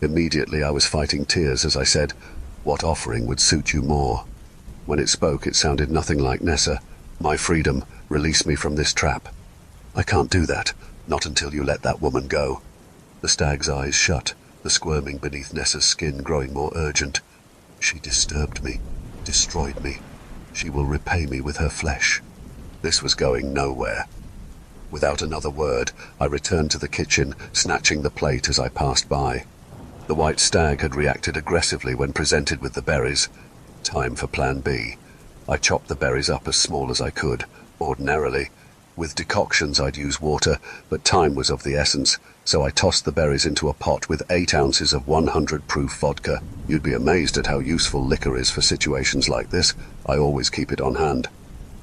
Immediately I was fighting tears as I said, "What offering would suit you more?" When it spoke, it sounded nothing like Nessa. "My freedom, release me from this trap." "I can't do that, not until you let that woman go." The stag's eyes shut, the squirming beneath Nessa's skin growing more urgent. "She disturbed me, destroyed me. She will repay me with her flesh." This was going nowhere. Without another word, I returned to the kitchen, snatching the plate as I passed by. The white stag had reacted aggressively when presented with the berries. Time for plan B. I chopped the berries up as small as I could. Ordinarily, with decoctions I'd use water, but time was of the essence, so I tossed the berries into a pot with 8 ounces of 100 proof vodka. You'd be amazed at how useful liquor is for situations like this. I always keep it on hand.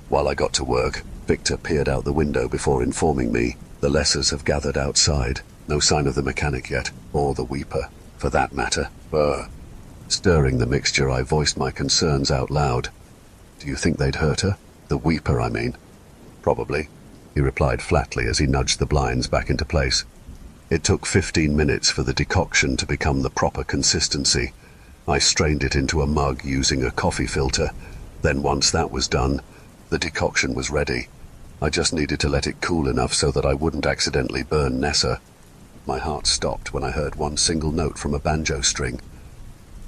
While I got to work, Victor peered out the window before informing me the lessers have gathered outside. No sign of the mechanic yet, or the weeper, for that matter. Stirring the mixture, I voiced my concerns out loud. "Do you think they'd hurt her? The weeper, I mean." "Probably," he replied flatly as he nudged the blinds back into place. It took 15 minutes for the decoction to become the proper consistency. I strained it into a mug using a coffee filter. Then once that was done, the decoction was ready. I just needed to let it cool enough so that I wouldn't accidentally burn Nessa. My heart stopped when I heard one single note from a banjo string.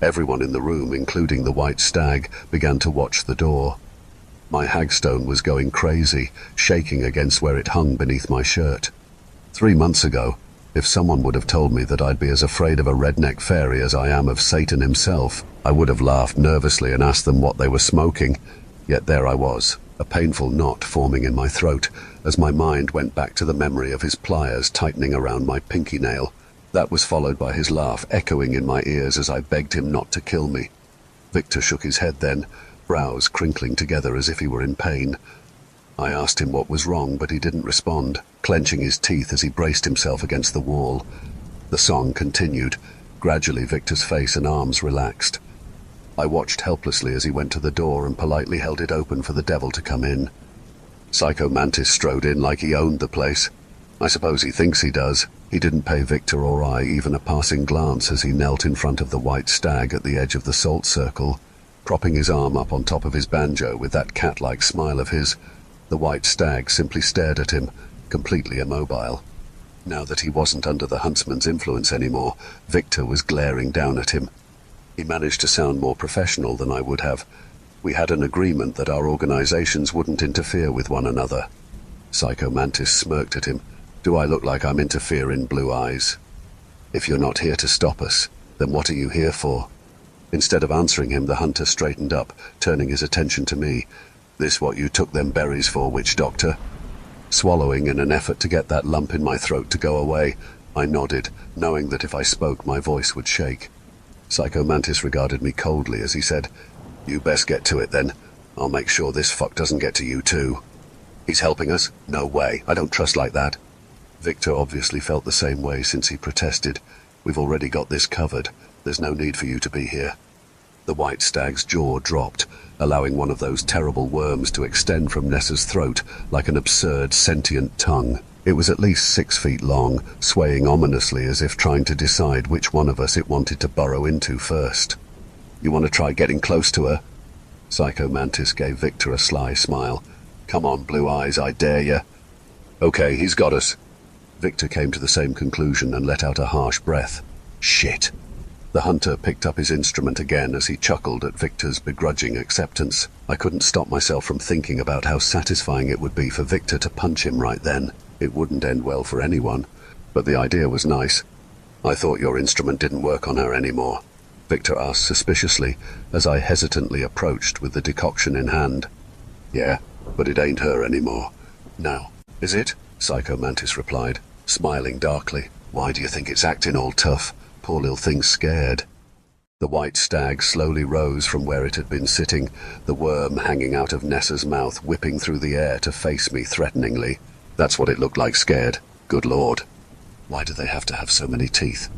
Everyone in the room, including the white stag, began to watch the door. My hagstone was going crazy, shaking against where it hung beneath my shirt. 3 months ago, if someone would have told me that I'd be as afraid of a redneck fairy as I am of Satan himself, I would have laughed nervously and asked them what they were smoking. Yet there I was, a painful knot forming in my throat, as my mind went back to the memory of his pliers tightening around my pinky nail. That was followed by his laugh echoing in my ears as I begged him not to kill me. Victor shook his head then, brows crinkling together as if he were in pain. I asked him what was wrong, but he didn't respond, clenching his teeth as he braced himself against the wall. The song continued. Gradually, Victor's face and arms relaxed. I watched helplessly as he went to the door and politely held it open for the devil to come in. Psycho Mantis strode in like he owned the place. I suppose he thinks he does. He didn't pay Victor or I even a passing glance as he knelt in front of the white stag at the edge of the salt circle, propping his arm up on top of his banjo with that cat-like smile of his. The white stag simply stared at him, completely immobile. Now that he wasn't under the huntsman's influence anymore, Victor was glaring down at him. He managed to sound more professional than I would have. We had an agreement that our organizations wouldn't interfere with one another. Psycho Mantis smirked at him. "Do I look like I'm interfering, Blue Eyes? If you're not here to stop us, then what are you here for?" Instead of answering him, the hunter straightened up, turning his attention to me. "This what you took them berries for, witch doctor?" Swallowing in an effort to get that lump in my throat to go away, I nodded, knowing that if I spoke, my voice would shake. Psycho Mantis regarded me coldly as he said, "You best get to it then. I'll make sure this fuck doesn't get to you too." "He's helping us? No way. I don't trust like that." Victor obviously felt the same way since he protested. We've already got this covered. There's no need for you to be here. The white stag's jaw dropped, allowing one of those terrible worms to extend from Nessa's throat like an absurd sentient tongue. It was at least 6 feet long, swaying ominously as if trying to decide which one of us it wanted to burrow into first. You want to try getting close to her? Psychomantis gave Victor a sly smile. Come on, Blue Eyes, I dare you. Okay, he's got us. Victor came to the same conclusion and let out a harsh breath. Shit. The hunter picked up his instrument again as he chuckled at Victor's begrudging acceptance. I couldn't stop myself from thinking about how satisfying it would be for Victor to punch him right then. It wouldn't end well for anyone, but the idea was nice. I thought your instrument didn't work on her anymore, Victor asked suspiciously as I hesitantly approached with the decoction in hand. Yeah, but it ain't her anymore. Now, is it? Psychomantis replied, smiling darkly. Why do you think it's acting all tough? Poor little thing's scared. The white stag slowly rose from where it had been sitting, the worm hanging out of Nessa's mouth whipping through the air to face me threateningly. That's what it looked like, scared. Good Lord. Why do they have to have so many teeth?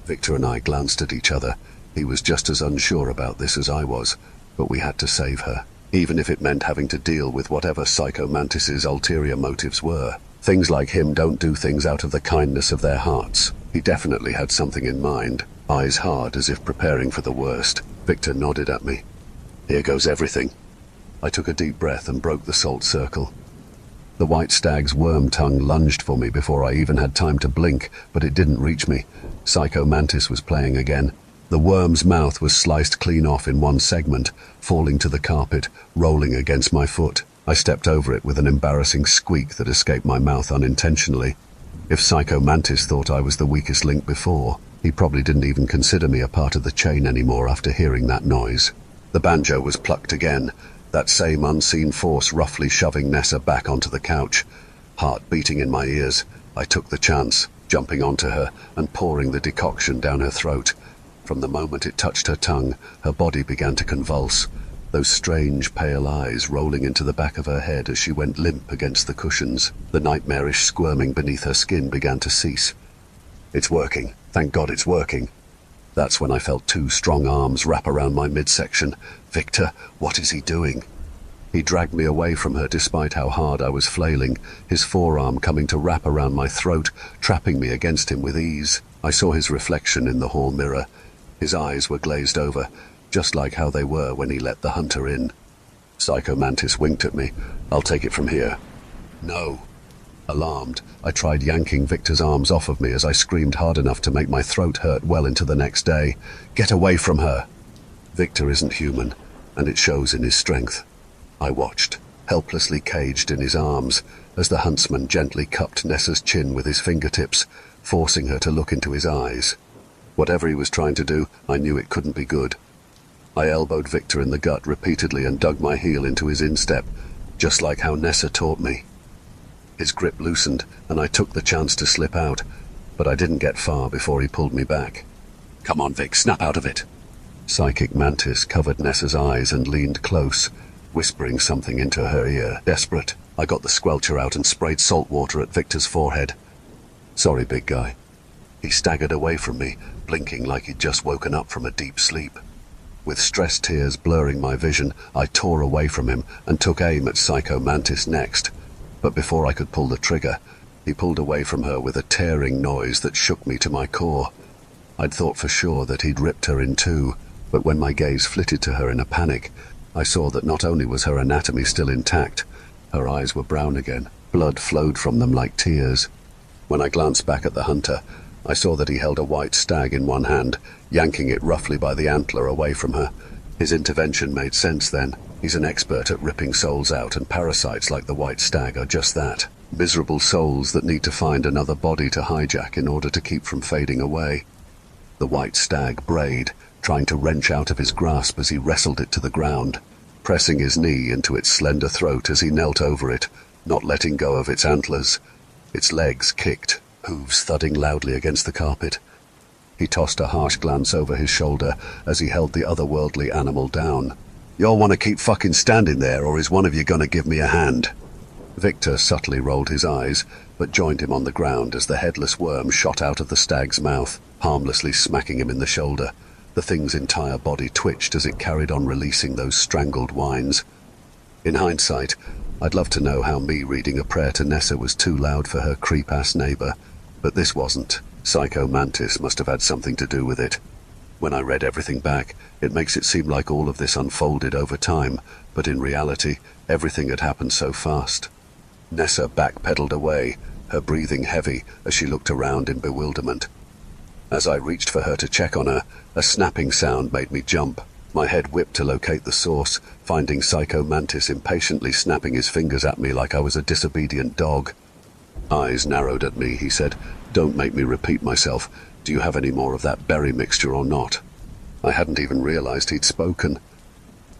Victor and I glanced at each other. He was just as unsure about this as I was, but we had to save her, even if it meant having to deal with whatever Psychomantis's ulterior motives were. Things like him don't do things out of the kindness of their hearts. He definitely had something in mind, eyes hard as if preparing for the worst. Victor nodded at me. Here goes everything. I took a deep breath and broke the salt circle. The white stag's worm tongue lunged for me before I even had time to blink, but it didn't reach me. Psychomantis was playing again. The worm's mouth was sliced clean off in one segment, falling to the carpet, rolling against my foot. I stepped over it with an embarrassing squeak that escaped my mouth unintentionally. If Psychomantis thought I was the weakest link before, he probably didn't even consider me a part of the chain anymore after hearing that noise. The banjo was plucked again, that same unseen force roughly shoving Nessa back onto the couch. Heart beating in my ears, I took the chance, jumping onto her and pouring the decoction down her throat. From the moment it touched her tongue, her body began to convulse, those strange pale eyes rolling into the back of her head as she went limp against the cushions. The nightmarish squirming beneath her skin began to cease. It's working. Thank God it's working. That's when I felt 2 strong arms wrap around my midsection. Victor, what is he doing? He dragged me away from her despite how hard I was flailing, his forearm coming to wrap around my throat, trapping me against him with ease. I saw his reflection in the hall mirror. His eyes were glazed over, just like how they were when he let the hunter in. Psychomantis winked at me. I'll take it from here. No. Alarmed, I tried yanking Victor's arms off of me as I screamed hard enough to make my throat hurt well into the next day. Get away from her! Victor isn't human, and it shows in his strength. I watched, helplessly caged in his arms, as the huntsman gently cupped Nessa's chin with his fingertips, forcing her to look into his eyes. Whatever he was trying to do, I knew it couldn't be good. I elbowed Victor in the gut repeatedly and dug my heel into his instep, just like how Nessa taught me. His grip loosened, and I took the chance to slip out, but I didn't get far before he pulled me back. Come on, Vic, snap out of it. Psychic Mantis covered Nessa's eyes and leaned close, whispering something into her ear. Desperate, I got the squelcher out and sprayed salt water at Victor's forehead. Sorry, big guy. He staggered away from me, blinking like he'd just woken up from a deep sleep. With stress tears blurring my vision, I tore away from him and took aim at Psychomantis next. But before I could pull the trigger, he pulled away from her with a tearing noise that shook me to my core. I'd thought for sure that he'd ripped her in two, but when my gaze flitted to her in a panic, I saw that not only was her anatomy still intact, her eyes were brown again. Blood flowed from them like tears. When I glanced back at the hunter, I saw that he held a white stag in one hand, yanking it roughly by the antler away from her. His intervention made sense then. He's an expert at ripping souls out, and parasites like the white stag are just that. Miserable souls that need to find another body to hijack in order to keep from fading away. The white stag brayed, trying to wrench out of his grasp as he wrestled it to the ground, pressing his knee into its slender throat as he knelt over it, not letting go of its antlers. Its legs kicked, hooves thudding loudly against the carpet. He tossed a harsh glance over his shoulder as he held the otherworldly animal down. Y'all want to keep fucking standing there, or is one of you gonna give me a hand? Victor subtly rolled his eyes, but joined him on the ground as the headless worm shot out of the stag's mouth, harmlessly smacking him in the shoulder. The thing's entire body twitched as it carried on releasing those strangled whines. In hindsight, I'd love to know how me reading a prayer to Nessa was too loud for her creep-ass neighbor, but this wasn't. Psychomantis must have had something to do with it. When I read everything back, it makes it seem like all of this unfolded over time, but in reality, everything had happened so fast. Nessa backpedaled away, her breathing heavy as she looked around in bewilderment. As I reached for her to check on her, a snapping sound made me jump. My head whipped to locate the source, finding Psychomantis impatiently snapping his fingers at me like I was a disobedient dog. Eyes narrowed at me, he said, "Don't make me repeat myself. Do you have any more of that berry mixture or not?" I hadn't even realized he'd spoken.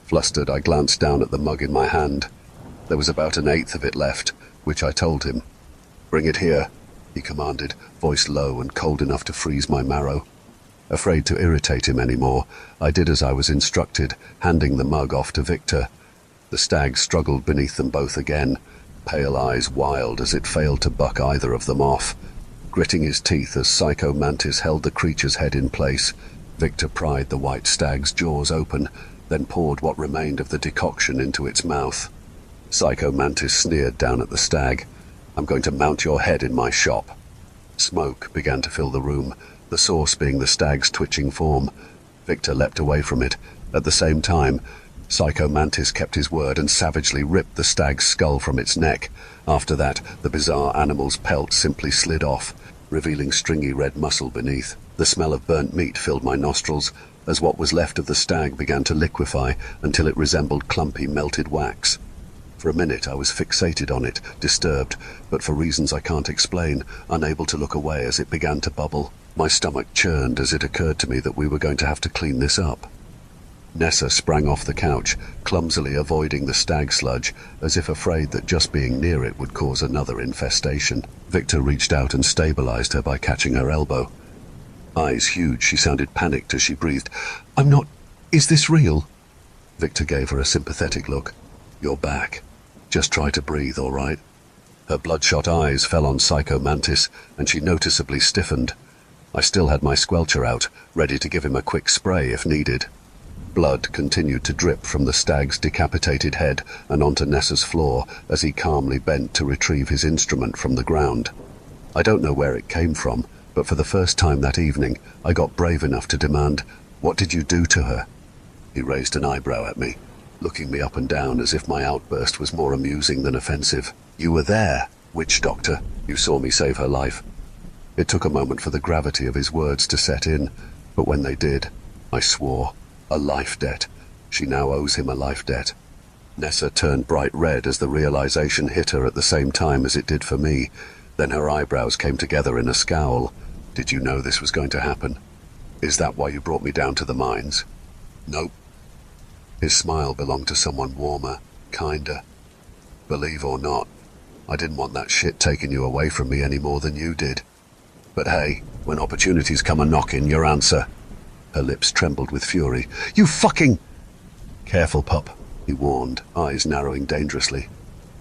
Flustered, I glanced down at the mug in my hand. There was about an eighth of it left, which I told him. "Bring it here," he commanded, voice low and cold enough to freeze my marrow. Afraid to irritate him anymore, I did as I was instructed, handing the mug off to Victor. The stag struggled beneath them both again, pale eyes wild as it failed to buck either of them off. Gritting his teeth as Psychomantis held the creature's head in place, Victor pried the white stag's jaws open, then poured what remained of the decoction into its mouth. Psychomantis sneered down at the stag. "I'm going to mount your head in my shop." Smoke began to fill the room, the source being the stag's twitching form. Victor leapt away from it. At the same time, Psychomantis kept his word and savagely ripped the stag's skull from its neck. After that, the bizarre animal's pelt simply slid off, revealing stringy red muscle beneath. The smell of burnt meat filled my nostrils, as what was left of the stag began to liquefy until it resembled clumpy melted wax. For a minute I was fixated on it, disturbed, but for reasons I can't explain, unable to look away as it began to bubble. My stomach churned as it occurred to me that we were going to have to clean this up. Nessa sprang off the couch, clumsily avoiding the stag sludge, as if afraid that just being near it would cause another infestation. Victor reached out and stabilized her by catching her elbow. Eyes huge, she sounded panicked as she breathed. "I'm not... Is this real?" Victor gave her a sympathetic look. "You're back. Just try to breathe, all right?" Her bloodshot eyes fell on Psychomantis, and she noticeably stiffened. I still had my squelcher out, ready to give him a quick spray if needed. Blood continued to drip from the stag's decapitated head and onto Nessa's floor as he calmly bent to retrieve his instrument from the ground. I don't know where it came from, but for the first time that evening, I got brave enough to demand, "What did you do to her?" He raised an eyebrow at me, looking me up and down as if my outburst was more amusing than offensive. "You were there, witch doctor. You saw me save her life." It took a moment for the gravity of his words to set in, but when they did, I swore. A life debt. She now owes him a life debt. Nessa turned bright red as the realization hit her at the same time as it did for me. Then her eyebrows came together in a scowl. "Did you know this was going to happen? Is that why you brought me down to the mines?" "Nope." His smile belonged to someone warmer, kinder. "Believe or not, I didn't want that shit taking you away from me any more than you did. But hey, when opportunities come a-knocking, your answer." Her lips trembled with fury. "You fucking—" "Careful, pup," he warned, eyes narrowing dangerously.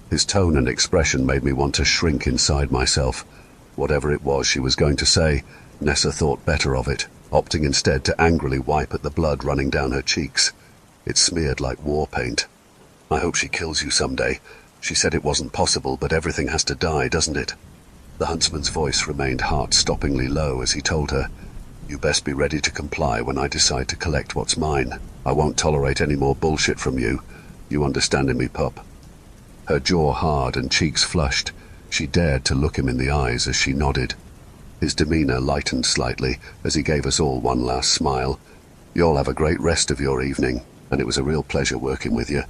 His tone and expression made me want to shrink inside myself. Whatever it was she was going to say, Nessa thought better of it, opting instead to angrily wipe at the blood running down her cheeks. It smeared like war paint. "I hope she kills you someday. She said it wasn't possible, but everything has to die, doesn't it?" The huntsman's voice remained heart-stoppingly low as he told her, "You best be ready to comply when I decide to collect what's mine. I won't tolerate any more bullshit from you. You understanding me, pup?" Her jaw hard and cheeks flushed. She dared to look him in the eyes as she nodded. His demeanor lightened slightly as he gave us all one last smile. "You'll have a great rest of your evening, and it was a real pleasure working with you."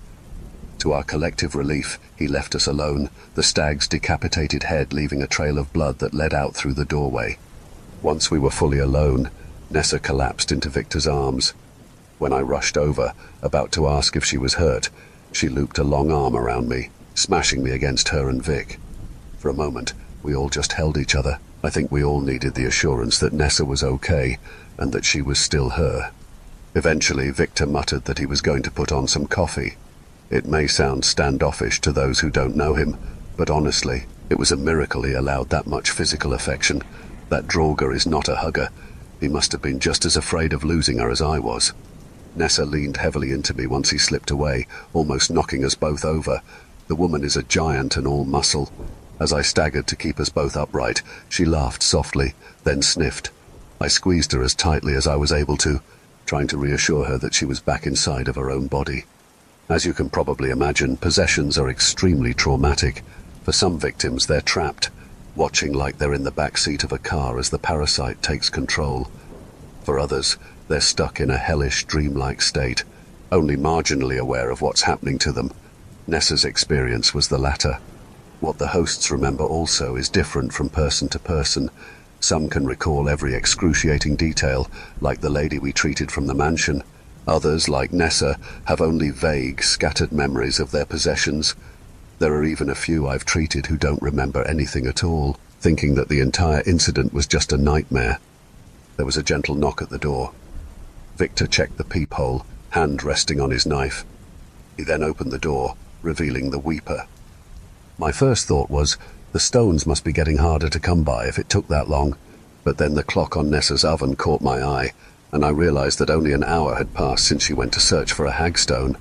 To our collective relief, he left us alone, the stag's decapitated head leaving a trail of blood that led out through the doorway. Once we were fully alone, Nessa collapsed into Victor's arms. When I rushed over, about to ask if she was hurt, she looped a long arm around me, smashing me against her and Vic. For a moment, we all just held each other. I think we all needed the assurance that Nessa was okay, and that she was still her. Eventually, Victor muttered that he was going to put on some coffee. It may sound standoffish to those who don't know him, but honestly, It was a miracle he allowed that much physical affection. That Draugr is not a hugger. He must have been just as afraid of losing her as I was. Nessa leaned heavily into me once he slipped away, almost knocking us both over. The woman is a giant and all muscle. As I staggered to keep us both upright, she laughed softly, then sniffed. I squeezed her as tightly as I was able to, trying to reassure her that she was back inside of her own body. As you can probably imagine, possessions are extremely traumatic. For some victims, they're trapped, watching like they're in the back seat of a car as the parasite takes control. For others, they're stuck in a hellish, dreamlike state, only marginally aware of what's happening to them. Nessa's experience was the latter. What the hosts remember also is different from person to person. Some can recall every excruciating detail, like the lady we treated from the mansion. Others, like Nessa, have only vague, scattered memories of their possessions. There are even a few I've treated who don't remember anything at all, thinking that the entire incident was just a nightmare. There was a gentle knock at the door. Victor checked the peephole, hand resting on his knife. He then opened the door, revealing the Weeper. My first thought was, the stones must be getting harder to come by if it took that long, but then the clock on Nessa's oven caught my eye, and I realized that only an hour had passed since she went to search for a hagstone.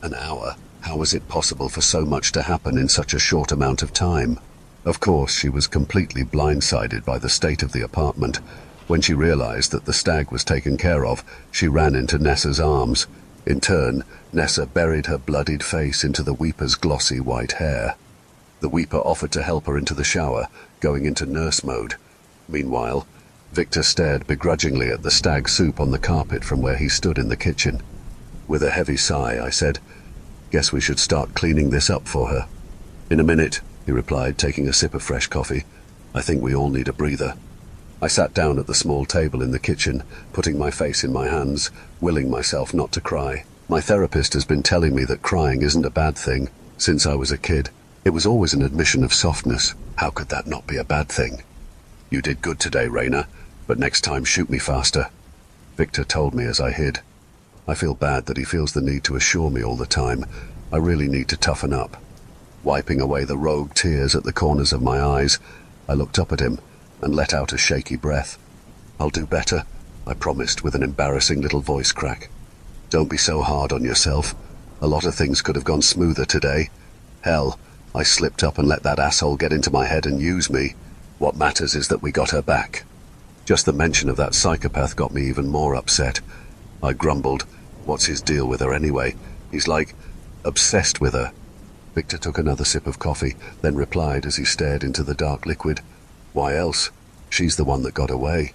An hour? How was it possible for so much to happen in such a short amount of time? Of course, she was completely blindsided by the state of the apartment. When she realized that the stag was taken care of, she ran into Nessa's arms. In turn, Nessa buried her bloodied face into the Weeper's glossy white hair. The Weeper offered to help her into the shower, going into nurse mode. Meanwhile, Victor stared begrudgingly at the stag soup on the carpet from where he stood in the kitchen. With a heavy sigh, I said, "Guess we should start cleaning this up for her." "In a minute," he replied, taking a sip of fresh coffee. "I think we all need a breather." I sat down at the small table in the kitchen, putting my face in my hands, willing myself not to cry. My therapist has been telling me that crying isn't a bad thing. Since I was a kid, it was always an admission of softness. How could that not be a bad thing? "You did good today, Raina, but next time shoot me faster," Victor told me as I hid. I feel bad that he feels the need to assure me all the time. I really need to toughen up. Wiping away the rogue tears at the corners of my eyes, I looked up at him and let out a shaky breath. "I'll do better," I promised with an embarrassing little voice crack. "Don't be so hard on yourself. A lot of things could have gone smoother today. Hell, I slipped up and let that asshole get into my head and use me. What matters is that we got her back." Just the mention of that psychopath got me even more upset. I grumbled, "What's his deal with her anyway? He's like, obsessed with her." Victor took another sip of coffee, then replied as he stared into the dark liquid, "Why else? She's the one that got away."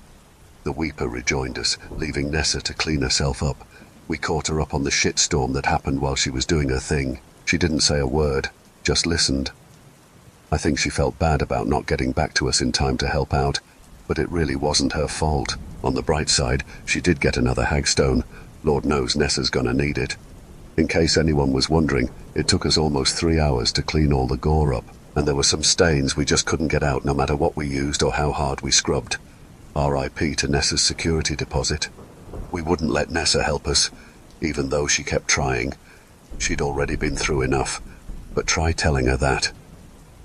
The Weeper rejoined us, leaving Nessa to clean herself up. We caught her up on the shitstorm that happened while she was doing her thing. She didn't say a word, just listened. I think she felt bad about not getting back to us in time to help out, but it really wasn't her fault. On the bright side, she did get another hagstone. Lord knows Nessa's gonna need it. In case anyone was wondering, it took us almost 3 hours to clean all the gore up, and there were some stains we just couldn't get out no matter what we used or how hard we scrubbed. R.I.P. to Nessa's security deposit. We wouldn't let Nessa help us, even though she kept trying. She'd already been through enough, but try telling her that.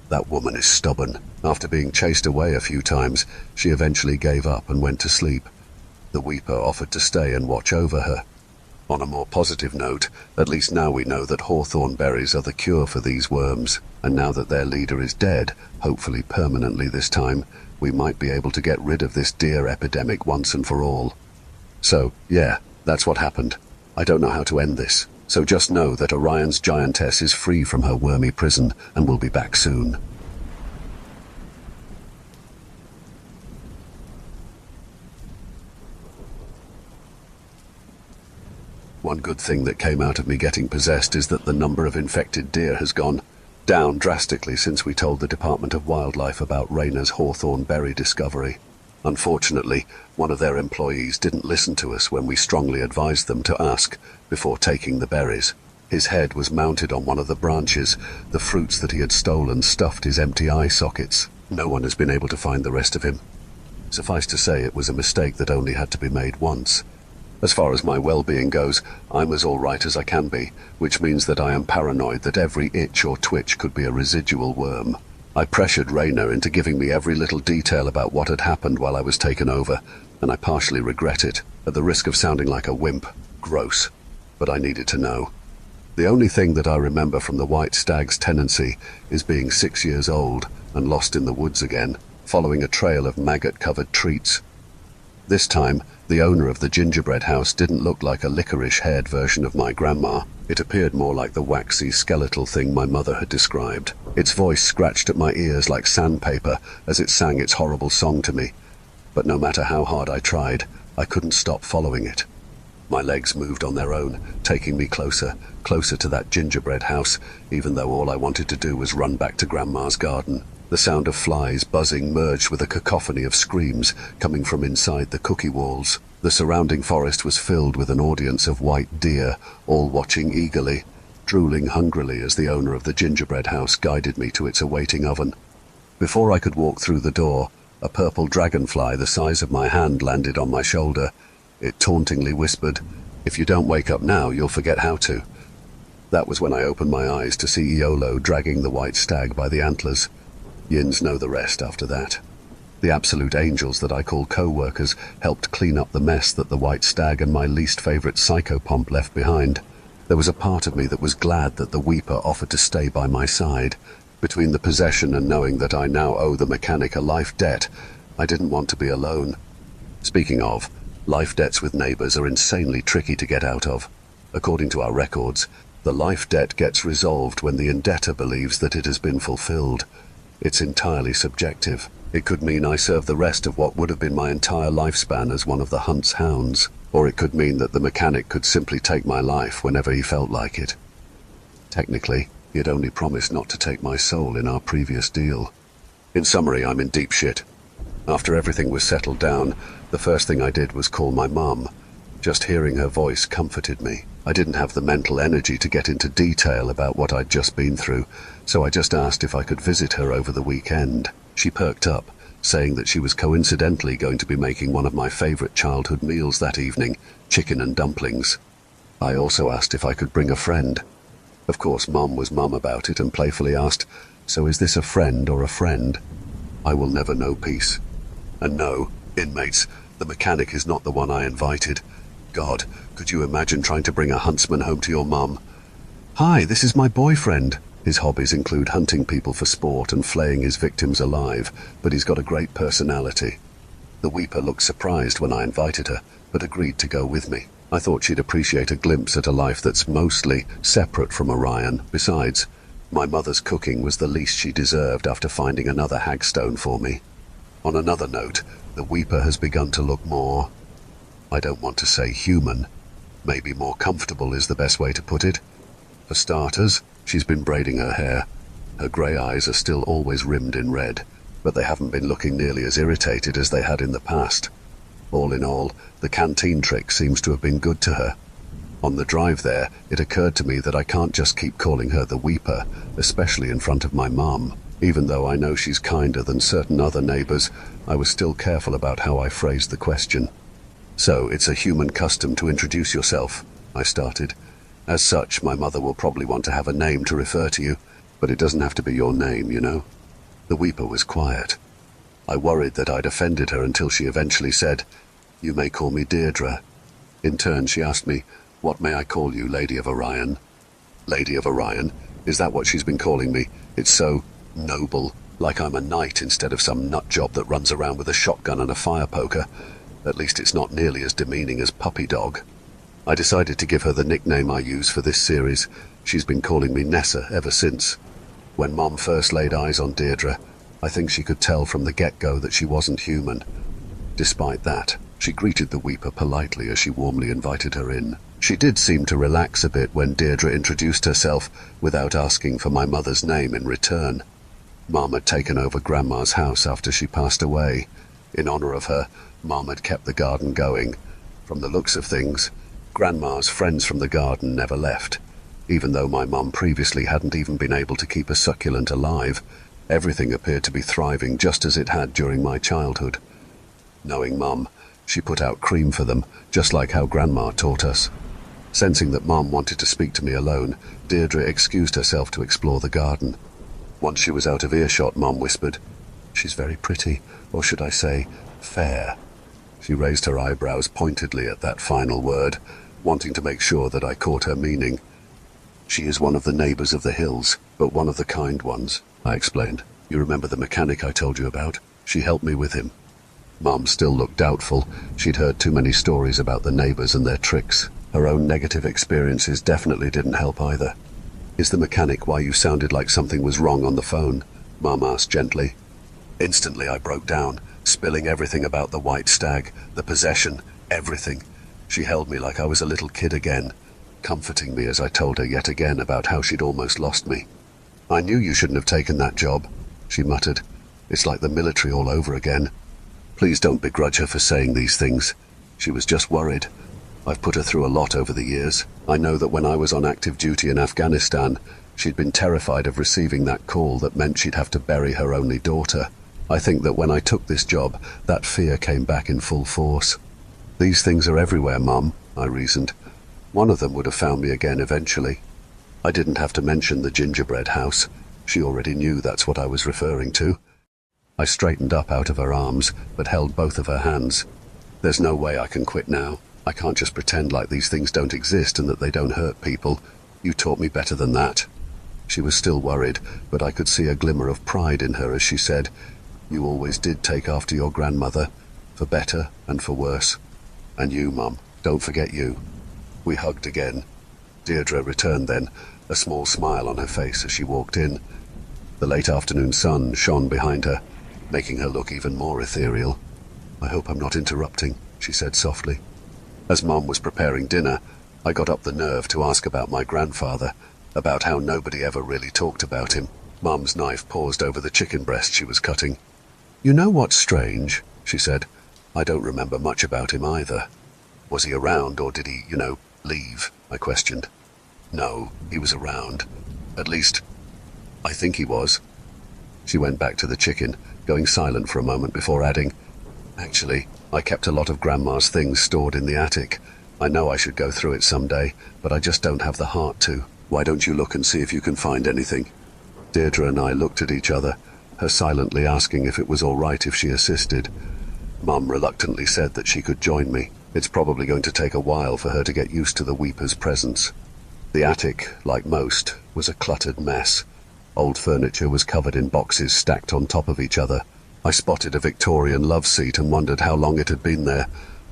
That woman is stubborn. After being chased away a few times, she eventually gave up and went to sleep. The Weeper offered to stay and watch over her. On a more positive note, at least now we know that hawthorn berries are the cure for these worms, and now that their leader is dead, hopefully permanently this time, we might be able to get rid of this deer epidemic once and for all. So, yeah, that's what happened. I don't know how to end this, so just know that Orion's giantess is free from her wormy prison and will be back soon. One good thing that came out of me getting possessed is that the number of infected deer has gone down drastically since we told the Department of Wildlife about Raina's hawthorn berry discovery. Unfortunately, one of their employees didn't listen to us when we strongly advised them to ask before taking the berries. His head was mounted on one of the branches. The fruits that he had stolen stuffed his empty eye sockets. No one has been able to find the rest of him. Suffice to say, it was a mistake that only had to be made once. As far as my well-being goes, I'm as all right as I can be, which means that I am paranoid that every itch or twitch could be a residual worm. I pressured Raina into giving me every little detail about what had happened while I was taken over, and I partially regret it, at the risk of sounding like a wimp. Gross. But I needed to know. The only thing that I remember from the White Stag's tenancy is being 6 years old and lost in the woods again, following a trail of maggot-covered treats. This time, the owner of the gingerbread house didn't look like a licorice-haired version of my grandma. It appeared more like the waxy, skeletal thing my mother had described. Its voice scratched at my ears like sandpaper as it sang its horrible song to me. But no matter how hard I tried, I couldn't stop following it. My legs moved on their own, taking me closer, closer to that gingerbread house, even though all I wanted to do was run back to Grandma's garden. The sound of flies buzzing merged with a cacophony of screams coming from inside the cookie walls. The surrounding forest was filled with an audience of white deer, all watching eagerly, drooling hungrily as the owner of the gingerbread house guided me to its awaiting oven. Before I could walk through the door, a purple dragonfly the size of my hand landed on my shoulder. It tauntingly whispered, "If you don't wake up now, you'll forget how to." That was when I opened my eyes to see Iolo dragging the white stag by the antlers. Yins know the rest after that. The absolute angels that I call co-workers helped clean up the mess that the white stag and my least favourite Psychopomp left behind. There was a part of me that was glad that the Weeper offered to stay by my side. Between the possession and knowing that I now owe the mechanic a life debt, I didn't want to be alone. Speaking of, life debts with neighbours are insanely tricky to get out of. According to our records, the life debt gets resolved when the indebtor believes that it has been fulfilled. It's entirely subjective. It could mean I serve the rest of what would have been my entire lifespan as one of the hunt's hounds, or it could mean that the mechanic could simply take my life whenever he felt like it. Technically, he had only promised not to take my soul in our previous deal. In summary, I'm in deep shit. After everything was settled down, the first thing I did was call my mum. Just hearing her voice comforted me. I didn't have the mental energy to get into detail about what I'd just been through, so I just asked if I could visit her over the weekend. She perked up, saying that she was coincidentally going to be making one of my favourite childhood meals that evening, chicken and dumplings. I also asked if I could bring a friend. Of course, Mum was mum about it and playfully asked, "So is this a friend or a friend?" I will never know peace. And no, inmates, the mechanic is not the one I invited. God, could you imagine trying to bring a huntsman home to your mum? "Hi, this is my boyfriend." His hobbies include hunting people for sport and flaying his victims alive, but he's got a great personality. The Weeper looked surprised when I invited her, but agreed to go with me. I thought she'd appreciate a glimpse at a life that's mostly separate from Orion. Besides, my mother's cooking was the least she deserved after finding another hagstone for me. On another note, the Weeper has begun to look more, I don't want to say human, maybe more comfortable is the best way to put it. For starters, she's been braiding her hair. Her grey eyes are still always rimmed in red, but they haven't been looking nearly as irritated as they had in the past. All in all, the canteen trick seems to have been good to her. On the drive there, it occurred to me that I can't just keep calling her the Weeper, especially in front of my mum. Even though I know she's kinder than certain other neighbours, I was still careful about how I phrased the question. "So, it's a human custom to introduce yourself," I started. "As such, my mother will probably want to have a name to refer to you, but it doesn't have to be your name, you know." The Weeper was quiet. I worried that I'd offended her until she eventually said, "You may call me Deirdre." In turn, she asked me, "What may I call you, Lady of Orion?" Lady of Orion? Is that what she's been calling me? It's so noble, like I'm a knight instead of some nutjob that runs around with a shotgun and a fire poker. At least it's not nearly as demeaning as Puppy Dog. I decided to give her the nickname I use for this series. She's been calling me Nessa ever since. When Mom first laid eyes on Deirdre, I think she could tell from the get-go that she wasn't human. Despite that, she greeted the Weeper politely as she warmly invited her in. She did seem to relax a bit when Deirdre introduced herself without asking for my mother's name in return. Mom had taken over Grandma's house after she passed away. In honor of her, Mom had kept the garden going. From the looks of things, Grandma's friends from the garden never left. Even though my mum previously hadn't even been able to keep a succulent alive, everything appeared to be thriving just as it had during my childhood. Knowing Mum, she put out cream for them, just like how Grandma taught us. Sensing that Mum wanted to speak to me alone, Deirdre excused herself to explore the garden. Once she was out of earshot, Mom whispered, "She's very pretty, or should I say, fair." She raised her eyebrows pointedly at that final word, wanting to make sure that I caught her meaning. "She is one of the neighbors of the hills, but one of the kind ones," I explained. "You remember the mechanic I told you about? She helped me with him." Mom still looked doubtful. She'd heard too many stories about the neighbors and their tricks. Her own negative experiences definitely didn't help either. "Is the mechanic why you sounded like something was wrong on the phone?" Mom asked gently. Instantly I broke down, spilling everything about the white stag, the possession, everything. She held me like I was a little kid again, comforting me as I told her yet again about how she'd almost lost me. "I knew you shouldn't have taken that job," she muttered. "It's like the military all over again." Please don't begrudge her for saying these things. She was just worried. I've put her through a lot over the years. I know that when I was on active duty in Afghanistan, she'd been terrified of receiving that call that meant she'd have to bury her only daughter. I think that when I took this job, that fear came back in full force. "These things are everywhere, Mum," I reasoned. "One of them would have found me again eventually." I didn't have to mention the gingerbread house. She already knew that's what I was referring to. I straightened up out of her arms, but held both of her hands. "There's no way I can quit now. I can't just pretend like these things don't exist and that they don't hurt people. You taught me better than that." She was still worried, but I could see a glimmer of pride in her as she said, "You always did take after your grandmother, for better and for worse. And you, Mum, don't forget you." We hugged again. Deirdre returned then, a small smile on her face as she walked in. The late afternoon sun shone behind her, making her look even more ethereal. "I hope I'm not interrupting," she said softly. As Mom was preparing dinner, I got up the nerve to ask about my grandfather, about how nobody ever really talked about him. Mom's knife paused over the chicken breast she was cutting. "You know what's strange?" she said. "I don't remember much about him either." "Was he around, or did he, leave?" I questioned. "No, he was around. At least, I think he was." She went back to the chicken, going silent for a moment before adding, "Actually, I kept a lot of Grandma's things stored in the attic. I know I should go through it someday, but I just don't have the heart to. Why don't you look and see if you can find anything?" Deirdre and I looked at each other, her silently asking if it was all right if she assisted. Mum reluctantly said that she could join me. It's probably going to take a while for her to get used to the Weeper's presence. The attic, like most, was a cluttered mess. Old furniture was covered in boxes stacked on top of each other. I spotted a Victorian love seat and wondered how long it had been there.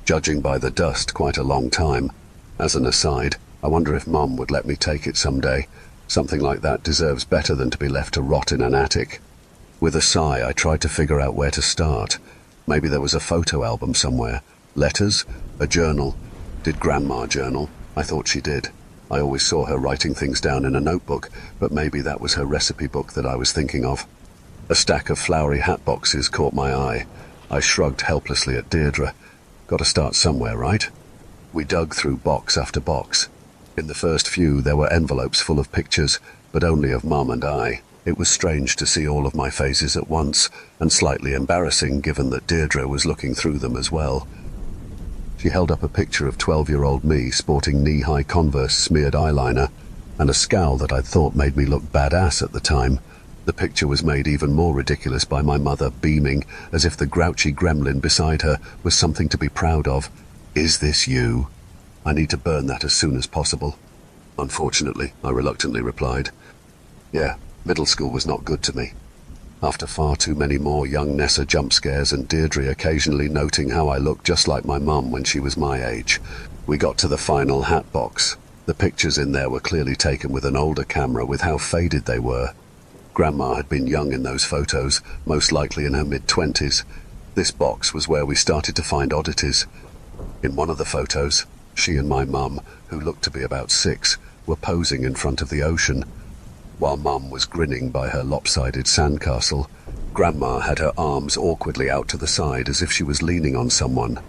Judging by the dust, quite a long time. As an aside, I wonder if Mum would let me take it someday. Something like that deserves better than to be left to rot in an attic. With a sigh, I tried to figure out where to start. Maybe there was a photo album somewhere. Letters? A journal? Did Grandma journal? I thought she did. I always saw her writing things down in a notebook, but maybe that was her recipe book that I was thinking of. A stack of flowery hat boxes caught my eye. I shrugged helplessly at Deirdre. Got to start somewhere, right? We dug through box after box. In the first few, there were envelopes full of pictures, but only of Mum and I. It was strange to see all of my faces at once, and slightly embarrassing given that Deirdre was looking through them as well. She held up a picture of 12-year-old me sporting knee-high Converse smeared eyeliner, and a scowl that I'd thought made me look badass at the time. The picture was made even more ridiculous by my mother beaming, as if the grouchy gremlin beside her was something to be proud of. "Is this you? I need to burn that as soon as possible." "Unfortunately," I reluctantly replied. Yeah, middle school was not good to me. After far too many more young Nessa jump scares and Deirdre occasionally noting how I looked just like my mum when she was my age, we got to the final hat box. The pictures in there were clearly taken with an older camera with how faded they were. Grandma had been young in those photos, most likely in her mid-20s. This box was where we started to find oddities. In one of the photos, she and my mum, who looked to be about 6, were posing in front of the ocean. While Mum was grinning by her lopsided sandcastle, Grandma had her arms awkwardly out to the side as if she was leaning on someone.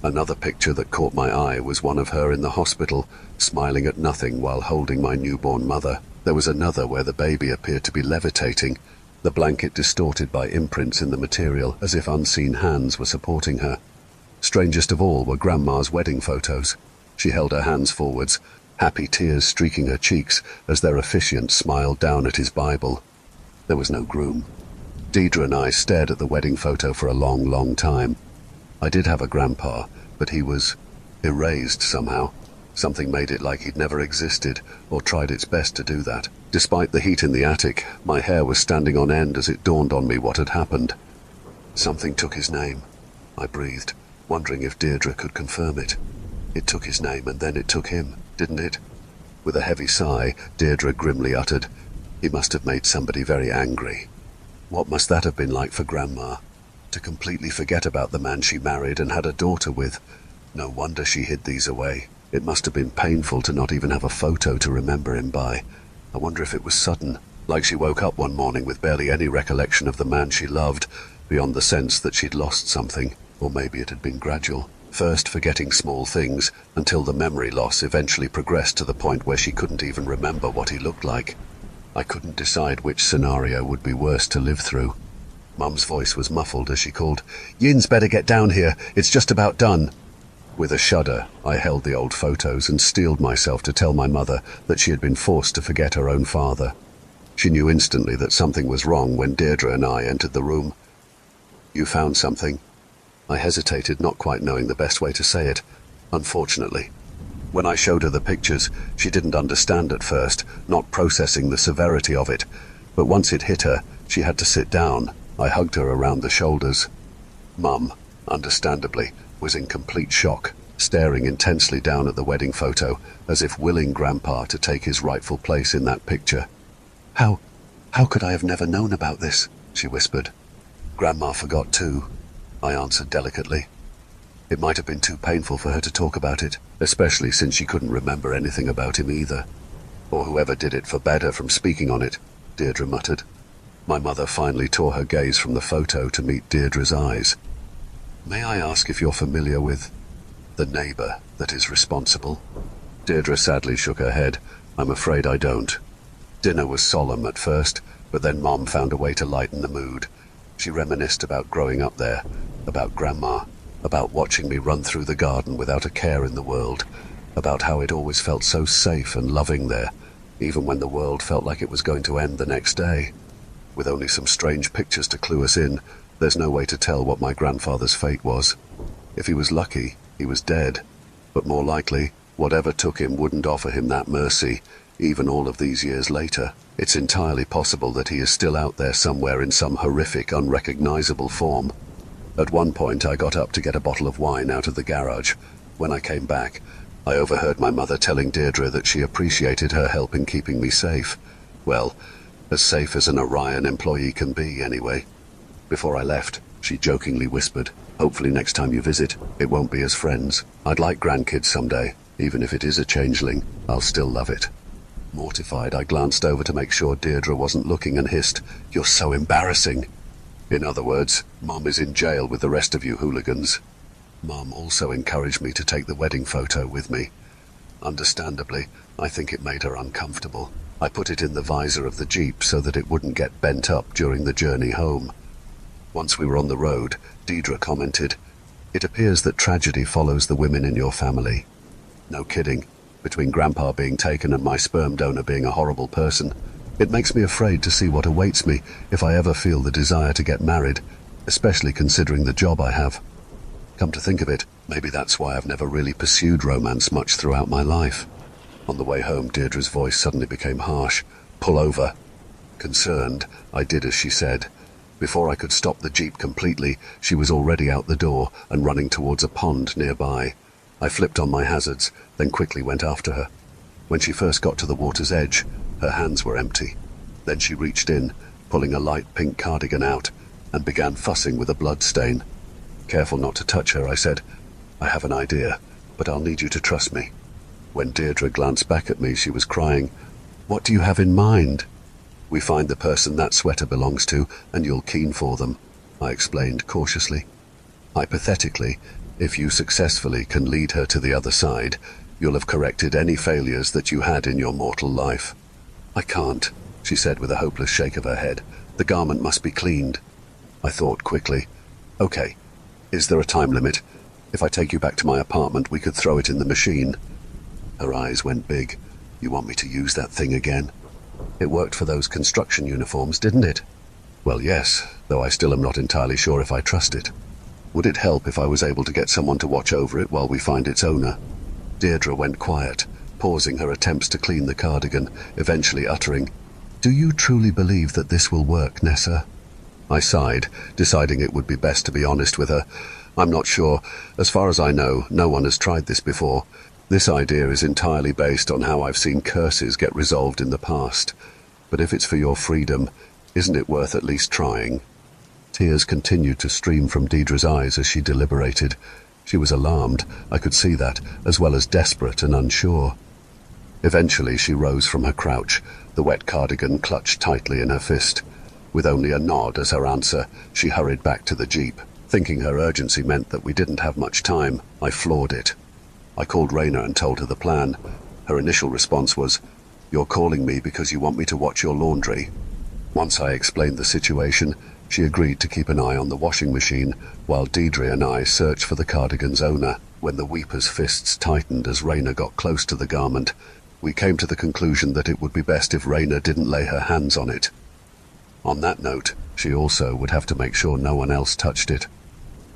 Another picture that caught my eye was one of her in the hospital, smiling at nothing while holding my newborn mother. There was another where the baby appeared to be levitating, the blanket distorted by imprints in the material as if unseen hands were supporting her. Strangest of all were Grandma's wedding photos. She held her hands forwards, happy tears streaking her cheeks as their officiant smiled down at his Bible. There was no groom. Deirdre and I stared at the wedding photo for a long, long time. I did have a grandpa, but he was erased somehow. Something made it like he'd never existed, or tried its best to do that. Despite the heat in the attic, my hair was standing on end as it dawned on me what had happened. Something took his name, I breathed, wondering if Deirdre could confirm it. It took his name and then it took him, didn't it? With a heavy sigh, Deirdre grimly uttered, "He must have made somebody very angry." What must that have been like for Grandma? To completely forget about the man she married and had a daughter with. No wonder she hid these away. It must have been painful to not even have a photo to remember him by. I wonder if it was sudden, like she woke up one morning with barely any recollection of the man she loved, beyond the sense that she'd lost something, or maybe it had been gradual. First forgetting small things, until the memory loss eventually progressed to the point where she couldn't even remember what he looked like. I couldn't decide which scenario would be worse to live through. Mum's voice was muffled as she called, "Yin's better get down here, it's just about done." With a shudder, I held the old photos and steeled myself to tell my mother that she had been forced to forget her own father. She knew instantly that something was wrong when Deirdre and I entered the room. "You found something?" I hesitated, not quite knowing the best way to say it. Unfortunately. When I showed her the pictures, she didn't understand at first, not processing the severity of it. But once it hit her, she had to sit down. I hugged her around the shoulders. Mum, understandably, was in complete shock, staring intensely down at the wedding photo, as if willing Grandpa to take his rightful place in that picture. How could I have never known about this?" she whispered. "Grandma forgot too," I answered delicately. It might have been too painful for her to talk about it, especially since she couldn't remember anything about him either. "Or whoever did it forbade her from speaking on it," Deirdre muttered. My mother finally tore her gaze from the photo to meet Deirdre's eyes. "May I ask if you're familiar with the neighbor that is responsible?" Deirdre sadly shook her head. "I'm afraid I don't." Dinner was solemn at first, but then Mom found a way to lighten the mood. She reminisced about growing up there, about Grandma, about watching me run through the garden without a care in the world, about how it always felt so safe and loving there, even when the world felt like it was going to end the next day. With only some strange pictures to clue us in, there's no way to tell what my grandfather's fate was. If he was lucky, he was dead, but more likely, whatever took him wouldn't offer him that mercy, even all of these years later. It's entirely possible that he is still out there somewhere in some horrific, unrecognizable form. At one point, I got up to get a bottle of wine out of the garage. When I came back, I overheard my mother telling Deirdre that she appreciated her help in keeping me safe. Well, as safe as an Orion employee can be, anyway. Before I left, she jokingly whispered, "Hopefully next time you visit, it won't be as friends. I'd like grandkids someday. Even if it is a changeling, I'll still love it." Mortified, I glanced over to make sure Deirdre wasn't looking and hissed, "You're so embarrassing." In other words, Mom is in jail with the rest of you hooligans. Mom also encouraged me to take the wedding photo with me. Understandably, I think it made her uncomfortable. I put it in the visor of the Jeep so that it wouldn't get bent up during the journey home. Once we were on the road, Deirdre commented, "It appears that tragedy follows the women in your family." No kidding. Between Grandpa being taken and my sperm donor being a horrible person, it makes me afraid to see what awaits me if I ever feel the desire to get married, especially considering the job I have. Come to think of it, maybe that's why I've never really pursued romance much throughout my life. On the way home, Deirdre's voice suddenly became harsh. "Pull over." Concerned, I did as she said. Before I could stop the Jeep completely, she was already out the door and running towards a pond nearby. I flipped on my hazards, then quickly went after her. When she first got to the water's edge, her hands were empty. Then she reached in, pulling a light pink cardigan out, and began fussing with a blood stain. Careful not to touch her, I said, "I have an idea, but I'll need you to trust me." When Deirdre glanced back at me, she was crying, "What do you have in mind?" "We find the person that sweater belongs to, and you'll keen for them," I explained cautiously. "Hypothetically, if you successfully can lead her to the other side, you'll have corrected any failures that you had in your mortal life." "I can't," she said with a hopeless shake of her head. "The garment must be cleaned." I thought quickly. "Okay, is there a time limit? If I take you back to my apartment, we could throw it in the machine." Her eyes went big. "You want me to use that thing again?" It worked for those construction uniforms, didn't it? Well, yes, though I still am not entirely sure if I trust it. Would it help if I was able to get someone to watch over it while we find its owner? Deirdre went quiet, pausing her attempts to clean the cardigan, eventually uttering, "Do you truly believe that this will work, Nessa?" I sighed, deciding it would be best to be honest with her. I'm not sure. As far as I know, no one has tried this before. This idea is entirely based on how I've seen curses get resolved in the past. But if it's for your freedom, isn't it worth at least trying? Tears continued to stream from Deirdre's eyes as she deliberated. She was alarmed, I could see that, as well as desperate and unsure. Eventually she rose from her crouch, the wet cardigan clutched tightly in her fist. With only a nod as her answer, she hurried back to the jeep. Thinking her urgency meant that we didn't have much time, I floored it. I called Rayna and told her the plan. Her initial response was, "You're calling me because you want me to watch your laundry?" Once I explained the situation, she agreed to keep an eye on the washing machine, while Deirdre and I searched for the cardigan's owner. When the weeper's fists tightened as Rayna got close to the garment, we came to the conclusion that it would be best if Rayna didn't lay her hands on it. On that note, she also would have to make sure no one else touched it.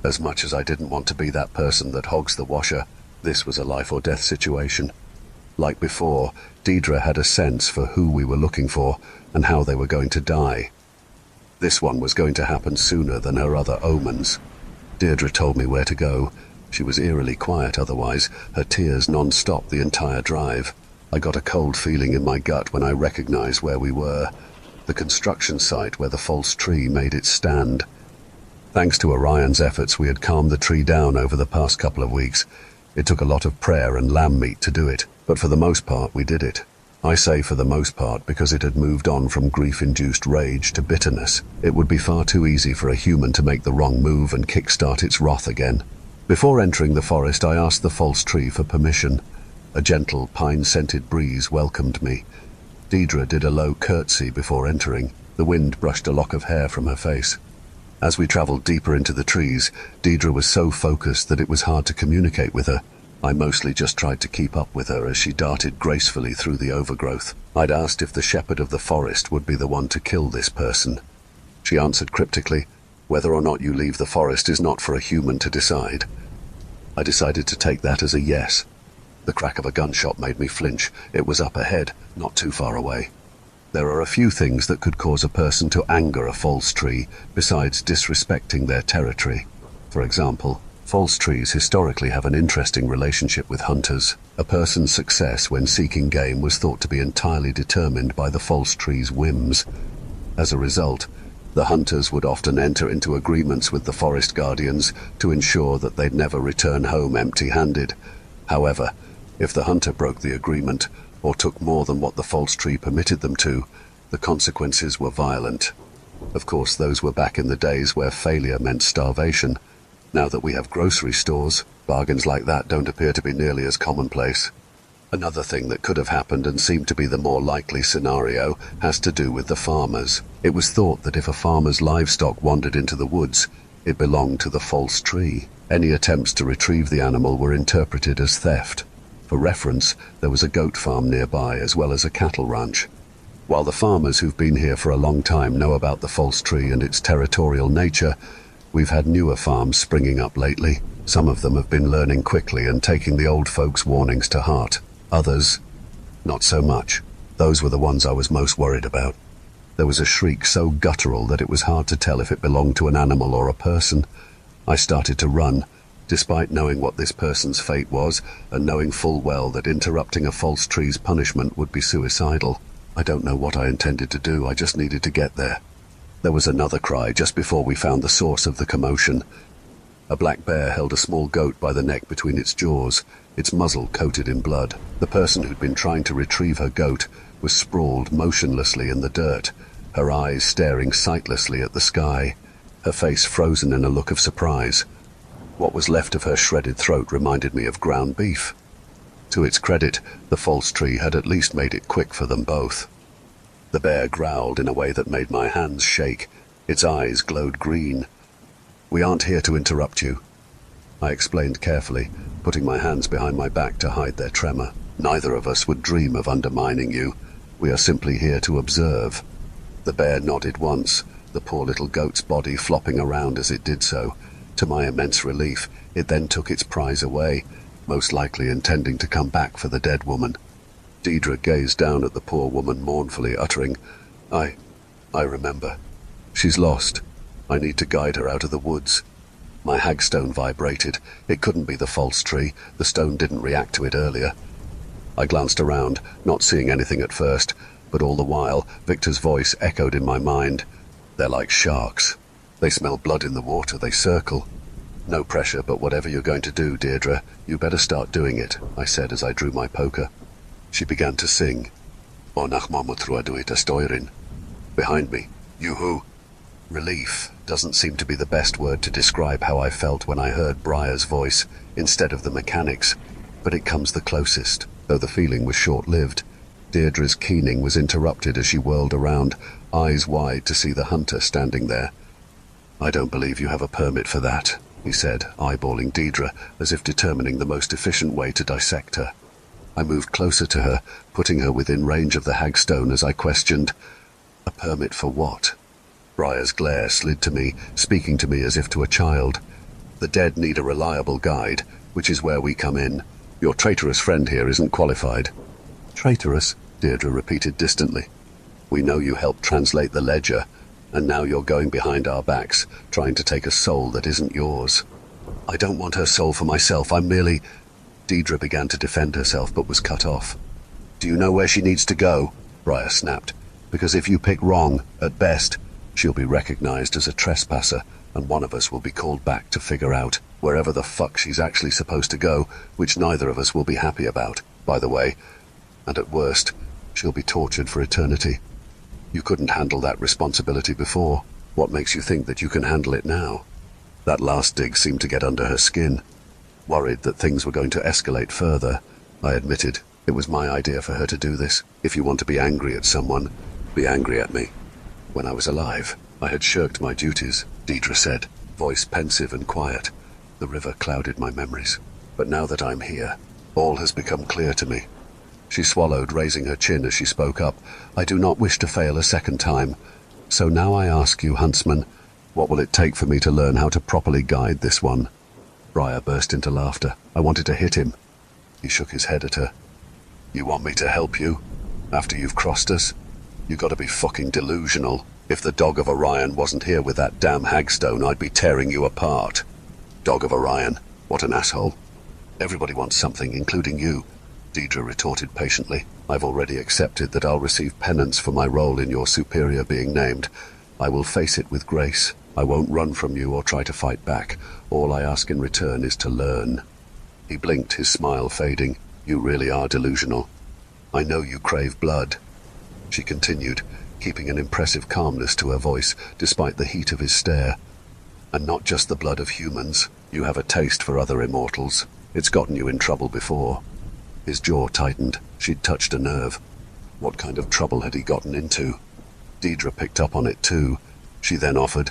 As much as I didn't want to be that person that hogs the washer, this was a life-or-death situation. Like before, Deirdre had a sense for who we were looking for and how they were going to die. This one was going to happen sooner than her other omens. Deirdre told me where to go. She was eerily quiet otherwise, her tears non-stop the entire drive. I got a cold feeling in my gut when I recognized where we were. The construction site where the false tree made its stand. Thanks to Orion's efforts, we had calmed the tree down over the past couple of weeks. It took a lot of prayer and lamb meat to do it, but for the most part we did it. I say for the most part because it had moved on from grief-induced rage to bitterness. It would be far too easy for a human to make the wrong move and kickstart its wrath again. Before entering the forest, I asked the false tree for permission. A gentle, pine-scented breeze welcomed me. Deirdre did a low curtsy before entering. The wind brushed a lock of hair from her face. As we traveled deeper into the trees, Deirdre was so focused that it was hard to communicate with her. I mostly just tried to keep up with her as she darted gracefully through the overgrowth. I'd asked if the shepherd of the forest would be the one to kill this person. She answered cryptically, "Whether or not you leave the forest is not for a human to decide." I decided to take that as a yes. The crack of a gunshot made me flinch. It was up ahead, not too far away. There are a few things that could cause a person to anger a false tree, besides disrespecting their territory. For example, false trees historically have an interesting relationship with hunters. A person's success when seeking game was thought to be entirely determined by the false tree's whims. As a result, the hunters would often enter into agreements with the forest guardians to ensure that they'd never return home empty-handed. However, if the hunter broke the agreement, or took more than what the false tree permitted them to, the consequences were violent. Of course, those were back in the days where failure meant starvation. Now that we have grocery stores, bargains like that don't appear to be nearly as commonplace. Another thing that could have happened and seemed to be the more likely scenario has to do with the farmers. It was thought that if a farmer's livestock wandered into the woods, it belonged to the false tree. Any attempts to retrieve the animal were interpreted as theft. For reference, there was a goat farm nearby as well as a cattle ranch. While the farmers who've been here for a long time know about the false tree and its territorial nature, we've had newer farms springing up lately. Some of them have been learning quickly and taking the old folks' warnings to heart. Others, not so much. Those were the ones I was most worried about. There was a shriek so guttural that it was hard to tell if it belonged to an animal or a person. I started to run, despite knowing what this person's fate was and knowing full well that interrupting a false tree's punishment would be suicidal. I don't know what I intended to do, I just needed to get there. There was another cry just before we found the source of the commotion. A black bear held a small goat by the neck between its jaws, its muzzle coated in blood. The person who'd been trying to retrieve her goat was sprawled motionlessly in the dirt, her eyes staring sightlessly at the sky, her face frozen in a look of surprise. What was left of her shredded throat reminded me of ground beef. To its credit, the false tree had at least made it quick for them both. The bear growled in a way that made my hands shake. Its eyes glowed green. "We aren't here to interrupt you," I explained carefully, putting my hands behind my back to hide their tremor. "Neither of us would dream of undermining you. We are simply here to observe." The bear nodded once, the poor little goat's body flopping around as it did so. To my immense relief, it then took its prize away, most likely intending to come back for the dead woman. Deirdre gazed down at the poor woman mournfully, uttering, I remember. She's lost. I need to guide her out of the woods." My hagstone vibrated. It couldn't be the false tree. The stone didn't react to it earlier. I glanced around, not seeing anything at first, but all the while, Victor's voice echoed in my mind. "They're like sharks. They smell blood in the water. They circle." "No pressure, but whatever you're going to do, Deirdre, you better start doing it," I said as I drew my poker. She began to sing. "O nachmamu truaduit astoirin." Behind me. "You-hoo." Relief doesn't seem to be the best word to describe how I felt when I heard Briar's voice instead of the mechanics, but it comes the closest, though the feeling was short-lived. Deirdre's keening was interrupted as she whirled around, eyes wide to see the hunter standing there. "I don't believe you have a permit for that," he said, eyeballing Deirdre as if determining the most efficient way to dissect her. I moved closer to her, putting her within range of the hagstone as I questioned, "A permit for what?" Briar's glare slid to me, speaking to me as if to a child. "The dead need a reliable guide, which is where we come in. Your traitorous friend here isn't qualified." "Traitorous?" Deirdre repeated distantly. "We know you helped translate the ledger, and now you're going behind our backs, trying to take a soul that isn't yours." "I don't want her soul for myself, I'm merely—" Deirdre began to defend herself but was cut off. "Do you know where she needs to go?" Briar snapped. "Because if you pick wrong, at best, she'll be recognized as a trespasser, and one of us will be called back to figure out wherever the fuck she's actually supposed to go, which neither of us will be happy about, by the way. And at worst, she'll be tortured for eternity. You couldn't handle that responsibility before. What makes you think that you can handle it now?" That last dig seemed to get under her skin. Worried that things were going to escalate further, I admitted it was my idea for her to do this. "If you want to be angry at someone, be angry at me. When I was alive, I had shirked my duties," Deirdre said, voice pensive and quiet. The river clouded my memories. "But now that I'm here, all has become clear to me." She swallowed, raising her chin as she spoke up. "I do not wish to fail a second time. So now I ask you, Huntsman, what will it take for me to learn how to properly guide this one?" Briar burst into laughter. I wanted to hit him. He shook his head at her. "You want me to help you? After you've crossed us? You gotta be fucking delusional. If the Dog of Orion wasn't here with that damn hagstone, I'd be tearing you apart." "Dog of Orion? What an asshole." "Everybody wants something, including you," Deirdre retorted patiently. "I've already accepted that I'll receive penance for my role in your superior being named. I will face it with grace. I won't run from you or try to fight back. All I ask in return is to learn." He blinked, his smile fading. "You really are delusional. I know you crave blood." She continued, keeping an impressive calmness to her voice, despite the heat of his stare. "And not just the blood of humans. You have a taste for other immortals. It's gotten you in trouble before." His jaw tightened. She'd touched a nerve. What kind of trouble had he gotten into? Deirdre picked up on it too. She then offered,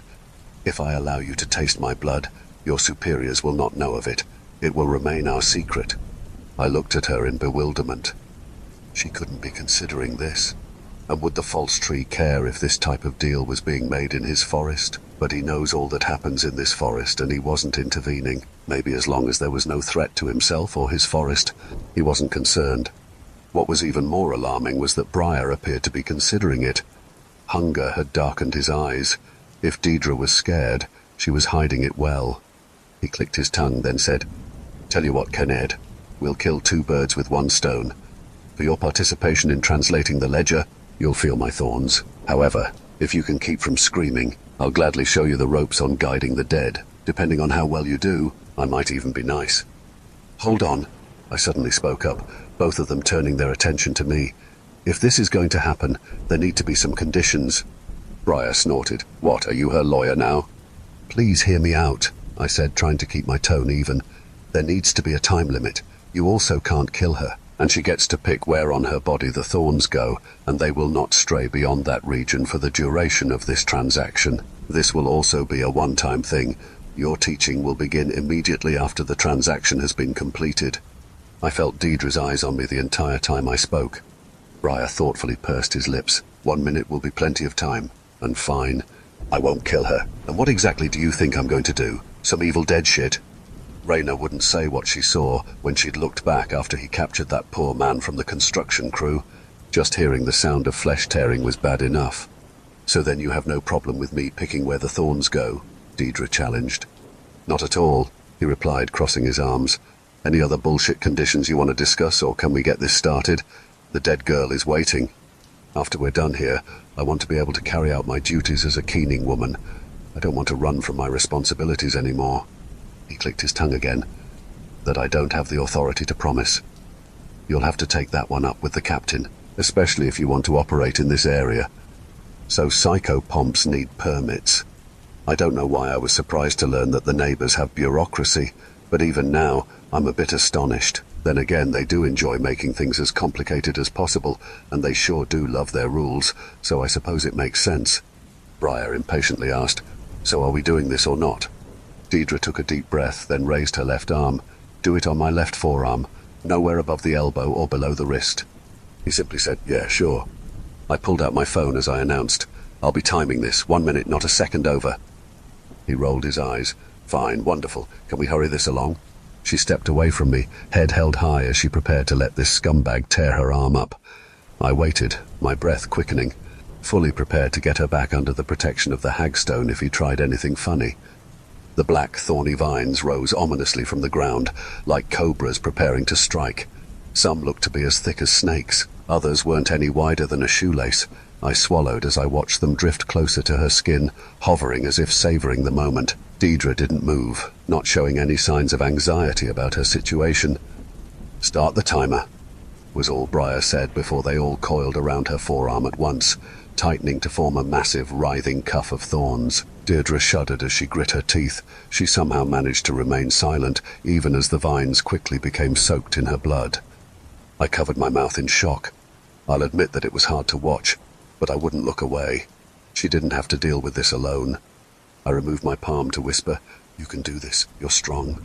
"If I allow you to taste my blood, your superiors will not know of it. It will remain our secret." I looked at her in bewilderment. She couldn't be considering this. And would the false tree care if this type of deal was being made in his forest? But he knows all that happens in this forest, and he wasn't intervening. Maybe as long as there was no threat to himself or his forest, he wasn't concerned. What was even more alarming was that Briar appeared to be considering it. Hunger had darkened his eyes. If Deirdre was scared, she was hiding it well. He clicked his tongue, then said, "Tell you what, Kenned, we'll kill two birds with one stone. For your participation in translating the ledger, you'll feel my thorns. However, if you can keep from screaming, I'll gladly show you the ropes on guiding the dead. Depending on how well you do, I might even be nice." "Hold on," I suddenly spoke up, both of them turning their attention to me. "If this is going to happen, there need to be some conditions." Briar snorted. "What, are you her lawyer now?" "Please hear me out," I said, trying to keep my tone even. "There needs to be a time limit. You also can't kill her, and she gets to pick where on her body the thorns go, and they will not stray beyond that region for the duration of this transaction. This will also be a one-time thing. Your teaching will begin immediately after the transaction has been completed." I felt Deirdre's eyes on me the entire time I spoke. Briar thoughtfully pursed his lips. 1 minute will be plenty of time. And fine. I won't kill her. And what exactly do you think I'm going to do? Some Evil Dead shit? Rayner wouldn't say what she saw when she'd looked back after he captured that poor man from the construction crew. Just hearing the sound of flesh tearing was bad enough. So then you have no problem with me picking where the thorns go? Deirdre challenged. Not at all, he replied, crossing his arms. Any other bullshit conditions you want to discuss, or can we get this started? The dead girl is waiting. After we're done here, I want to be able to carry out my duties as a keening woman. I don't want to run from my responsibilities anymore. He clicked his tongue again. That I don't have the authority to promise. You'll have to take that one up with the captain, especially if you want to operate in this area. So psychopomps need permits. I don't know why I was surprised to learn that the neighbors have bureaucracy, but even now, I'm a bit astonished. Then again, they do enjoy making things as complicated as possible, and they sure do love their rules, so I suppose it makes sense. Briar impatiently asked, So are we doing this or not? Deirdre took a deep breath, then raised her left arm. Do it on my left forearm, nowhere above the elbow or below the wrist. He simply said, Yeah, sure. I pulled out my phone as I announced, I'll be timing this, 1 minute, not a second over. He rolled his eyes. Fine, wonderful. Can we hurry this along? She stepped away from me, head held high as she prepared to let this scumbag tear her arm up. I waited, my breath quickening, fully prepared to get her back under the protection of the hagstone if he tried anything funny. The black, thorny vines rose ominously from the ground, like cobras preparing to strike. Some looked to be as thick as snakes, others weren't any wider than a shoelace. I swallowed as I watched them drift closer to her skin, hovering as if savoring the moment. Deirdre didn't move, not showing any signs of anxiety about her situation. Start the timer, was all Briar said before they all coiled around her forearm at once, tightening to form a massive, writhing cuff of thorns. Deirdre shuddered as she grit her teeth. She somehow managed to remain silent, even as the vines quickly became soaked in her blood. I covered my mouth in shock. I'll admit that it was hard to watch, but I wouldn't look away. She didn't have to deal with this alone. I removed my palm to whisper, You can do this, you're strong.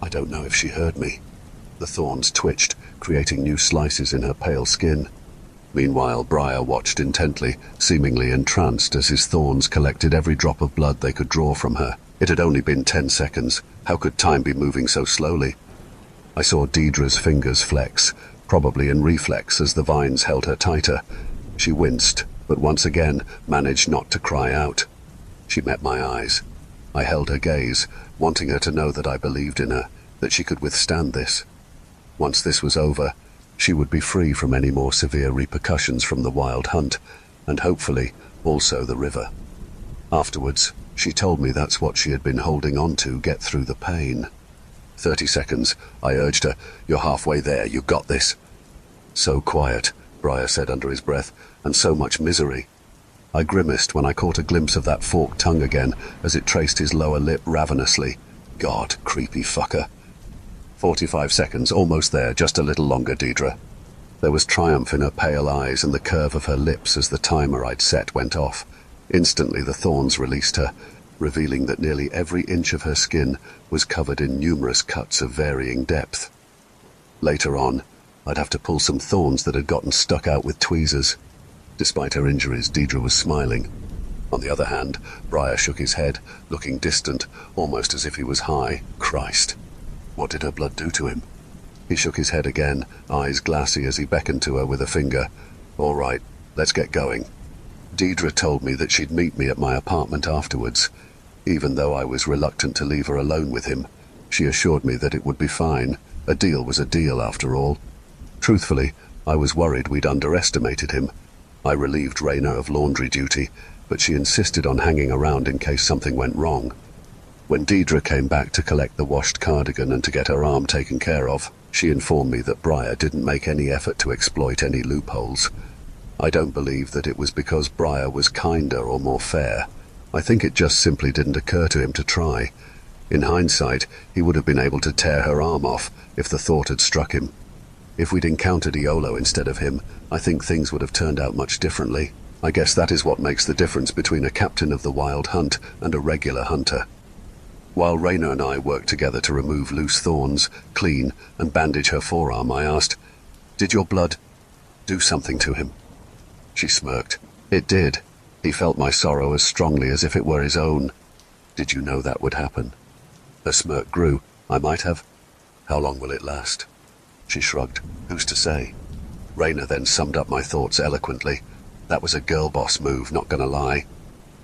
I don't know if she heard me. The thorns twitched, creating new slices in her pale skin. Meanwhile, Briar watched intently, seemingly entranced as his thorns collected every drop of blood they could draw from her. It had only been 10 seconds. How could time be moving so slowly? I saw Deirdre's fingers flex, probably in reflex as the vines held her tighter. She winced, but once again managed not to cry out. She met my eyes. I held her gaze, wanting her to know that I believed in her, that she could withstand this. Once this was over, she would be free from any more severe repercussions from the wild hunt, and hopefully also the river. Afterwards, she told me that's what she had been holding on to get through the pain. 30 seconds, I urged her. You're halfway there, you got this. So quiet, Briar said under his breath, and so much misery. I grimaced when I caught a glimpse of that forked tongue again as it traced his lower lip ravenously. God, creepy fucker. 45 seconds, almost there, just a little longer, Deirdre. There was triumph in her pale eyes and the curve of her lips as the timer I'd set went off. Instantly the thorns released her, revealing that nearly every inch of her skin was covered in numerous cuts of varying depth. Later on, I'd have to pull some thorns that had gotten stuck out with tweezers. Despite her injuries, Deirdre was smiling. On the other hand, Briar shook his head, looking distant, almost as if he was high. Christ. What did her blood do to him? He shook his head again, eyes glassy as he beckoned to her with a finger. All right, let's get going. Deirdre told me that she'd meet me at my apartment afterwards. Even though I was reluctant to leave her alone with him, she assured me that it would be fine. A deal was a deal, after all. Truthfully, I was worried we'd underestimated him. I relieved Rayner of laundry duty, but she insisted on hanging around in case something went wrong. When Deirdre came back to collect the washed cardigan and to get her arm taken care of, she informed me that Briar didn't make any effort to exploit any loopholes. I don't believe that it was because Briar was kinder or more fair. I think it just simply didn't occur to him to try. In hindsight, he would have been able to tear her arm off if the thought had struck him. If we'd encountered Iolo instead of him, I think things would have turned out much differently. I guess that is what makes the difference between a captain of the wild hunt and a regular hunter. While Rayner and I worked together to remove loose thorns, clean, and bandage her forearm, I asked, Did your blood... Do something to him. She smirked. It did. He felt my sorrow as strongly as if it were his own. Did you know that would happen? Her smirk grew. I might have. How long will it last? She shrugged. Who's to say? Raina then summed up my thoughts eloquently. That was a girl boss move, not gonna lie.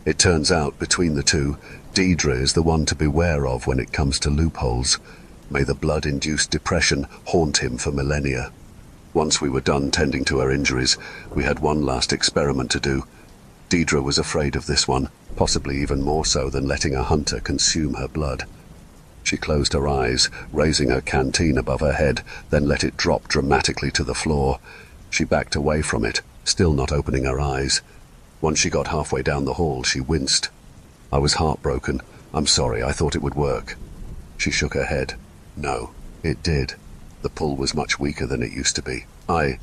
It turns out, between the two, Deidre is the one to beware of when it comes to loopholes. May the blood-induced depression haunt him for millennia. Once we were done tending to her injuries, we had one last experiment to do. Deidre was afraid of this one, possibly even more so than letting a hunter consume her blood. She closed her eyes, raising her canteen above her head, then let it drop dramatically to the floor. She backed away from it, still not opening her eyes. Once she got halfway down the hall, she winced. I was heartbroken. I'm sorry, I thought it would work. She shook her head. No, it did. The pull was much weaker than it used to be. I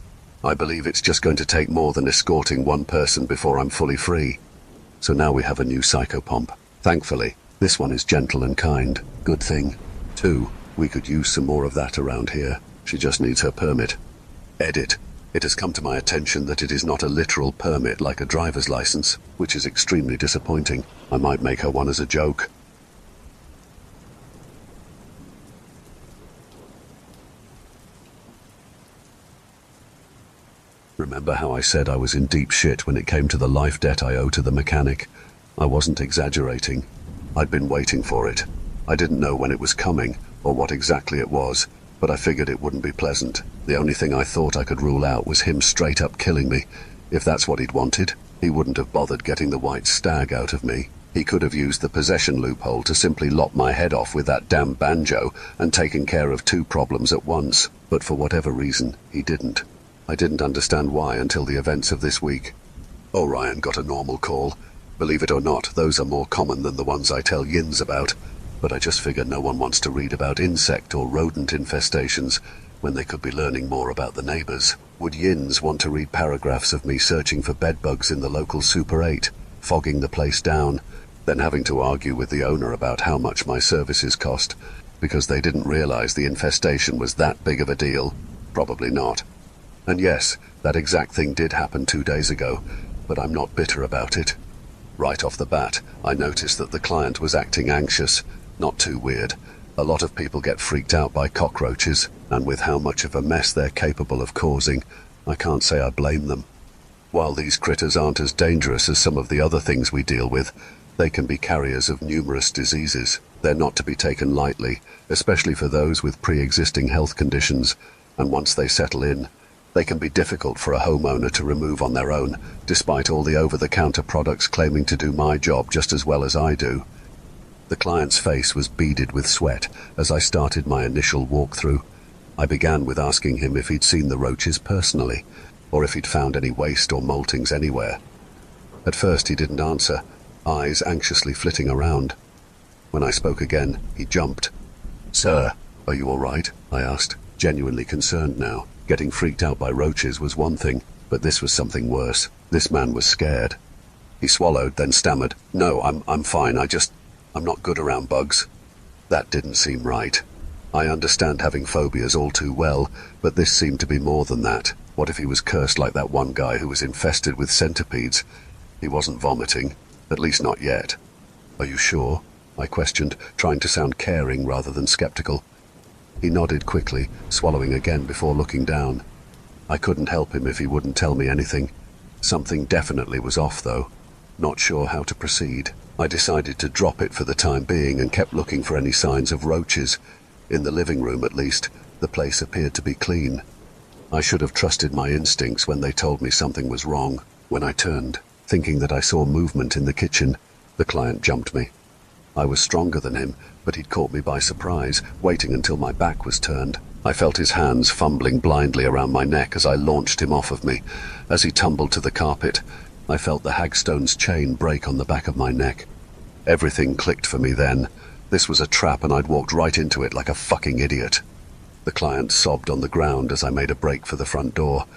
believe it's just going to take more than escorting one person before I'm fully free. So now we have a new Psychopomp. Thankfully, this one is gentle and kind. Good thing. 2, we could use some more of that around here. She just needs her permit. Edit. It has come to my attention that it is not a literal permit like a driver's license, which is extremely disappointing. I might make her one as a joke. Remember how I said I was in deep shit when it came to the life debt I owe to the mechanic? I wasn't exaggerating. I'd been waiting for it. I didn't know when it was coming, or what exactly it was, but I figured it wouldn't be pleasant. The only thing I thought I could rule out was him straight up killing me. If that's what he'd wanted, he wouldn't have bothered getting the white stag out of me. He could have used the possession loophole to simply lop my head off with that damn banjo and taken care of 2 problems at once, but for whatever reason, he didn't. I didn't understand why until the events of this week. Orion got a normal call. Believe it or not, those are more common than the ones I tell Yins about, but I just figure no one wants to read about insect or rodent infestations when they could be learning more about the neighbors. Would Yins want to read paragraphs of me searching for bedbugs in the local Super 8, fogging the place down, then having to argue with the owner about how much my services cost, because they didn't realize the infestation was that big of a deal? Probably not. And yes, that exact thing did happen 2 days ago, but I'm not bitter about it. Right off the bat, I noticed that the client was acting anxious. Not too weird. A lot of people get freaked out by cockroaches, and with how much of a mess they're capable of causing, I can't say I blame them. While these critters aren't as dangerous as some of the other things we deal with, they can be carriers of numerous diseases. They're not to be taken lightly, especially for those with pre-existing health conditions, and once they settle in, they can be difficult for a homeowner to remove on their own, despite all the over-the-counter products claiming to do my job just as well as I do. The client's face was beaded with sweat as I started my initial walkthrough. I began with asking him if he'd seen the roaches personally, or if he'd found any waste or moltings anywhere. At first he didn't answer, eyes anxiously flitting around. When I spoke again, he jumped. "Sir, are you all right?" I asked, genuinely concerned now. Getting freaked out by roaches was one thing, but this was something worse. This man was scared. He swallowed, then stammered, "No, I'm fine, I'm not good around bugs." That didn't seem right. I understand having phobias all too well, but this seemed to be more than that. What if he was cursed like that one guy who was infested with centipedes? He wasn't vomiting, at least not yet. "Are you sure?" I questioned, trying to sound caring rather than skeptical. He nodded quickly, swallowing again before looking down. I couldn't help him if he wouldn't tell me anything. Something definitely was off, though. Not sure how to proceed. I decided to drop it for the time being and kept looking for any signs of roaches. In the living room, at least, the place appeared to be clean. I should have trusted my instincts when they told me something was wrong. When I turned, thinking that I saw movement in the kitchen, the client jumped me. I was stronger than him, but he'd caught me by surprise, waiting until my back was turned. I felt his hands fumbling blindly around my neck as I launched him off of me. As he tumbled to the carpet, I felt the hagstone's chain break on the back of my neck. Everything clicked for me then. This was a trap and I'd walked right into it like a fucking idiot. The client sobbed on the ground as I made a break for the front door.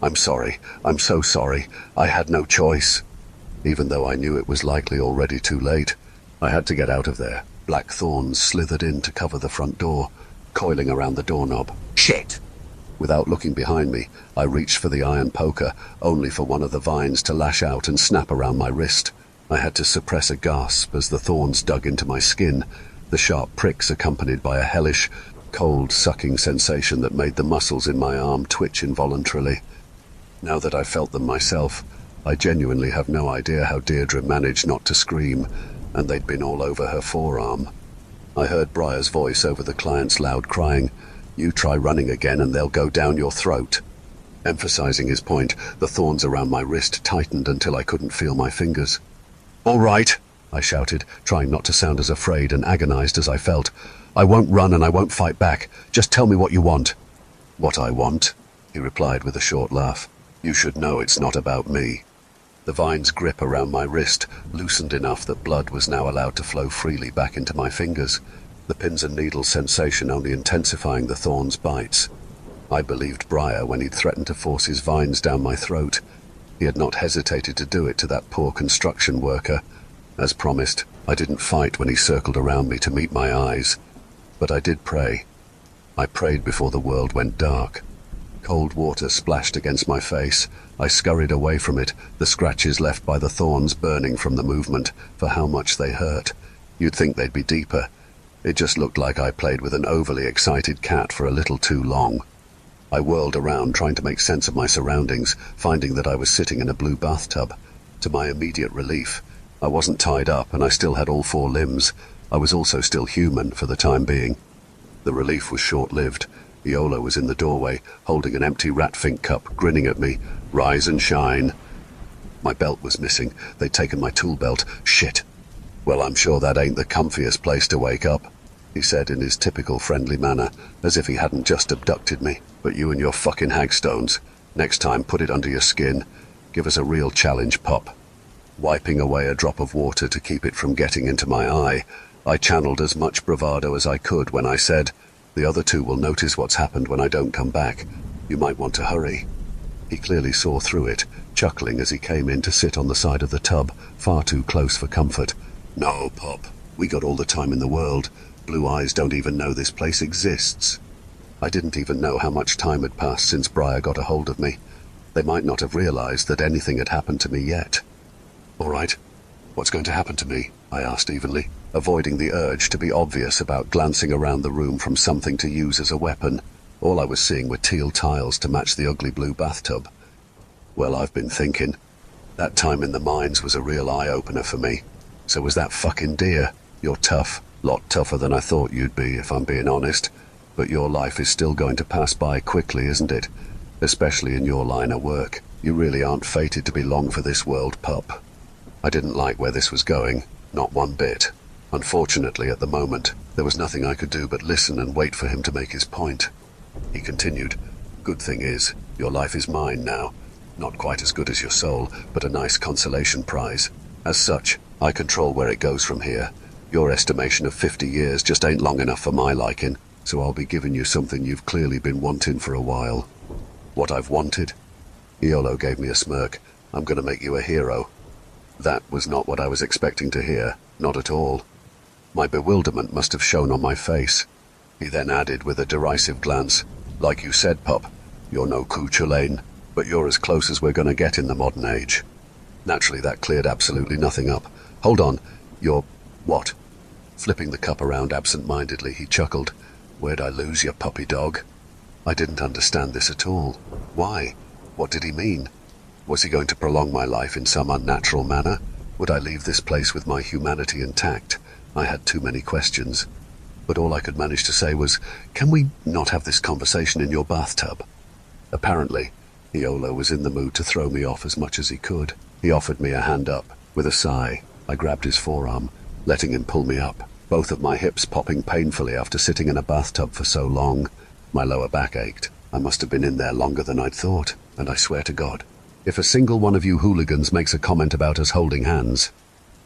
"I'm sorry. I'm so sorry. I had no choice." Even though I knew it was likely already too late, I had to get out of there. Black thorns slithered in to cover the front door, coiling around the doorknob. "Shit!" Without looking behind me, I reached for the iron poker, only for one of the vines to lash out and snap around my wrist. I had to suppress a gasp as the thorns dug into my skin, the sharp pricks accompanied by a hellish, cold, sucking sensation that made the muscles in my arm twitch involuntarily. Now that I felt them myself, I genuinely have no idea how Deirdre managed not to scream, and they'd been all over her forearm. I heard Briar's voice over the client's loud crying, "You try running again and they'll go down your throat." Emphasizing his point, the thorns around my wrist tightened until I couldn't feel my fingers. "All right," I shouted, trying not to sound as afraid and agonized as I felt. "I won't run and I won't fight back. Just tell me what you want." "What I want?" he replied with a short laugh. "You should know it's not about me." The vine's grip around my wrist loosened enough that blood was now allowed to flow freely back into my fingers, the pins and needles sensation only intensifying the thorn's bites. I believed Briar when he'd threatened to force his vines down my throat. He had not hesitated to do it to that poor construction worker. As promised, I didn't fight when he circled around me to meet my eyes. But I did pray. I prayed before the world went dark. Cold water splashed against my face. I scurried away from it, the scratches left by the thorns burning from the movement, for how much they hurt. You'd think they'd be deeper. It just looked like I played with an overly excited cat for a little too long. I whirled around trying to make sense of my surroundings, finding that I was sitting in a blue bathtub. To my immediate relief, I wasn't tied up and I still had all four limbs. I was also still human for the time being. The relief was short-lived. Iolo was in the doorway, holding an empty rat-fink cup, grinning at me. "Rise and shine." My belt was missing. They'd taken my tool belt. Shit. "Well, I'm sure that ain't the comfiest place to wake up," he said in his typical friendly manner, as if he hadn't just abducted me. "But you and your fucking hagstones. Next time, put it under your skin. Give us a real challenge, Pop." Wiping away a drop of water to keep it from getting into my eye, I channeled as much bravado as I could when I said, "The other two will notice what's happened when I don't come back. You might want to hurry." He clearly saw through it, chuckling as he came in to sit on the side of the tub, far too close for comfort. "No, Pop. We got all the time in the world. Blue Eyes don't even know this place exists." I didn't even know how much time had passed since Briar got a hold of me. They might not have realized that anything had happened to me yet. "All right. What's going to happen to me?" I asked evenly, avoiding the urge to be obvious about glancing around the room from something to use as a weapon. All I was seeing were teal tiles to match the ugly blue bathtub. "Well, I've been thinking. That time in the mines was a real eye-opener for me. So was that fucking deer. You're tough. Lot tougher than I thought you'd be, if I'm being honest. But your life is still going to pass by quickly, isn't it? Especially in your line of work. You really aren't fated to be long for this world, Pup." I didn't like where this was going, not one bit. Unfortunately, at the moment, there was nothing I could do but listen and wait for him to make his point. He continued, "Good thing is, your life is mine now. Not quite as good as your soul, but a nice consolation prize. As such, I control where it goes from here. Your estimation of 50 years just ain't long enough for my liking, so I'll be giving you something you've clearly been wanting for a while." "What I've wanted?" Iolo gave me a smirk. "I'm going to make you a hero." That was not what I was expecting to hear, not at all. My bewilderment must have shown on my face. He then added with a derisive glance, "Like you said, Pup, you're no Cuchulain, but you're as close as we're going to get in the modern age." Naturally, that cleared absolutely nothing up. "Hold on, you're... what?" Flipping the cup around absent-mindedly, he chuckled. "Where'd I lose you, puppy dog?" I didn't understand this at all. Why? What did he mean? Was he going to prolong my life in some unnatural manner? Would I leave this place with my humanity intact? I had too many questions. But all I could manage to say was, "Can we not have this conversation in your bathtub?" Apparently, Iolo was in the mood to throw me off as much as he could. He offered me a hand up. With a sigh, I grabbed his forearm, letting him pull me up, both of my hips popping painfully after sitting in a bathtub for so long. My lower back ached. I must have been in there longer than I'd thought, and I swear to God, if a single one of you hooligans makes a comment about us holding hands...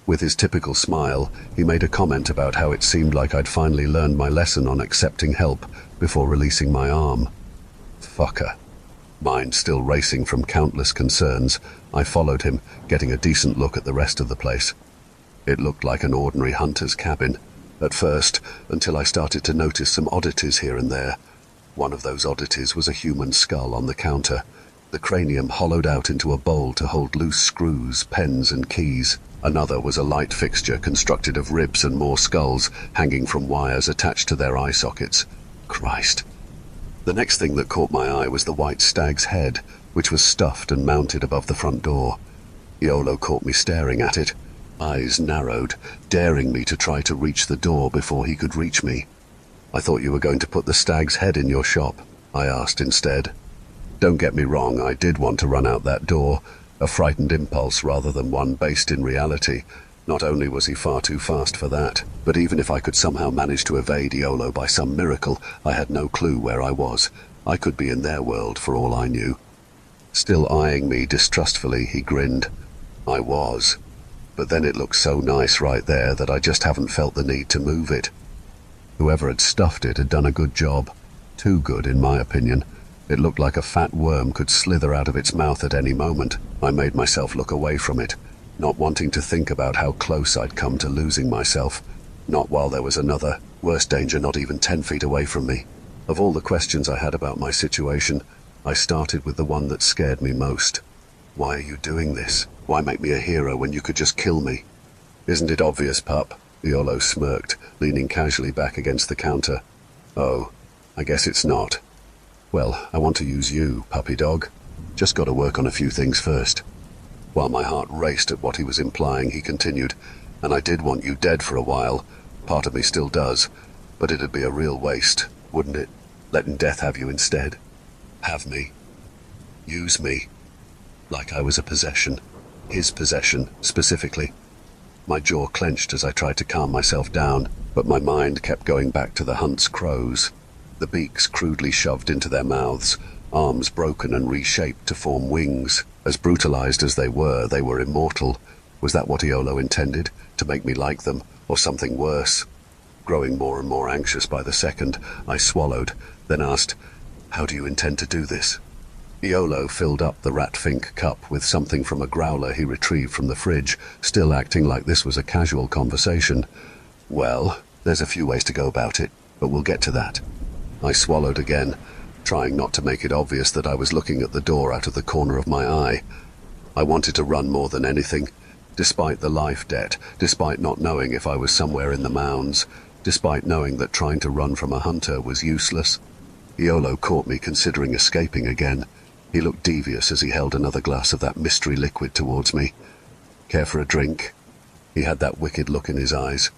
With his typical smile, he made a comment about how it seemed like I'd finally learned my lesson on accepting help before releasing my arm. Fucker. Mind still racing from countless concerns, I followed him, getting a decent look at the rest of the place. It looked like an ordinary hunter's cabin, at first, until I started to notice some oddities here and there. One of those oddities was a human skull on the counter, the cranium hollowed out into a bowl to hold loose screws, pens and keys. Another was a light fixture constructed of ribs and more skulls hanging from wires attached to their eye sockets. Christ. The next thing that caught my eye was the white stag's head, which was stuffed and mounted above the front door. Iolo caught me staring at it, eyes narrowed, daring me to try to reach the door before he could reach me. "I thought you were going to put the stag's head in your shop," I asked instead. Don't get me wrong, I did want to run out that door, a frightened impulse rather than one based in reality. Not only was he far too fast for that, but even if I could somehow manage to evade Iolo by some miracle, I had no clue where I was. I could be in their world for all I knew. Still eyeing me distrustfully, he grinned. I was. But then it looked so nice right there that I just haven't felt the need to move it. Whoever had stuffed it had done a good job. Too good, in my opinion. It looked like a fat worm could slither out of its mouth at any moment. I made myself look away from it, not wanting to think about how close I'd come to losing myself. Not while there was another, worse danger not even 10 feet away from me. Of all the questions I had about my situation, I started with the one that scared me most. Why are you doing this? Why make me a hero when you could just kill me? Isn't it obvious, pup? Iolo smirked, leaning casually back against the counter. Oh, I guess it's not. Well, I want to use you, puppy dog. Just got to work on a few things first. While my heart raced at what he was implying, he continued, and I did want you dead for a while. Part of me still does, but it'd be a real waste, wouldn't it? Letting death have you instead. Have me. Use me. Like I was a possession. His possession, specifically. My jaw clenched as I tried to calm myself down, but my mind kept going back to the hunt's crows. The beaks crudely shoved into their mouths, arms broken and reshaped to form wings. As brutalized as they were immortal. Was that what Iolo intended? To make me like them, or something worse? Growing more and more anxious by the second, I swallowed, then asked, "How do you intend to do this?" Iolo filled up the rat-fink cup with something from a growler he retrieved from the fridge, still acting like this was a casual conversation. "Well, there's a few ways to go about it, but we'll get to that." I swallowed again, trying not to make it obvious that I was looking at the door out of the corner of my eye. I wanted to run more than anything, despite the life debt, despite not knowing if I was somewhere in the mounds, despite knowing that trying to run from a hunter was useless. Iolo caught me considering escaping again. He looked devious as he held another glass of that mystery liquid towards me. "Care for a drink?" He had that wicked look in his eyes.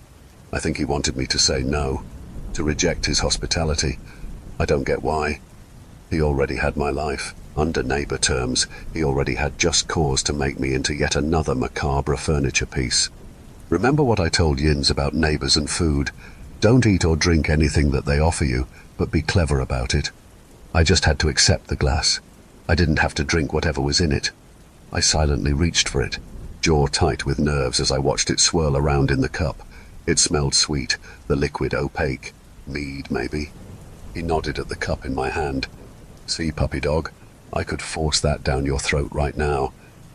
I think he wanted me to say no, to reject his hospitality. I don't get why. He already had my life. Under neighbor terms, he already had just cause to make me into yet another macabre furniture piece. Remember what I told Yins about neighbors and food? Don't eat or drink anything that they offer you, but be clever about it. I just had to accept the glass. I didn't have to drink whatever was in it. I silently reached for it, jaw tight with nerves as I watched it swirl around in the cup. It smelled sweet, the liquid opaque. Mead, maybe. He nodded at the cup in my hand. "See, puppy dog, I could force that down your throat right now.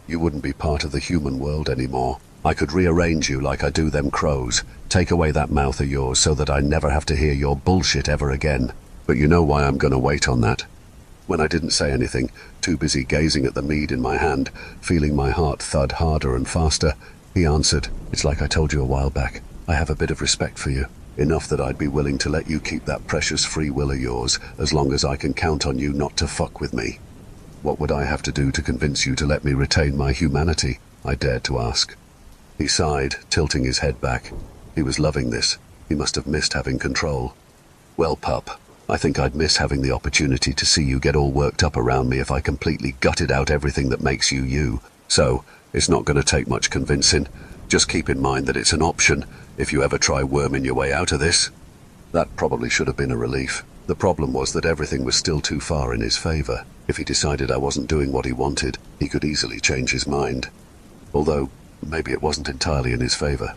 You wouldn't be part of the human world anymore. I could rearrange you like I do them crows, take away that mouth of yours so that I never have to hear your bullshit ever again. But you know why I'm gonna wait on that." When I didn't say anything, too busy gazing at the mead in my hand, feeling my heart thud harder and faster, he answered, "It's like I told you a while back. I have a bit of respect for you. Enough that I'd be willing to let you keep that precious free will of yours, as long as I can count on you not to fuck with me." "What would I have to do to convince you to let me retain my humanity?" I dared to ask. He sighed, tilting his head back. He was loving this. He must have missed having control. "Well, pup, I think I'd miss having the opportunity to see you get all worked up around me if I completely gutted out everything that makes you you. So, it's not going to take much convincing. Just keep in mind that it's an option if you ever try worming your way out of this." That probably should have been a relief. The problem was that everything was still too far in his favor. If he decided I wasn't doing what he wanted, he could easily change his mind. Although, maybe it wasn't entirely in his favor.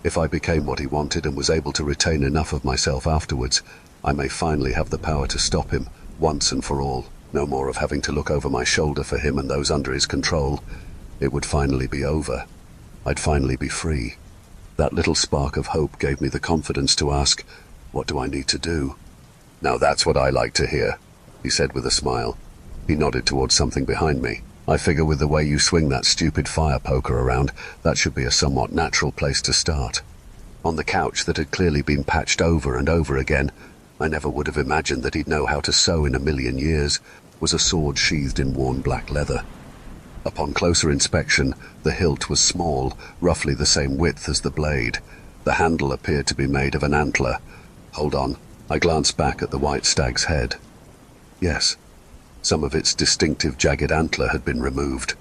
If I became what he wanted and was able to retain enough of myself afterwards, I may finally have the power to stop him, once and for all. No more of having to look over my shoulder for him and those under his control. It would finally be over. I'd finally be free. That little spark of hope gave me the confidence to ask, "What do I need to do?" Now that's what I like to hear, he said with a smile. He nodded towards something behind me. I figure with the way you swing that stupid fire poker around, that should be a somewhat natural place to start. On the couch that had clearly been patched over and over again, I never would have imagined that he'd know how to sew in a million years, was a sword sheathed in worn black leather. Upon closer inspection, the hilt was small, roughly the same width as the blade. The handle appeared to be made of an antler. Hold on, I glanced back at the white stag's head. Yes, some of its distinctive jagged antler had been removed.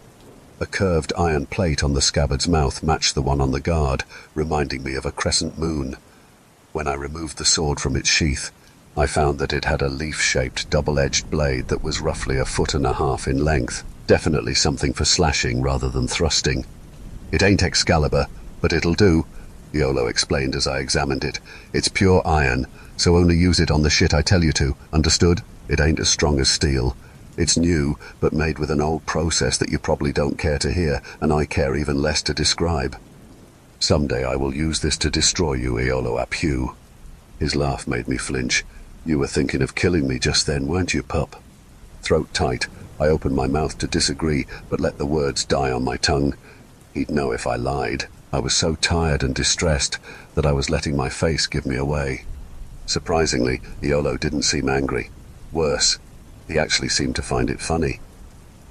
A curved iron plate on the scabbard's mouth matched the one on the guard, reminding me of a crescent moon. When I removed the sword from its sheath, I found that it had a leaf-shaped double-edged blade that was roughly 1.5 feet in length. Definitely something for slashing rather than thrusting. It ain't Excalibur, but it'll do, Iolo explained as I examined it. It's pure iron, so only use it on the shit I tell you to, understood? It ain't as strong as steel. It's new, but made with an old process that you probably don't care to hear, and I care even less to describe. Someday I will use this to destroy you, Iolo ap Hugh. His laugh made me flinch. You were thinking of killing me just then, weren't you, pup? Throat tight, I opened my mouth to disagree, but let the words die on my tongue. He'd know if I lied. I was so tired and distressed that I was letting my face give me away. Surprisingly, Iolo didn't seem angry. Worse, he actually seemed to find it funny.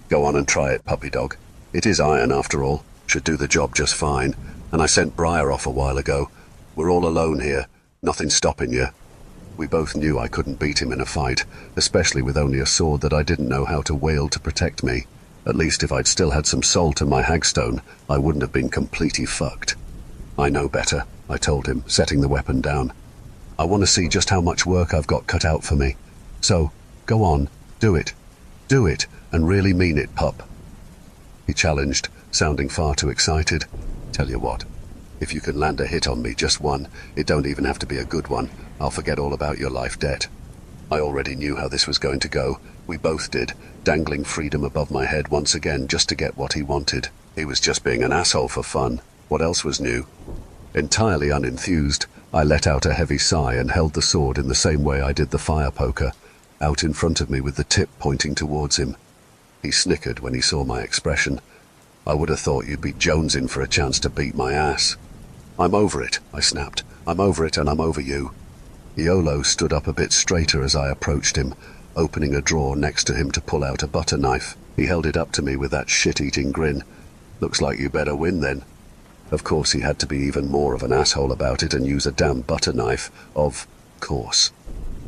Go on and try it, puppy dog. It is iron after all. Should do the job just fine. And I sent Briar off a while ago. We're all alone here. Nothing stopping you. We both knew I couldn't beat him in a fight, especially with only a sword that I didn't know how to wield to protect me. At least if I'd still had some salt in my hagstone, I wouldn't have been completely fucked. I know better, I told him, setting the weapon down. I want to see just how much work I've got cut out for me. So, go on, do it. Do it, and really mean it, pup. He challenged, sounding far too excited. Tell you what, if you can land a hit on me, just one, it don't even have to be a good one, I'll forget all about your life debt. I already knew how this was going to go. We both did, dangling freedom above my head once again just to get what he wanted. He was just being an asshole for fun. What else was new? Entirely unenthused, I let out a heavy sigh and held the sword in the same way I did the fire poker, out in front of me with the tip pointing towards him. He snickered when he saw my expression. I would have thought you'd be jonesing for a chance to beat my ass. I'm over it, I snapped. I'm over it and I'm over you. Iolo stood up a bit straighter as I approached him, opening a drawer next to him to pull out a butter knife. He held it up to me with that shit-eating grin. Looks like you better win then. Of course he had to be even more of an asshole about it and use a damn butter knife. Of course.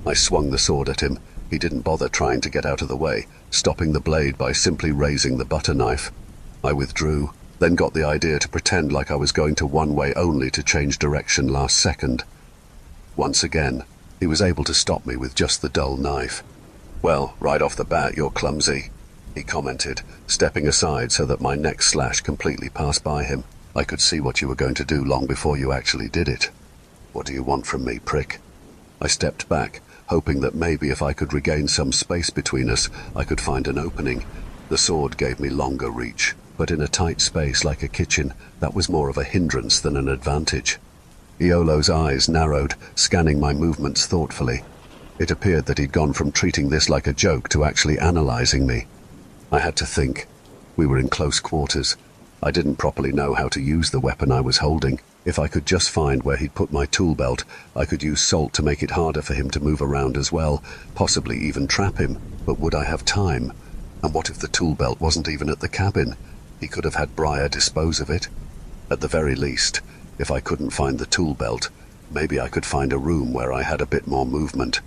I swung the sword at him. He didn't bother trying to get out of the way, stopping the blade by simply raising the butter knife. I withdrew, then got the idea to pretend like I was going to one way only to change direction last second. Once again, he was able to stop me with just the dull knife. Well, right off the bat, you're clumsy, he commented, stepping aside so that my next slash completely passed by him. I could see what you were going to do long before you actually did it. What do you want from me, prick? I stepped back, hoping that maybe if I could regain some space between us, I could find an opening. The sword gave me longer reach, but in a tight space like a kitchen, that was more of a hindrance than an advantage. Iolo's eyes narrowed, scanning my movements thoughtfully. It appeared that he'd gone from treating this like a joke to actually analyzing me. I had to think. We were in close quarters. I didn't properly know how to use the weapon I was holding. If I could just find where he'd put my tool belt, I could use salt to make it harder for him to move around as well, possibly even trap him. But would I have time? And what if the tool belt wasn't even at the cabin? He could have had Briar dispose of it. At the very least, if I couldn't find the tool belt, maybe I could find a room where I had a bit more movement.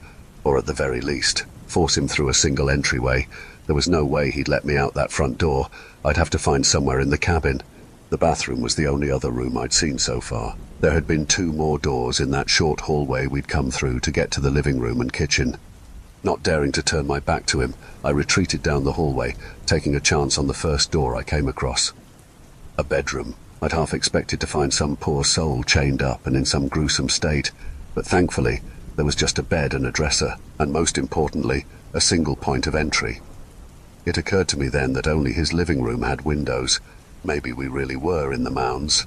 Or at the very least, force him through a single entryway. There was no way he'd let me out that front door. I'd have to find somewhere in the cabin. The bathroom was the only other room I'd seen so far. There had been 2 more doors in that short hallway we'd come through to get to the living room and kitchen. Not daring to turn my back to him, I retreated down the hallway, taking a chance on the first door I came across. A bedroom. I'd half expected to find some poor soul chained up and in some gruesome state, but thankfully there was just a bed and a dresser, and most importantly, a single point of entry. It occurred to me then that only his living room had windows. Maybe we really were in the mounds.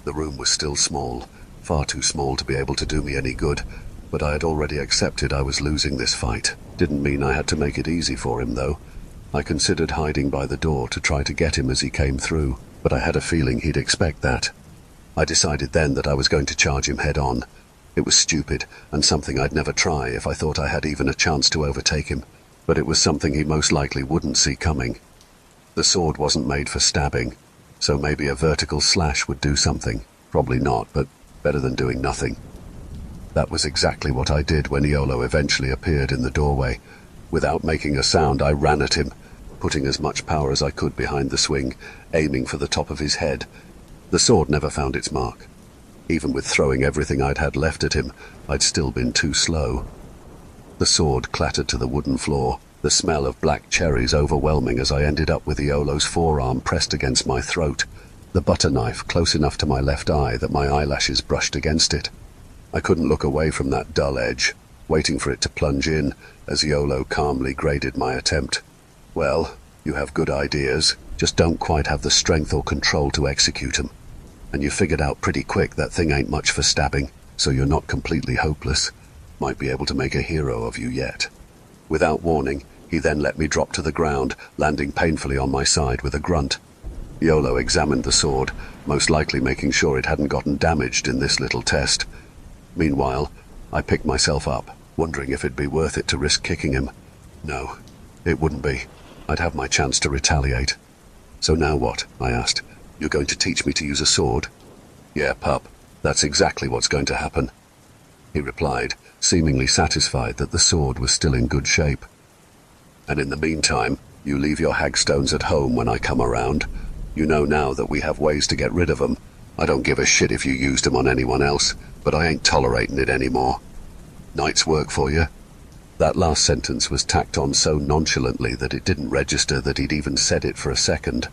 The room was still small, far too small to be able to do me any good, but I had already accepted I was losing this fight. Didn't mean I had to make it easy for him, though. I considered hiding by the door to try to get him as he came through, but I had a feeling he'd expect that. I decided then that I was going to charge him head on. It was stupid, and something I'd never try if I thought I had even a chance to overtake him, but it was something he most likely wouldn't see coming. The sword wasn't made for stabbing, so maybe a vertical slash would do something. Probably not, but better than doing nothing. That was exactly what I did when Iolo eventually appeared in the doorway. Without making a sound, I ran at him, putting as much power as I could behind the swing, aiming for the top of his head. The sword never found its mark. Even with throwing everything I'd had left at him, I'd still been too slow. The sword clattered to the wooden floor, the smell of black cherries overwhelming as I ended up with Iolo's forearm pressed against my throat, the butter knife close enough to my left eye that my eyelashes brushed against it. I couldn't look away from that dull edge, waiting for it to plunge in as Iolo calmly graded my attempt. Well, you have good ideas, just don't quite have the strength or control to execute them. And you figured out pretty quick that thing ain't much for stabbing, so you're not completely hopeless. Might be able to make a hero of you yet. Without warning, he then let me drop to the ground, landing painfully on my side with a grunt. Iolo examined the sword, most likely making sure it hadn't gotten damaged in this little test. Meanwhile, I picked myself up, wondering if it'd be worth it to risk kicking him. No, it wouldn't be. I'd have my chance to retaliate. So now what? I asked. You're going to teach me to use a sword? Yeah, pup. That's exactly what's going to happen. He replied, seemingly satisfied that the sword was still in good shape. And in the meantime, you leave your hagstones at home when I come around. You know now that we have ways to get rid of them. I don't give a shit if you used them on anyone else, but I ain't tolerating it anymore. Night's work for you? That last sentence was tacked on so nonchalantly that it didn't register that he'd even said it for a second.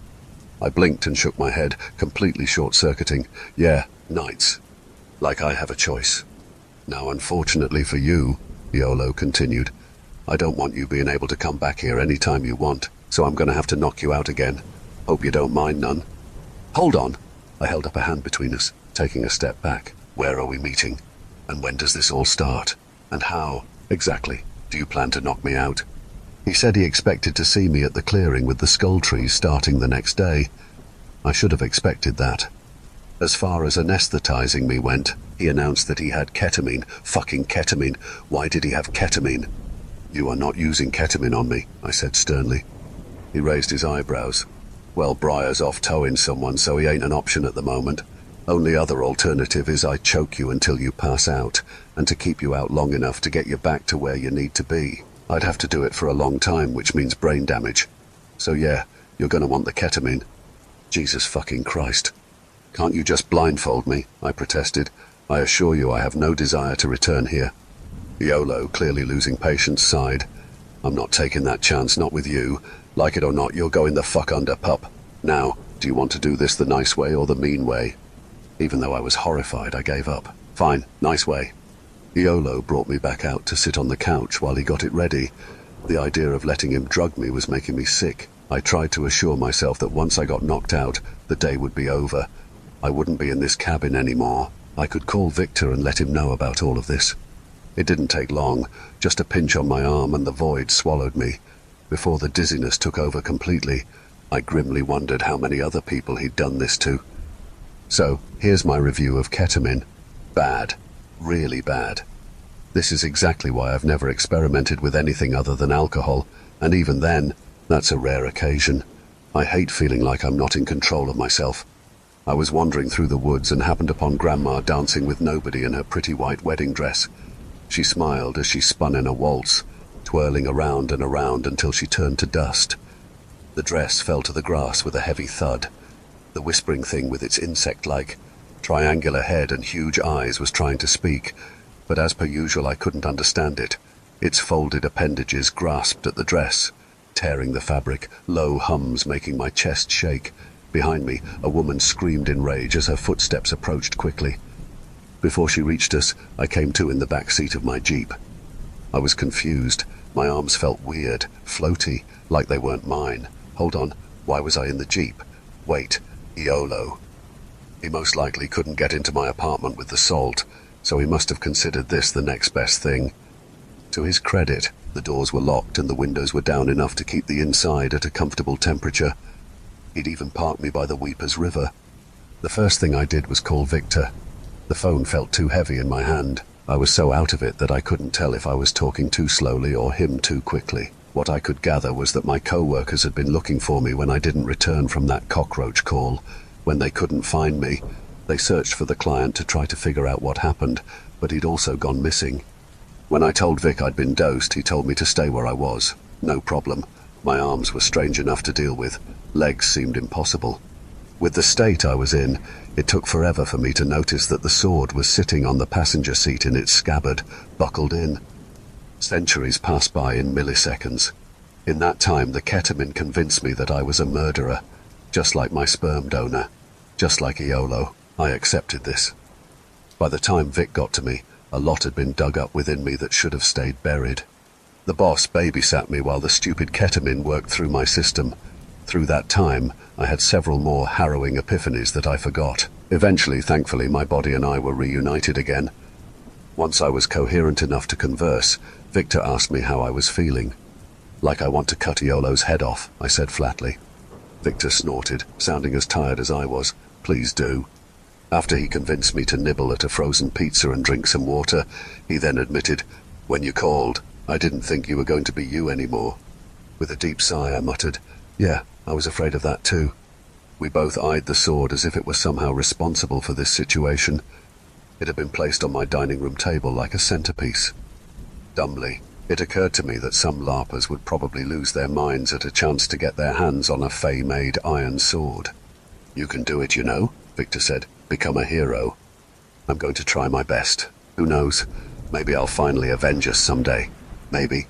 I blinked and shook my head, completely short-circuiting. Yeah, nights. Like I have a choice. Now, unfortunately for you, Iolo continued, I don't want you being able to come back here any time you want, so I'm going to have to knock you out again. Hope you don't mind none. Hold on. I held up a hand between us, taking a step back. Where are we meeting? And when does this all start? And how, exactly, do you plan to knock me out? He said he expected to see me at the clearing with the skull trees starting the next day. I should have expected that. As far as anesthetizing me went, he announced that he had ketamine. Fucking ketamine. Why did he have ketamine? You are not using ketamine on me, I said sternly. He raised his eyebrows. Well, Briar's off towing someone, so he ain't an option at the moment. Only other alternative is I choke you until you pass out, and to keep you out long enough to get you back to where you need to be. I'd have to do it for a long time, which means brain damage. So yeah, you're gonna want the ketamine. Jesus fucking Christ. Can't you just blindfold me? I protested. I assure you I have no desire to return here. Iolo, clearly losing patience, sighed. I'm not taking that chance, not with you. Like it or not, you're going the fuck under, pup. Now, do you want to do this the nice way or the mean way? Even though I was horrified, I gave up. Fine, nice way. Iolo brought me back out to sit on the couch while he got it ready. The idea of letting him drug me was making me sick. I tried to assure myself that once I got knocked out, the day would be over. I wouldn't be in this cabin anymore. I could call Victor and let him know about all of this. It didn't take long, just a pinch on my arm and the void swallowed me. Before the dizziness took over completely, I grimly wondered how many other people he'd done this to. So, here's my review of ketamine. Bad. Really bad. This is exactly why I've never experimented with anything other than alcohol, and even then, that's a rare occasion. I hate feeling like I'm not in control of myself. I was wandering through the woods and happened upon Grandma dancing with nobody in her pretty white wedding dress. She smiled as she spun in a waltz, twirling around and around until she turned to dust. The dress fell to the grass with a heavy thud. The whispering thing with its insect-like, triangular head and huge eyes was trying to speak, but as per usual I couldn't understand it. Its folded appendages grasped at the dress, tearing the fabric, low hums making my chest shake. Behind me, a woman screamed in rage as her footsteps approached quickly. Before she reached us, I came to in the back seat of my Jeep. I was confused. My arms felt weird, floaty, like they weren't mine. Hold on, why was I in the Jeep? Wait, Iolo. He most likely couldn't get into my apartment with the salt. so he must have considered this the next best thing. To his credit, the doors were locked and the windows were down enough to keep the inside at a comfortable temperature. He'd even parked me by the Weepers River. The first thing I did was call Victor. The phone felt too heavy in my hand. I was so out of it that I couldn't tell if I was talking too slowly or him too quickly. What I could gather was that my co-workers had been looking for me when I didn't return from that cockroach call. When they couldn't find me, they searched for the client to try to figure out what happened, but he'd also gone missing. When I told Vic I'd been dosed, he told me to stay where I was. No problem. My arms were strange enough to deal with. Legs seemed impossible. With the state I was in, it took forever for me to notice that the sword was sitting on the passenger seat in its scabbard, buckled in. Centuries passed by in milliseconds. In that time, the ketamine convinced me that I was a murderer, just like my sperm donor, just like Iolo. I accepted this. By the time Vic got to me, a lot had been dug up within me that should have stayed buried. The boss babysat me while the stupid ketamine worked through my system. Through that time, I had several more harrowing epiphanies that I forgot. Eventually, thankfully, my body and I were reunited again. Once I was coherent enough to converse, Victor asked me how I was feeling. Like I want to cut Iolo's head off, I said flatly. Victor snorted, sounding as tired as I was. Please do. After he convinced me to nibble at a frozen pizza and drink some water, he then admitted, "When you called, I didn't think you were going to be you anymore." With a deep sigh, I muttered, "Yeah, I was afraid of that too." We both eyed the sword as if it was somehow responsible for this situation. It had been placed on my dining room table like a centerpiece. Dumbly, it occurred to me that some LARPers would probably lose their minds at a chance to get their hands on a Fey-made iron sword. "You can do it, you know," Victor said. "Become a hero." "I'm going to try my best. Who knows? Maybe I'll finally avenge us someday. Maybe."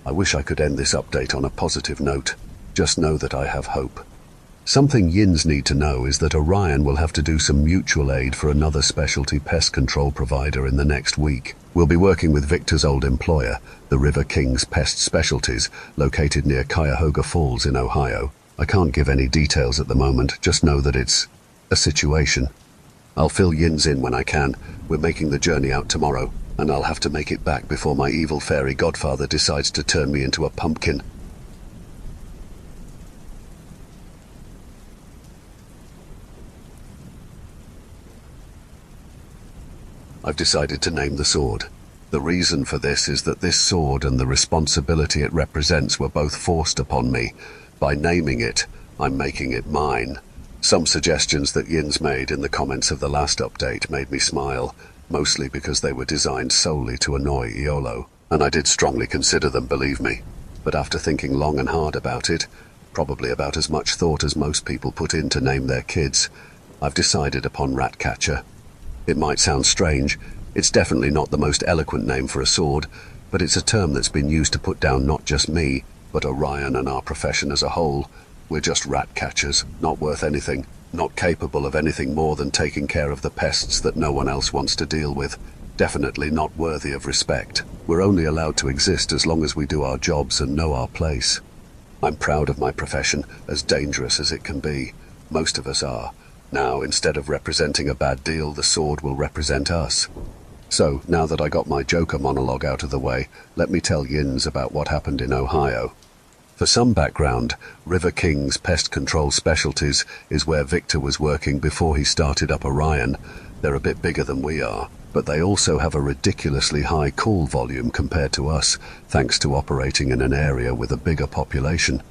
I wish I could end this update on a positive note. Just know that I have hope. Something Yins need to know is that Orion will have to do some mutual aid for another specialty pest control provider in the next week. We'll be working with Victor's old employer, the River Kings Pest Specialties, located near Cuyahoga Falls in Ohio. I can't give any details at the moment, just know that it's a situation. I'll fill Yins in when I can. We're making the journey out tomorrow, and I'll have to make it back before my evil fairy godfather decides to turn me into a pumpkin. I've decided to name the sword. The reason for this is that this sword and the responsibility it represents were both forced upon me. By naming it, I'm making it mine. Some suggestions that Yins made in the comments of the last update made me smile, mostly because they were designed solely to annoy Iolo, and I did strongly consider them, believe me. But after thinking long and hard about it, probably about as much thought as most people put in to name their kids, I've decided upon Ratcatcher. It might sound strange, it's definitely not the most eloquent name for a sword, but it's a term that's been used to put down not just me, but Orion and our profession as a whole. We're just rat catchers, not worth anything, not capable of anything more than taking care of the pests that no one else wants to deal with. Definitely not worthy of respect. We're only allowed to exist as long as we do our jobs and know our place. I'm proud of my profession, as dangerous as it can be. Most of us are. Now, instead of representing a bad deal, the sword will represent us. So, now that I got my Joker monologue out of the way, let me tell Yins about what happened in Ohio. For some background, River Kings Pest Control Specialties is where Victor was working before he started up Orion. They're a bit bigger than we are, but they also have a ridiculously high call volume compared to us, thanks to operating in an area with a bigger population.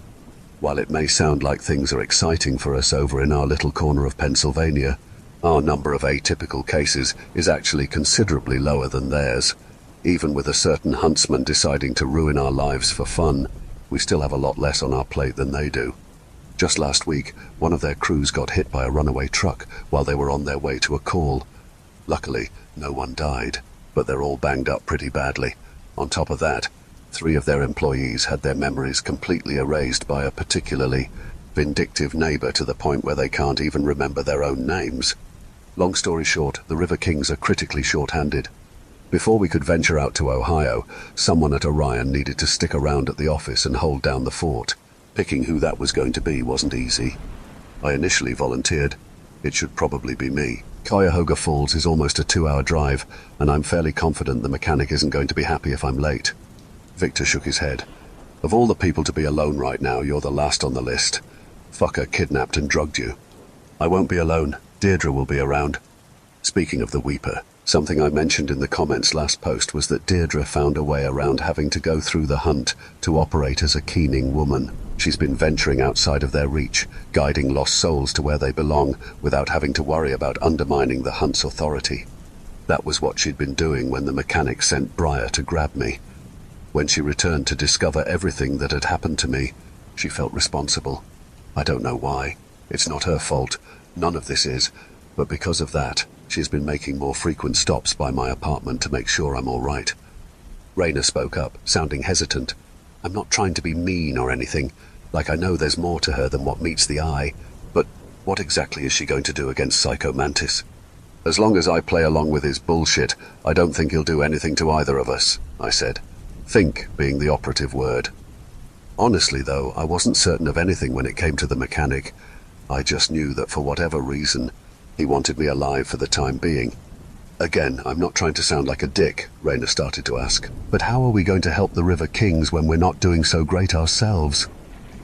While it may sound like things are exciting for us over in our little corner of Pennsylvania, our number of atypical cases is actually considerably lower than theirs. Even with a certain huntsman deciding to ruin our lives for fun, we still have a lot less on our plate than they do. Just last week, one of their crews got hit by a runaway truck while they were on their way to a call. Luckily, no one died, but they're all banged up pretty badly. On top of that, 3 of their employees had their memories completely erased by a particularly vindictive neighbor to the point where they can't even remember their own names. Long story short, the River Kings are critically short-handed. Before we could venture out to Ohio, someone at Orion needed to stick around at the office and hold down the fort. Picking who that was going to be wasn't easy. I initially volunteered. It should probably be me. Cuyahoga Falls is almost a 2-hour drive, and I'm fairly confident the mechanic isn't going to be happy if I'm late. Victor shook his head. Of all the people to be alone right now, you're the last on the list. Fucker kidnapped and drugged you. I won't be alone. Deirdre will be around. Speaking of the Weeper, something I mentioned in the comments last post was that Deirdre found a way around having to go through the hunt to operate as a keening woman. She's been venturing outside of their reach, guiding lost souls to where they belong without having to worry about undermining the hunt's authority. That was what she'd been doing when the mechanic sent Briar to grab me. When she returned to discover everything that had happened to me, she felt responsible. I don't know why. It's not her fault. None of this is. But because of that, she's been making more frequent stops by my apartment to make sure I'm all right. Raina spoke up, sounding hesitant. I'm not trying to be mean or anything. Like, I know there's more to her than what meets the eye. But what exactly is she going to do against Psycho Mantis? As long as I play along with his bullshit, I don't think he'll do anything to either of us, I said. Think being the operative word. Honestly, though, I wasn't certain of anything when it came to the mechanic. I just knew that for whatever reason, he wanted me alive for the time being. Again, I'm not trying to sound like a dick, Raina started to ask. But how are we going to help the River Kings when we're not doing so great ourselves?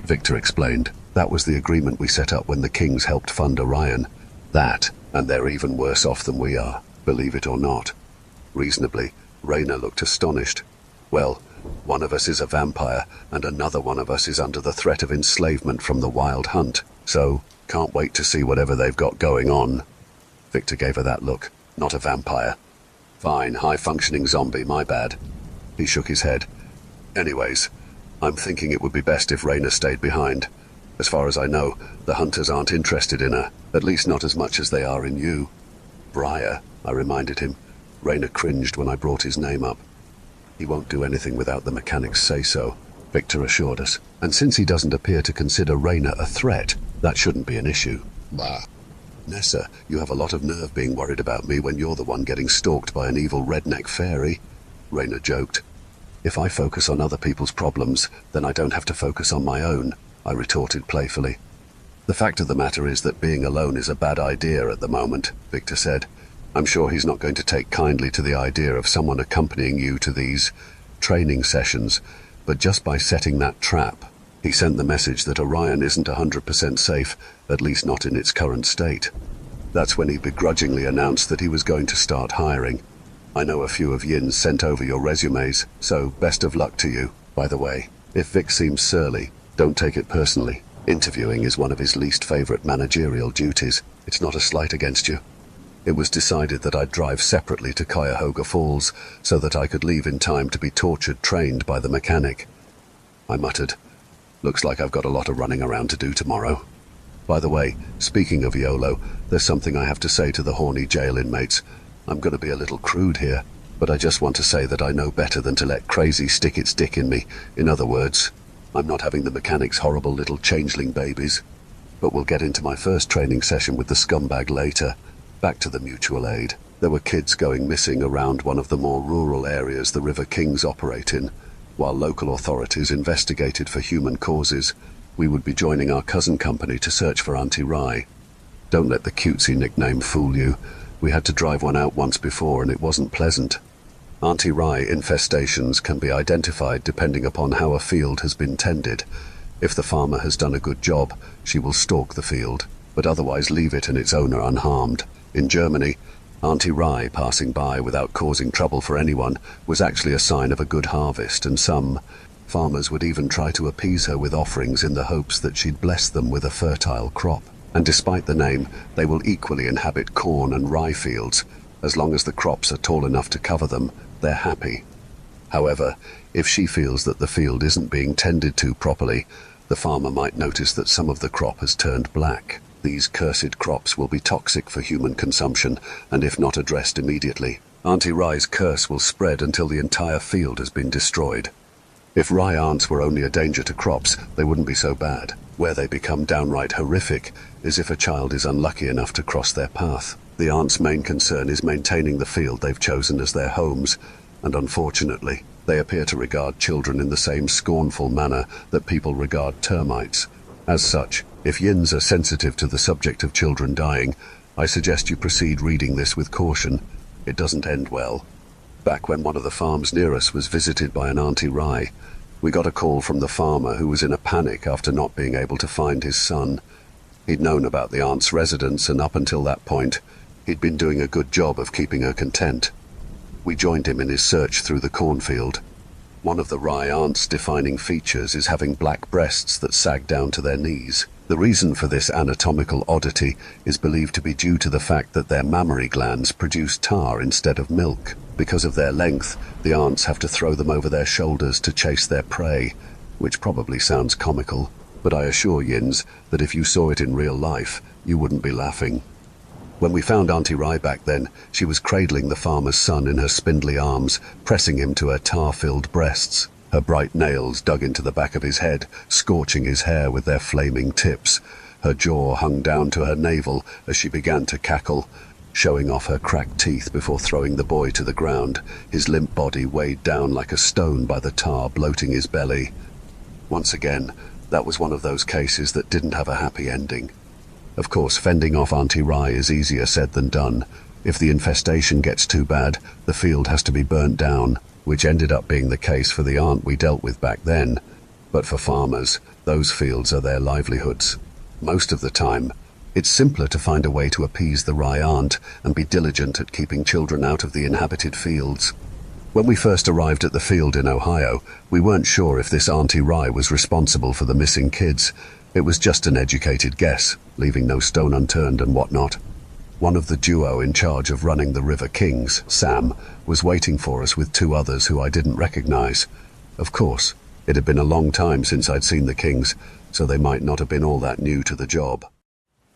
Victor explained. That was the agreement we set up when the Kings helped fund Orion. That, and they're even worse off than we are, believe it or not. Reasonably, Raina looked astonished. Well, one of us is a vampire, and another one of us is under the threat of enslavement from the Wild Hunt. So, can't wait to see whatever they've got going on. Victor gave her that look. Not a vampire. Fine, high-functioning zombie, my bad. He shook his head. Anyways, I'm thinking it would be best if Raina stayed behind. As far as I know, the hunters aren't interested in her, at least not as much as they are in you. Briar, I reminded him. Raina cringed when I brought his name up. He won't do anything without the mechanic's say-so, Victor assured us. And since he doesn't appear to consider Raina a threat, that shouldn't be an issue. Bah. Nessa, you have a lot of nerve being worried about me when you're the one getting stalked by an evil redneck fairy, Raina joked. If I focus on other people's problems, then I don't have to focus on my own, I retorted playfully. The fact of the matter is that being alone is a bad idea at the moment, Victor said. I'm sure he's not going to take kindly to the idea of someone accompanying you to these training sessions, but just by setting that trap, he sent the message that Orion isn't 100% safe, at least not in its current state. That's when he begrudgingly announced that he was going to start hiring. I know a few of Yin's sent over your resumes, so best of luck to you. By the way, if Vic seems surly, don't take it personally. Interviewing is one of his least favorite managerial duties. It's not a slight against you. It was decided that I'd drive separately to Cuyahoga Falls so that I could leave in time to be tortured trained by the mechanic. I muttered, looks like I've got a lot of running around to do tomorrow. By the way, speaking of Iolo, there's something I have to say to the horny jail inmates. I'm going to be a little crude here, but I just want to say that I know better than to let crazy stick its dick in me. In other words, I'm not having the mechanic's horrible little changeling babies. But we'll get into my first training session with the scumbag later. Back to the mutual aid. There were kids going missing around one of the more rural areas the River Kings operate in. While local authorities investigated for human causes, we would be joining our cousin company to search for Auntie Ry. Don't let the cutesy nickname fool you. We had to drive one out once before and it wasn't pleasant. Auntie Ry infestations can be identified depending upon how a field has been tended. If the farmer has done a good job, she will stalk the field, but otherwise leave it and its owner unharmed. In Germany, Auntie Ry passing by without causing trouble for anyone was actually a sign of a good harvest, and some farmers would even try to appease her with offerings in the hopes that she'd bless them with a fertile crop. And despite the name, they will equally inhabit corn and rye fields. As long as the crops are tall enough to cover them, they're happy. However, if she feels that the field isn't being tended to properly, the farmer might notice that some of the crop has turned black. These cursed crops will be toxic for human consumption, and if not addressed immediately, Auntie Ry's curse will spread until the entire field has been destroyed. If rye ants were only a danger to crops, they wouldn't be so bad. Where they become downright horrific is if a child is unlucky enough to cross their path. The ants' main concern is maintaining the field they've chosen as their homes, and unfortunately, they appear to regard children in the same scornful manner that people regard termites. As such, if Yins are sensitive to the subject of children dying, I suggest you proceed reading this with caution. It doesn't end well. Back when one of the farms near us was visited by an Auntie Ry, we got a call from the farmer who was in a panic after not being able to find his son. He'd known about the aunt's residence, and up until that point, he'd been doing a good job of keeping her content. We joined him in his search through the cornfield. One of the Ry aunt's defining features is having black breasts that sag down to their knees. The reason for this anatomical oddity is believed to be due to the fact that their mammary glands produce tar instead of milk. Because of their length, the aunts have to throw them over their shoulders to chase their prey, which probably sounds comical, but I assure Yins that if you saw it in real life, you wouldn't be laughing. When we found Auntie Ry back then, she was cradling the farmer's son in her spindly arms, pressing him to her tar-filled breasts. Her bright nails dug into the back of his head, scorching his hair with their flaming tips. Her jaw hung down to her navel as she began to cackle, showing off her cracked teeth before throwing the boy to the ground, his limp body weighed down like a stone by the tar bloating his belly. Once again, that was one of those cases that didn't have a happy ending. Of course, fending off Auntie Ry is easier said than done. If the infestation gets too bad, the field has to be burnt down, which ended up being the case for the aunt we dealt with back then. But for farmers, those fields are their livelihoods. Most of the time, it's simpler to find a way to appease the Ry aunt and be diligent at keeping children out of the inhabited fields. When we first arrived at the field in Ohio, we weren't sure if this Auntie Ry was responsible for the missing kids. It was just an educated guess, leaving no stone unturned and whatnot. One of the duo in charge of running the River Kings, Sam, was waiting for us with two others who I didn't recognize. Of course, it had been a long time since I'd seen the Kings, so they might not have been all that new to the job.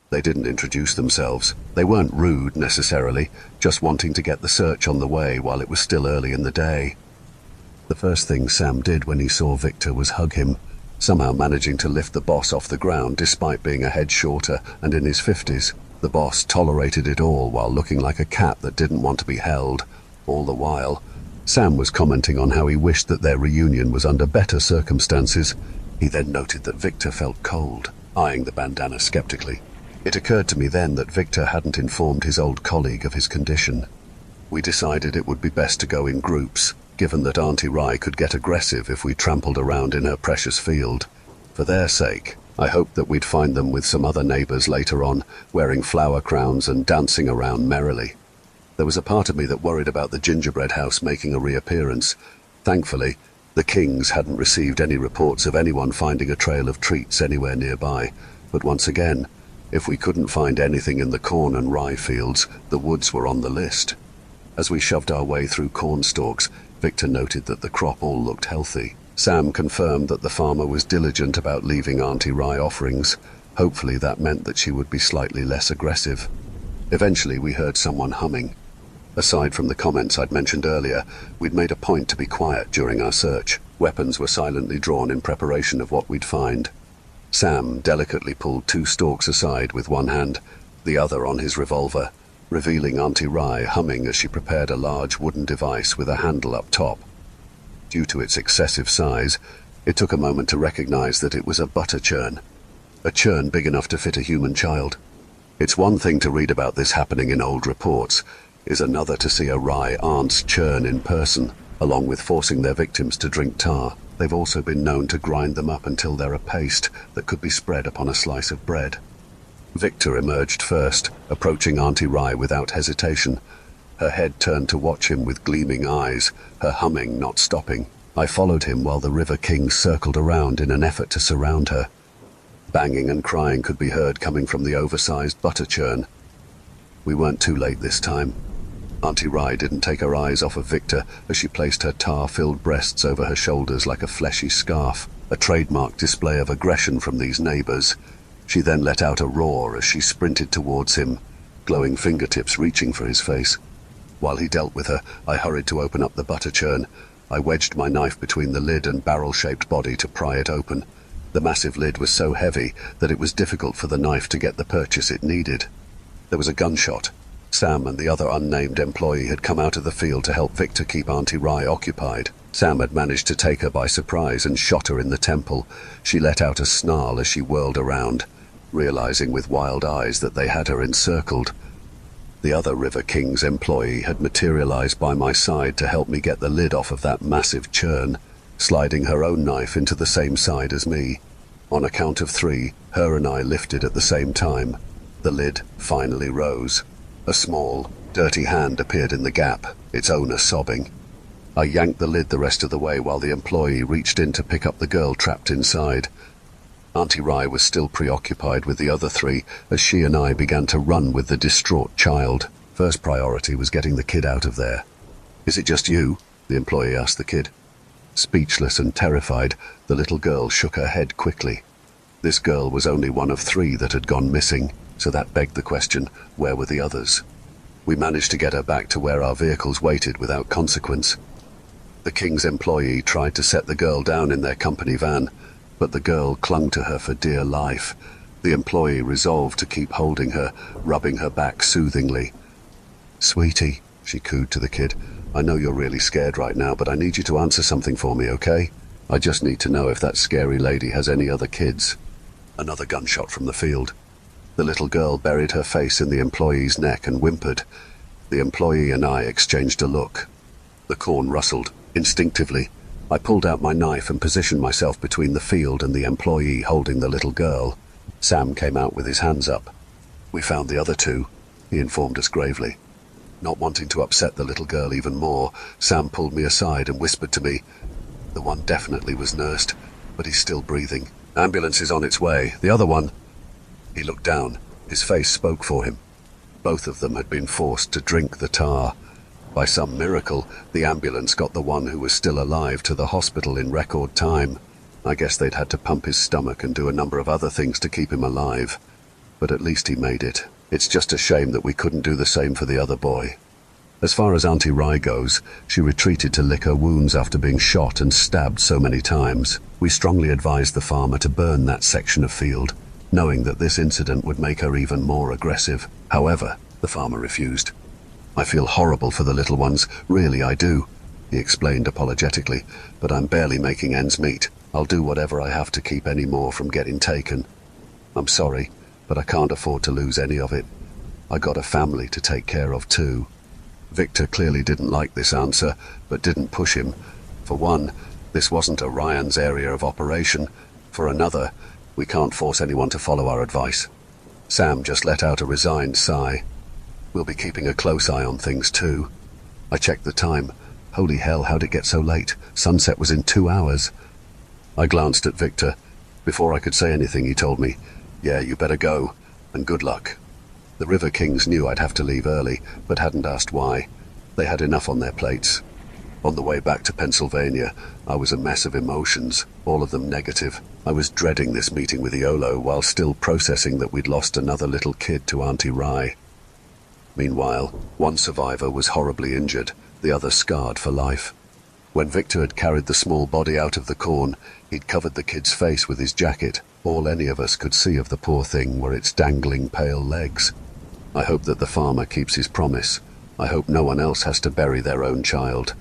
They didn't introduce themselves. They weren't rude, necessarily, just wanting to get the search on the way while it was still early in the day. The first thing Sam did when he saw Victor was hug him, somehow managing to lift the boss off the ground despite being a head shorter and in his 50s. The boss tolerated it all while looking like a cat that didn't want to be held. All the while, Sam was commenting on how he wished that their reunion was under better circumstances. He then noted that Victor felt cold, eyeing the bandana skeptically. It occurred to me then that Victor hadn't informed his old colleague of his condition. We decided it would be best to go in groups, given that Auntie Ry could get aggressive if we trampled around in her precious field. For their sake, I hoped that we'd find them with some other neighbors later on, wearing flower crowns and dancing around merrily. There was a part of me that worried about the Gingerbread house making a reappearance. Thankfully, the Kings hadn't received any reports of anyone finding a trail of treats anywhere nearby. But once again, if we couldn't find anything in the corn and rye fields, the woods were on the list. As we shoved our way through corn stalks, Victor noted that the crop all looked healthy. Sam confirmed that the farmer was diligent about leaving Auntie Ry offerings. Hopefully that meant that she would be slightly less aggressive. Eventually we heard someone humming. Aside from the comments I'd mentioned earlier, we'd made a point to be quiet during our search. Weapons were silently drawn in preparation of what we'd find. Sam delicately pulled two stalks aside with one hand, the other on his revolver, revealing Auntie Ry humming as she prepared a large wooden device with a handle up top. Due to its excessive size, it took a moment to recognize that it was a butter churn, a churn big enough to fit a human child. It's one thing to read about this happening in old reports, is another to see a Ry aunt's churn in person, along with forcing their victims to drink tar. They've also been known to grind them up until they're a paste that could be spread upon a slice of bread. Victor emerged first, approaching Auntie Ry without hesitation. Her head turned to watch him with gleaming eyes, her humming not stopping. I followed him while the River Kings circled around in an effort to surround her. Banging and crying could be heard coming from the oversized butter churn. We weren't too late this time. Auntie Ry didn't take her eyes off of Victor as she placed her tar-filled breasts over her shoulders like a fleshy scarf, a trademark display of aggression from these neighbors. She then let out a roar as she sprinted towards him, glowing fingertips reaching for his face. While he dealt with her, I hurried to open up the butter churn. I wedged my knife between the lid and barrel-shaped body to pry it open. The massive lid was so heavy that it was difficult for the knife to get the purchase it needed. There was a gunshot. Sam and the other unnamed employee had come out of the field to help Victor keep Auntie Ry occupied. Sam had managed to take her by surprise and shot her in the temple. She let out a snarl as she whirled around, realizing with wild eyes that they had her encircled. The other River King's employee had materialized by my side to help me get the lid off of that massive churn, sliding her own knife into the same side as me. On a count of 3, her and I lifted at the same time. The lid finally rose. A small, dirty hand appeared in the gap, its owner sobbing. I yanked the lid the rest of the way while the employee reached in to pick up the girl trapped inside. Auntie Ry was still preoccupied with the other 3 as she and I began to run with the distraught child. First priority was getting the kid out of there. "Is it just you?" the employee asked the kid. Speechless and terrified, the little girl shook her head quickly. This girl was only one of 3 that had gone missing, so that begged the question, where were the others? We managed to get her back to where our vehicles waited without consequence. The King's employee tried to set the girl down in their company van, but the girl clung to her for dear life. The employee resolved to keep holding her, rubbing her back soothingly. "Sweetie," she cooed to the kid, "I know you're really scared right now, but I need you to answer something for me, okay? I just need to know if that scary lady has any other kids." Another gunshot from the field. The little girl buried her face in the employee's neck and whimpered. The employee and I exchanged a look. The corn rustled. Instinctively, I pulled out my knife and positioned myself between the field and the employee holding the little girl. Sam came out with his hands up. "We found the other 2, he informed us gravely. Not wanting to upset the little girl even more, Sam pulled me aside and whispered to me, "The one definitely was nursed, but he's still breathing. Ambulance is on its way. The other one—" He looked down. His face spoke for him. Both of them had been forced to drink the tar. By some miracle, the ambulance got the one who was still alive to the hospital in record time. I guess they'd had to pump his stomach and do a number of other things to keep him alive. But at least he made it. It's just a shame that we couldn't do the same for the other boy. As far as Auntie Ry goes, she retreated to lick her wounds after being shot and stabbed so many times. We strongly advised the farmer to burn that section of field, knowing that this incident would make her even more aggressive. However, the farmer refused. "I feel horrible for the little ones, really I do," he explained apologetically, "but I'm barely making ends meet. I'll do whatever I have to keep any more from getting taken. I'm sorry, but I can't afford to lose any of it. I got a family to take care of too." Victor clearly didn't like this answer, but didn't push him. For one, this wasn't Orion's area of operation. For another, we can't force anyone to follow our advice. Sam just let out a resigned sigh. "We'll be keeping a close eye on things too." I checked the time. Holy hell, how'd it get so late? Sunset was in 2 hours. I glanced at Victor. Before I could say anything, he told me, "Yeah, you better go, and good luck." The River Kings knew I'd have to leave early, but hadn't asked why. They had enough on their plates. On the way back to Pennsylvania, I was a mess of emotions, all of them negative. I was dreading this meeting with Iolo while still processing that we'd lost another little kid to Auntie Ry. Meanwhile, one survivor was horribly injured, the other scarred for life. When Victor had carried the small body out of the corn, he'd covered the kid's face with his jacket. All any of us could see of the poor thing were its dangling pale legs. I hope that the farmer keeps his promise. I hope no one else has to bury their own child.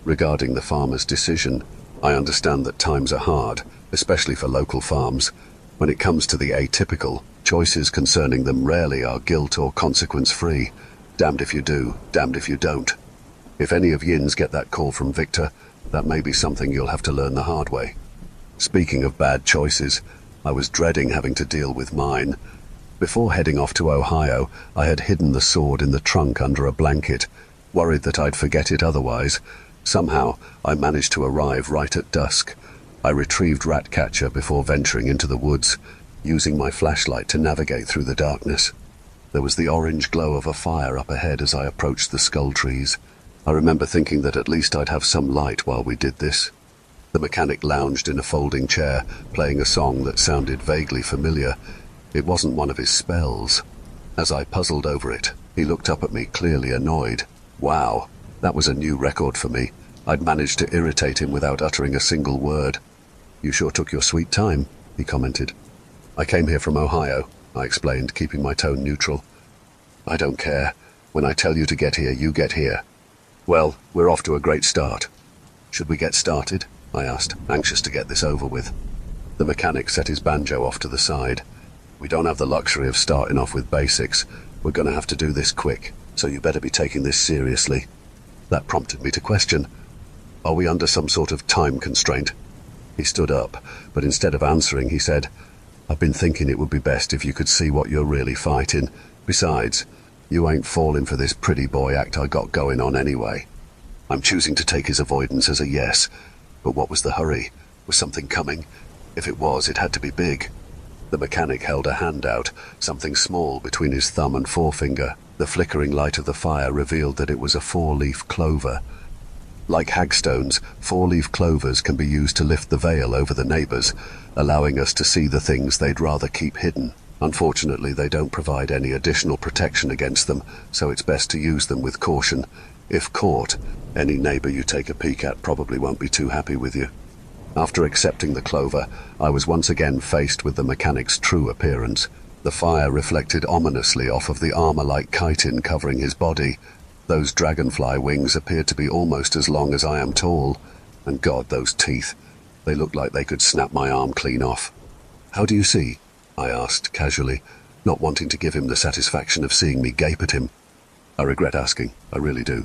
Regarding the farmer's decision, I understand that times are hard, especially for local farms. When it comes to the atypical, choices concerning them rarely are guilt or consequence-free. Damned if you do, damned if you don't. If any of Yins get that call from Victor, that may be something you'll have to learn the hard way. Speaking of bad choices, I was dreading having to deal with mine. Before heading off to Ohio, I had hidden the sword in the trunk under a blanket, worried that I'd forget it otherwise. Somehow, I managed to arrive right at dusk. I retrieved Ratcatcher before venturing into the woods, using my flashlight to navigate through the darkness. There was the orange glow of a fire up ahead as I approached the skull trees. I remember thinking that at least I'd have some light while we did this. The mechanic lounged in a folding chair, playing a song that sounded vaguely familiar. It wasn't one of his spells. As I puzzled over it, he looked up at me, clearly annoyed. Wow, that was a new record for me. I'd managed to irritate him without uttering a single word. "You sure took your sweet time," he commented. "I came here from Ohio," I explained, keeping my tone neutral. "I don't care. When I tell you to get here, you get here." "Well, we're off to a great start." "Should we get started?" I asked, anxious to get this over with. The mechanic set his banjo off to the side. "We don't have the luxury of starting off with basics. We're going to have to do this quick. So you better be taking this seriously. That prompted me to question, are we under some sort of time constraint? He stood up, but instead of answering, he said, I've been thinking it would be best if you could see what you're really fighting. Besides, you ain't falling for this pretty boy act I got going on anyway. I'm choosing to take his avoidance as a yes, but what was the hurry? Was something coming? If it was, it had to be big. The mechanic held a hand out, something small between his thumb and forefinger. The flickering light of the fire revealed that it was a 4-leaf clover. Like hagstones, 4-leaf clovers can be used to lift the veil over the neighbors, allowing us to see the things they'd rather keep hidden. Unfortunately, they don't provide any additional protection against them, so it's best to use them with caution. If caught, any neighbor you take a peek at probably won't be too happy with you. After accepting the clover, I was once again faced with the mechanic's true appearance. The fire reflected ominously off of the armor-like chitin covering his body. Those dragonfly wings appeared to be almost as long as I am tall. And God, those teeth. They looked like they could snap my arm clean off. How do you see? I asked casually, not wanting to give him the satisfaction of seeing me gape at him. I regret asking, I really do.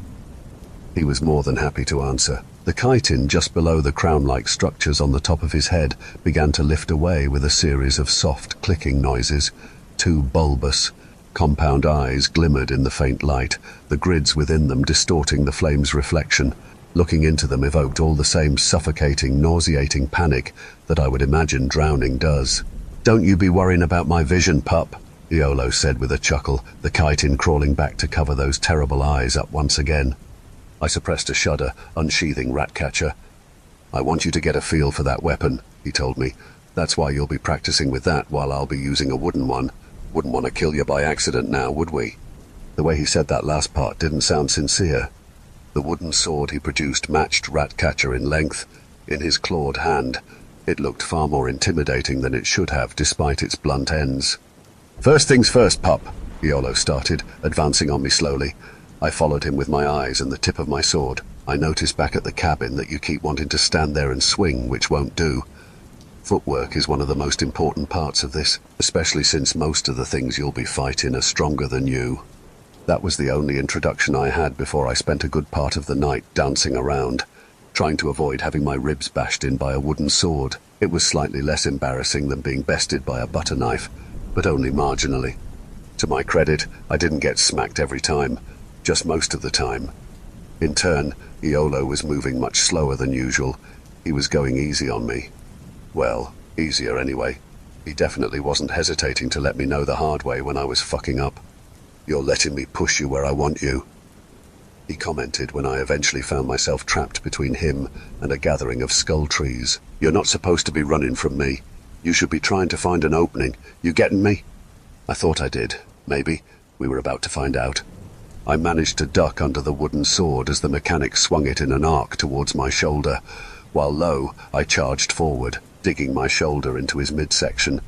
He was more than happy to answer. The chitin just below the crown-like structures on the top of his head began to lift away with a series of soft clicking noises. 2 bulbous, compound eyes glimmered in the faint light, the grids within them distorting the flame's reflection. Looking into them evoked all the same suffocating, nauseating panic that I would imagine drowning does. Don't you be worrying about my vision, pup, Iolo said with a chuckle, the chitin crawling back to cover those terrible eyes up once again. I suppressed a shudder, unsheathing Ratcatcher. I want you to get a feel for that weapon, he told me. That's why you'll be practicing with that while I'll be using a wooden one. Wouldn't want to kill you by accident now, would we? The way he said that last part didn't sound sincere. The wooden sword he produced matched Ratcatcher in length. In his clawed hand, it looked far more intimidating than it should have, despite its blunt ends. First things first, pup, Iolo started, advancing on me slowly. I followed him with my eyes and the tip of my sword. I noticed back at the cabin that you keep wanting to stand there and swing, which won't do. Footwork is one of the most important parts of this, especially since most of the things you'll be fighting are stronger than you. That was the only introduction I had before I spent a good part of the night dancing around, trying to avoid having my ribs bashed in by a wooden sword. It was slightly less embarrassing than being bested by a butter knife, but only marginally. To my credit, I didn't get smacked every time, just most of the time. In turn, Iolo was moving much slower than usual. He was going easy on me. Well, easier anyway. He definitely wasn't hesitating to let me know the hard way when I was fucking up. You're letting me push you where I want you, he commented when I eventually found myself trapped between him and a gathering of skull trees. You're not supposed to be running from me. You should be trying to find an opening. You getting me? I thought I did. Maybe. We were about to find out. I managed to duck under the wooden sword as the mechanic swung it in an arc towards my shoulder. While low, I charged forward, digging my shoulder into his midsection.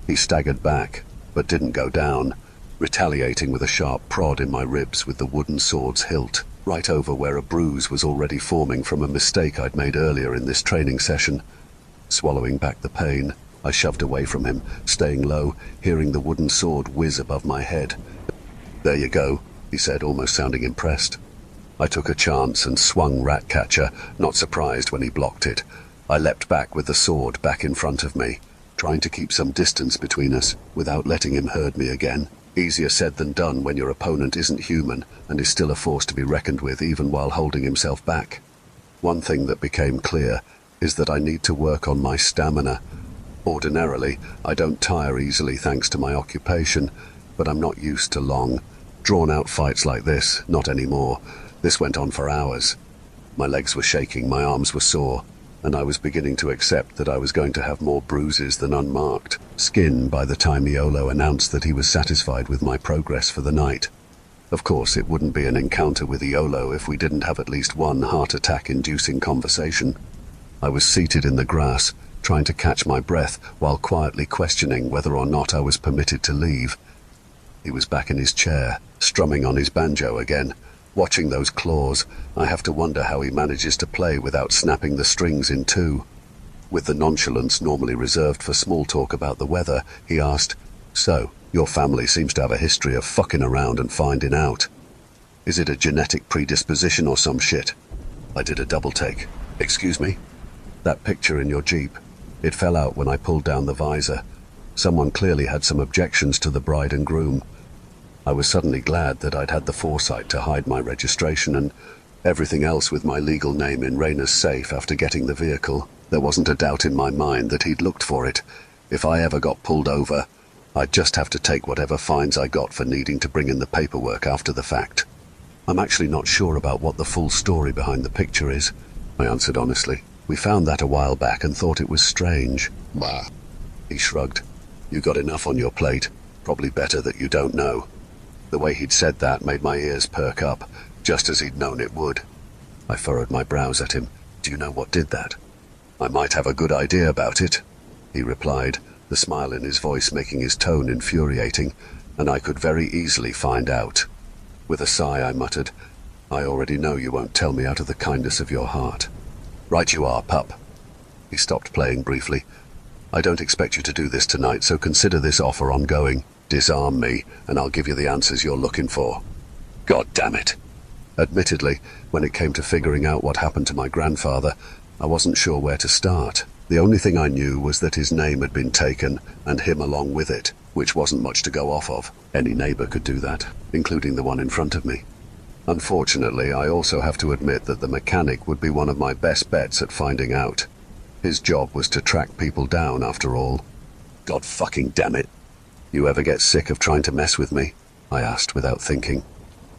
He staggered back, but didn't go down, retaliating with a sharp prod in my ribs with the wooden sword's hilt, right over where a bruise was already forming from a mistake I'd made earlier in this training session. Swallowing back the pain, I shoved away from him, staying low, hearing the wooden sword whiz above my head. There you go, he said, almost sounding impressed. I took a chance and swung Ratcatcher, not surprised when he blocked it. I leapt back with the sword back in front of me, trying to keep some distance between us without letting him hurt me again. Easier said than done when your opponent isn't human and is still a force to be reckoned with even while holding himself back. One thing that became clear is that I need to work on my stamina. Ordinarily, I don't tire easily thanks to my occupation, but I'm not used to long, drawn-out fights like this, not anymore. This went on for hours. My legs were shaking, my arms were sore, and I was beginning to accept that I was going to have more bruises than unmarked skin by the time Iolo announced that he was satisfied with my progress for the night. Of course, it wouldn't be an encounter with Iolo if we didn't have at least one heart attack-inducing conversation. I was seated in the grass, trying to catch my breath while quietly questioning whether or not I was permitted to leave. He was back in his chair, strumming on his banjo again. Watching those claws, I have to wonder how he manages to play without snapping the strings in two. With the nonchalance normally reserved for small talk about the weather, he asked, "So, your family seems to have a history of fucking around and finding out." Is it a genetic predisposition or some shit? I did a double take. Excuse me? That picture in your Jeep. It fell out when I pulled down the visor. Someone clearly had some objections to the bride and groom. I was suddenly glad that I'd had the foresight to hide my registration and everything else with my legal name in Rayner's safe after getting the vehicle. There wasn't a doubt in my mind that he'd looked for it. If I ever got pulled over, I'd just have to take whatever fines I got for needing to bring in the paperwork after the fact. I'm actually not sure about what the full story behind the picture is, I answered honestly. We found that a while back and thought it was strange. Bah. He shrugged. You got enough on your plate. Probably better that you don't know. The way he'd said that made my ears perk up, just as he'd known it would. I furrowed my brows at him. Do you know what did that? I might have a good idea about it, he replied, the smile in his voice making his tone infuriating, and I could very easily find out. With a sigh I muttered, I already know you won't tell me out of the kindness of your heart. Right you are, pup. He stopped playing briefly. I don't expect you to do this tonight, so consider this offer ongoing. Disarm me, and I'll give you the answers you're looking for. God damn it. Admittedly, when it came to figuring out what happened to my grandfather, I wasn't sure where to start. The only thing I knew was that his name had been taken, and him along with it, which wasn't much to go off of. Any neighbor could do that, including the one in front of me. Unfortunately, I also have to admit that the mechanic would be one of my best bets at finding out. His job was to track people down, after all. God fucking damn it. You ever get sick of trying to mess with me? I asked without thinking.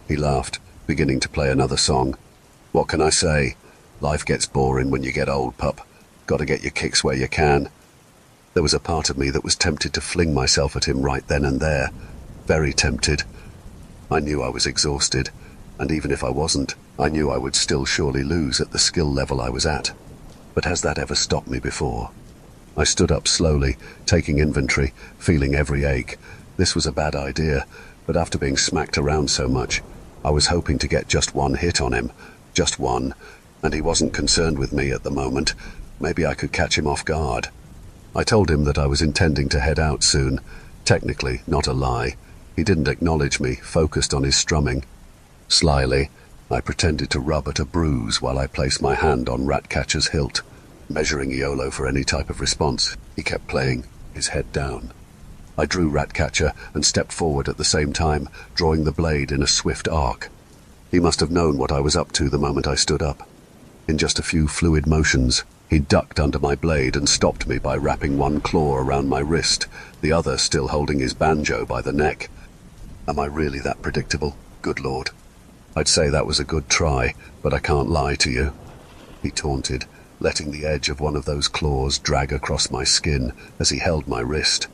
He laughed, beginning to play another song. What can I say? Life gets boring when you get old, pup. Gotta get your kicks where you can. There was a part of me that was tempted to fling myself at him right then and there. Very tempted. I knew I was exhausted, and even if I wasn't, I knew I would still surely lose at the skill level I was at. But has that ever stopped me before? I stood up slowly, taking inventory, feeling every ache. This was a bad idea, but after being smacked around so much, I was hoping to get just one hit on him. Just one, and he wasn't concerned with me at the moment. Maybe I could catch him off guard. I told him that I was intending to head out soon. Technically, not a lie. He didn't acknowledge me, focused on his strumming. Slyly, I pretended to rub at a bruise while I placed my hand on Ratcatcher's hilt, measuring Iolo for any type of response. He kept playing, his head down. I drew Ratcatcher and stepped forward at the same time, drawing the blade in a swift arc. He must have known what I was up to the moment I stood up. In just a few fluid motions, he ducked under my blade and stopped me by wrapping one claw around my wrist, the other still holding his banjo by the neck. Am I really that predictable? Good Lord. I'd say that was a good try, but I can't lie to you. He taunted, letting the edge of one of those claws drag across my skin as he held my wrist.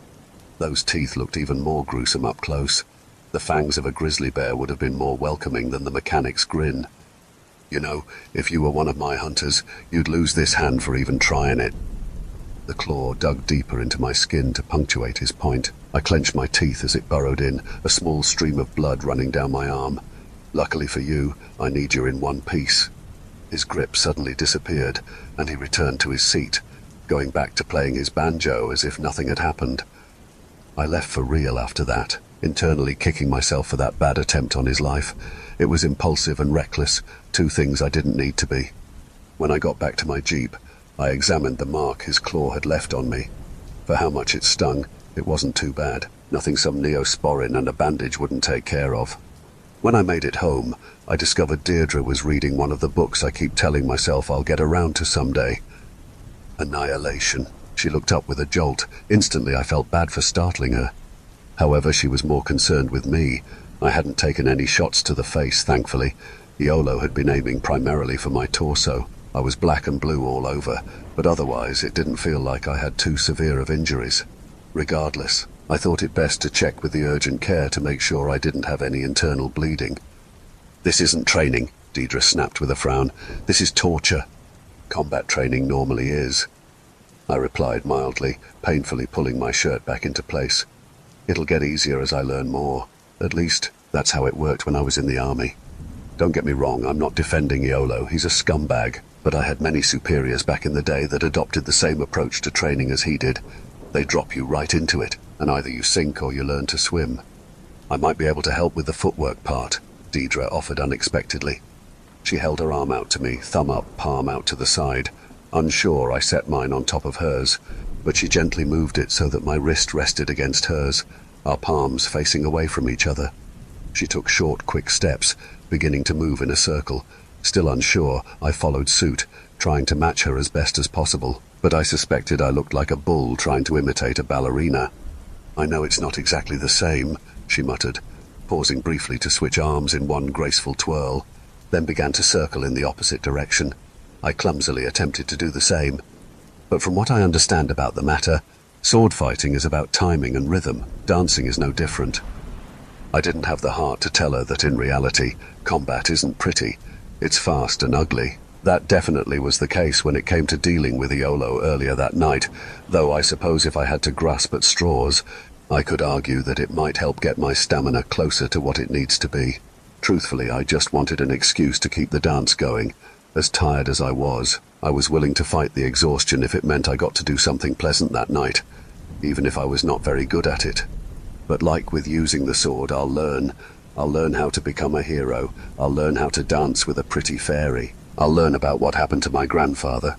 Those teeth looked even more gruesome up close. The fangs of a grizzly bear would have been more welcoming than the mechanic's grin. You know, if you were one of my hunters, you'd lose this hand for even trying it. The claw dug deeper into my skin to punctuate his point. I clenched my teeth as it burrowed in, a small stream of blood running down my arm. Luckily for you, I need you in one piece. His grip suddenly disappeared, and he returned to his seat, going back to playing his banjo as if nothing had happened. I left for real after that, internally kicking myself for that bad attempt on his life. It was impulsive and reckless, two things I didn't need to be. When I got back to my Jeep, I examined the mark his claw had left on me. For how much it stung, it wasn't too bad. Nothing some neosporin and a bandage wouldn't take care of. When I made it home, I discovered Deirdre was reading one of the books I keep telling myself I'll get around to someday. Annihilation. She looked up with a jolt. Instantly I felt bad for startling her. However, she was more concerned with me. I hadn't taken any shots to the face, thankfully. Iolo had been aiming primarily for my torso. I was black and blue all over, but otherwise it didn't feel like I had too severe of injuries. Regardless, I thought it best to check with the urgent care to make sure I didn't have any internal bleeding. This isn't training, Deirdre snapped with a frown. This is torture. Combat training normally is. I replied mildly, painfully pulling my shirt back into place. It'll get easier as I learn more. At least, that's how it worked when I was in the army. Don't get me wrong, I'm not defending Iolo, he's a scumbag, but I had many superiors back in the day that adopted the same approach to training as he did. They drop you right into it, and either you sink or you learn to swim. I might be able to help with the footwork part. Deidre offered unexpectedly. She held her arm out to me, thumb up, palm out to the side. Unsure, I set mine on top of hers, but she gently moved it so that my wrist rested against hers, our palms facing away from each other. She took short, quick steps, beginning to move in a circle. Still unsure, I followed suit, trying to match her as best as possible, but I suspected I looked like a bull trying to imitate a ballerina. "I know it's not exactly the same," she muttered, pausing briefly to switch arms in one graceful twirl, then began to circle in the opposite direction. I clumsily attempted to do the same. But from what I understand about the matter, sword fighting is about timing and rhythm. Dancing is no different. I didn't have the heart to tell her that in reality, combat isn't pretty. It's fast and ugly. That definitely was the case when it came to dealing with Iolo earlier that night, though I suppose if I had to grasp at straws, I could argue that it might help get my stamina closer to what it needs to be. Truthfully, I just wanted an excuse to keep the dance going. As tired as I was willing to fight the exhaustion if it meant I got to do something pleasant that night, even if I was not very good at it. But like with using the sword, I'll learn how to become a hero. I'll learn how to dance with a pretty fairy. I'll learn about what happened to my grandfather.